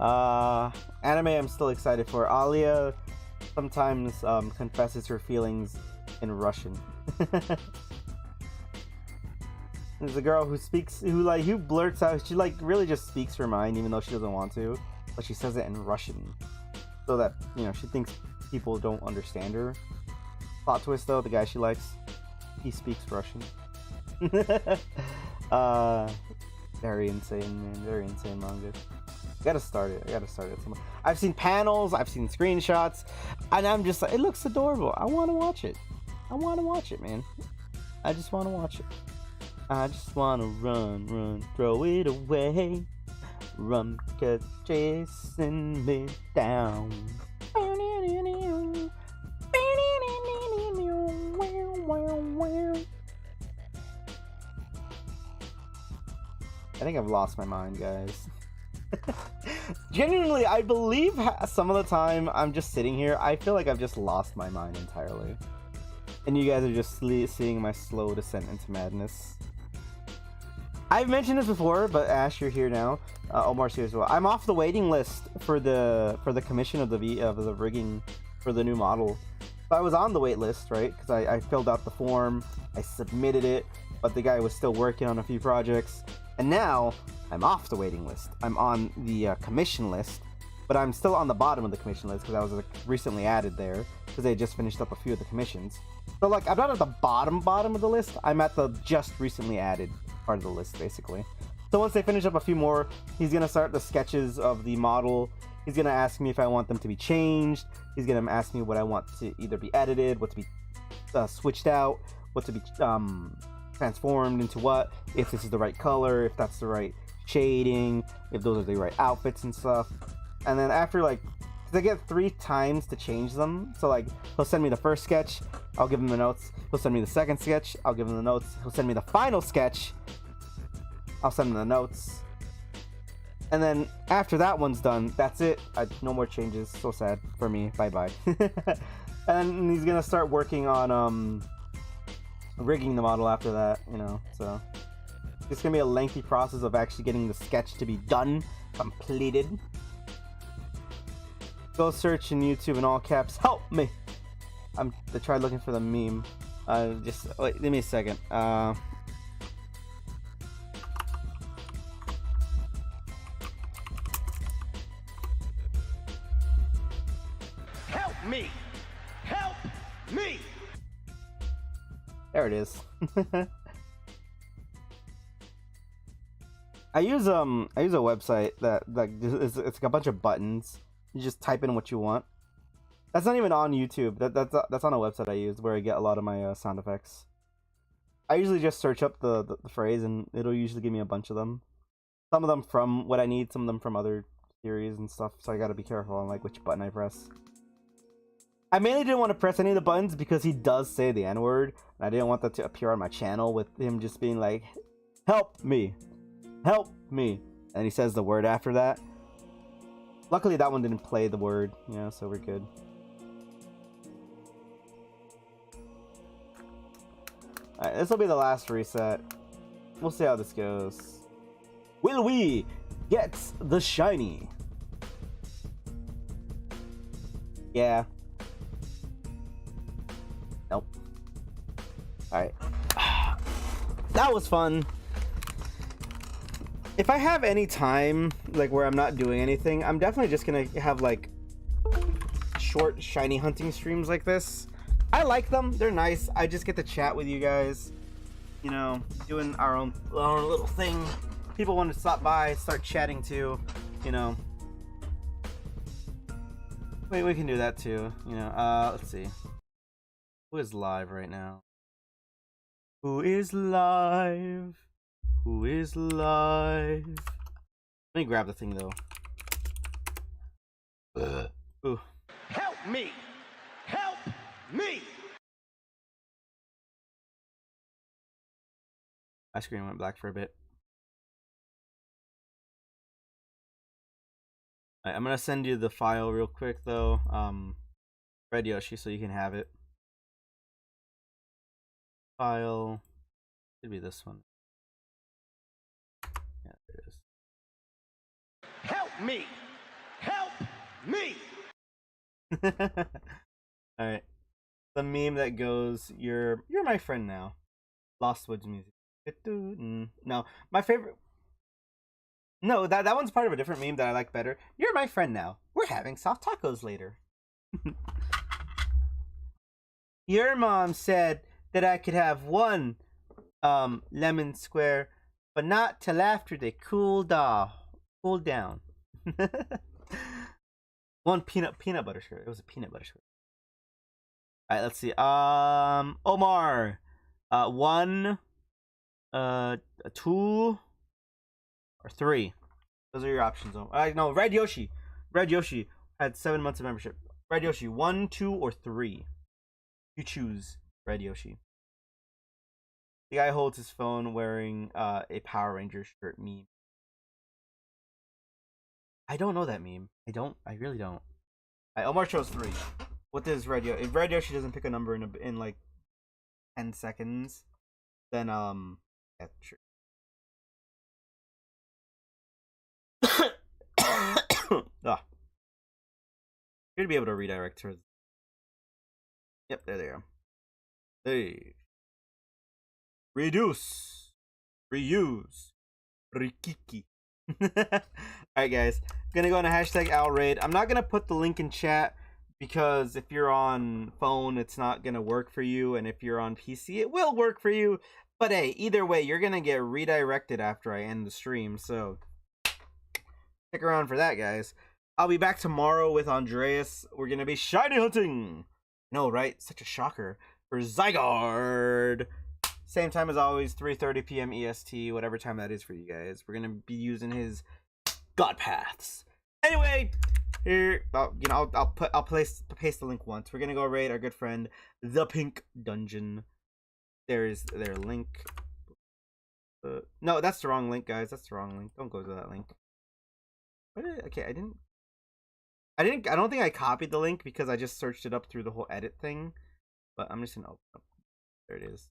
bum. Anime I'm still excited for. Alia sometimes confesses her feelings in Russian. There's a girl who blurts out, she like really just speaks her mind even though she doesn't want to, but she says it in Russian so that, you know, she thinks people don't understand her. Plot twist though, the guy she likes, he speaks Russian. Very insane, man. Very insane manga. I gotta start it. I've seen panels, I've seen screenshots, and I'm just like, it looks adorable. I want to watch it. Man. I just want to watch it. I just want to run, throw it away. Run, cause chasing me down. I think I've lost my mind, guys. Genuinely, I believe some of the time I'm just sitting here, I feel like I've just lost my mind entirely. And you guys are just seeing my slow descent into madness. I've mentioned this before, but Ash, you're here now. Omar's here as well. I'm off the waiting list for the commission of the rigging for the new model. So I was on the wait list, right? Because I filled out the form, I submitted it, but the guy was still working on a few projects. And now I'm off the waiting list. I'm on the commission list, but I'm still on the bottom of the commission list because I was recently added there because they just finished up a few of the commissions. So like, I'm not at the bottom of the list. I'm at the just recently added part of the list, basically. So once they finish up a few more, he's gonna start the sketches of the model. He's gonna ask me if I want them to be changed. He's gonna ask me what I want to either be edited, what to be switched out, what to be transformed into what, if this is the right color, if that's the right shading, if those are the right outfits and stuff. And then after, like, because I get 3 times to change them, so like, he'll send me the first sketch, I'll give him the notes. He'll send me the second sketch, I'll give him the notes. He'll send me the final sketch, I'll send him the notes. And then after that one's done, that's it. No more changes. So sad for me. Bye bye. And he's gonna start working on rigging the model after that, you know. So It's gonna be a lengthy process of actually getting the sketch to be done, completed. Go search in YouTube in all caps. Help me! I tried looking for the meme. Just wait, give me a second. Help me! Help me! There it is. I use a website that it's like a bunch of buttons. You just type in what you want. That's not even on YouTube. That's on a website I use where I get a lot of my sound effects. I usually just search up the phrase and it'll usually give me a bunch of them. Some of them from what I need, some of them from other series and stuff. So I gotta be careful on like which button I press. I mainly didn't want to press any of the buttons because he does say the N-word, and I didn't want that to appear on my channel with him just being like, "Help me, help me," and he says the word after that. Luckily, that one didn't play the word, you know, so we're good. Alright, this will be the last reset. We'll see how this goes. Will we get the shiny? Yeah. Nope. Alright. That was fun. If I have any time, like where I'm not doing anything, I'm definitely just gonna have like short shiny hunting streams like this. I like them, they're nice. I just get to chat with you guys, you know, doing our own little thing. People want to stop by, start chatting too, you know. Wait, we can do that too, you know. Let's see. Who is live right now? Who is live? Who is live? Let me grab the thing though. Ooh. Help me! Help me! My screen went black for a bit. Alright, I'm gonna send you the file real quick though. Red Yoshi, so you can have it. File should be this one. Yeah, there it is. Help me! Help me! Alright. The meme that goes, you're my friend now. Lost Woods music. No, my favorite. No, that one's part of a different meme that I like better. You're my friend now. We're having soft tacos later. Your mom said that I could have one lemon square, but not till after they cool down. One peanut butter square. It was a peanut butter square. All right, let's see. Omar, 1, 2, or 3. Those are your options. No, Red Yoshi. Red Yoshi had 7 months of membership. Red Yoshi, 1, 2, or 3. You choose Red Yoshi. The guy holds his phone wearing a Power Ranger shirt meme. I don't know that meme. I really don't. Omar chose 3. What is Red Yoshi? If Red Yoshi doesn't pick a number in like 10 seconds, then yeah, sure. Ah. You're gonna be able to redirect towards. Yep, there they are. Save. Reduce. Reuse. Rikiki. Alright guys, gonna go on a hashtag #OwlRaid. I'm not gonna put the link in chat because if you're on phone it's not gonna work for you, and if you're on PC it will work for you. But hey, either way you're gonna get redirected after I end the stream, so stick around for that, guys. I'll be back tomorrow with Andreas. We're gonna be shiny hunting. No, right? Such a shocker for Zygarde. Same time as always, 3:30 p.m. EST, whatever time that is for you guys. We're gonna be using his God Paths. Anyway, here, you know, I'll paste the link once. We're gonna go raid our good friend, the Pink Dungeon. There's their link. No, that's the wrong link, guys. That's the wrong link. Don't go to that link. Okay, I don't think I copied the link because I just searched it up through the whole edit thing. But I'm just gonna open up. There it is.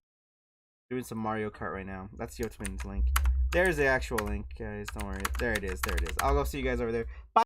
Doing some Mario Kart right now. That's Yo Twins link. There's the actual link, guys. Don't worry. There it is. There it is. I'll go see you guys over there. Bye.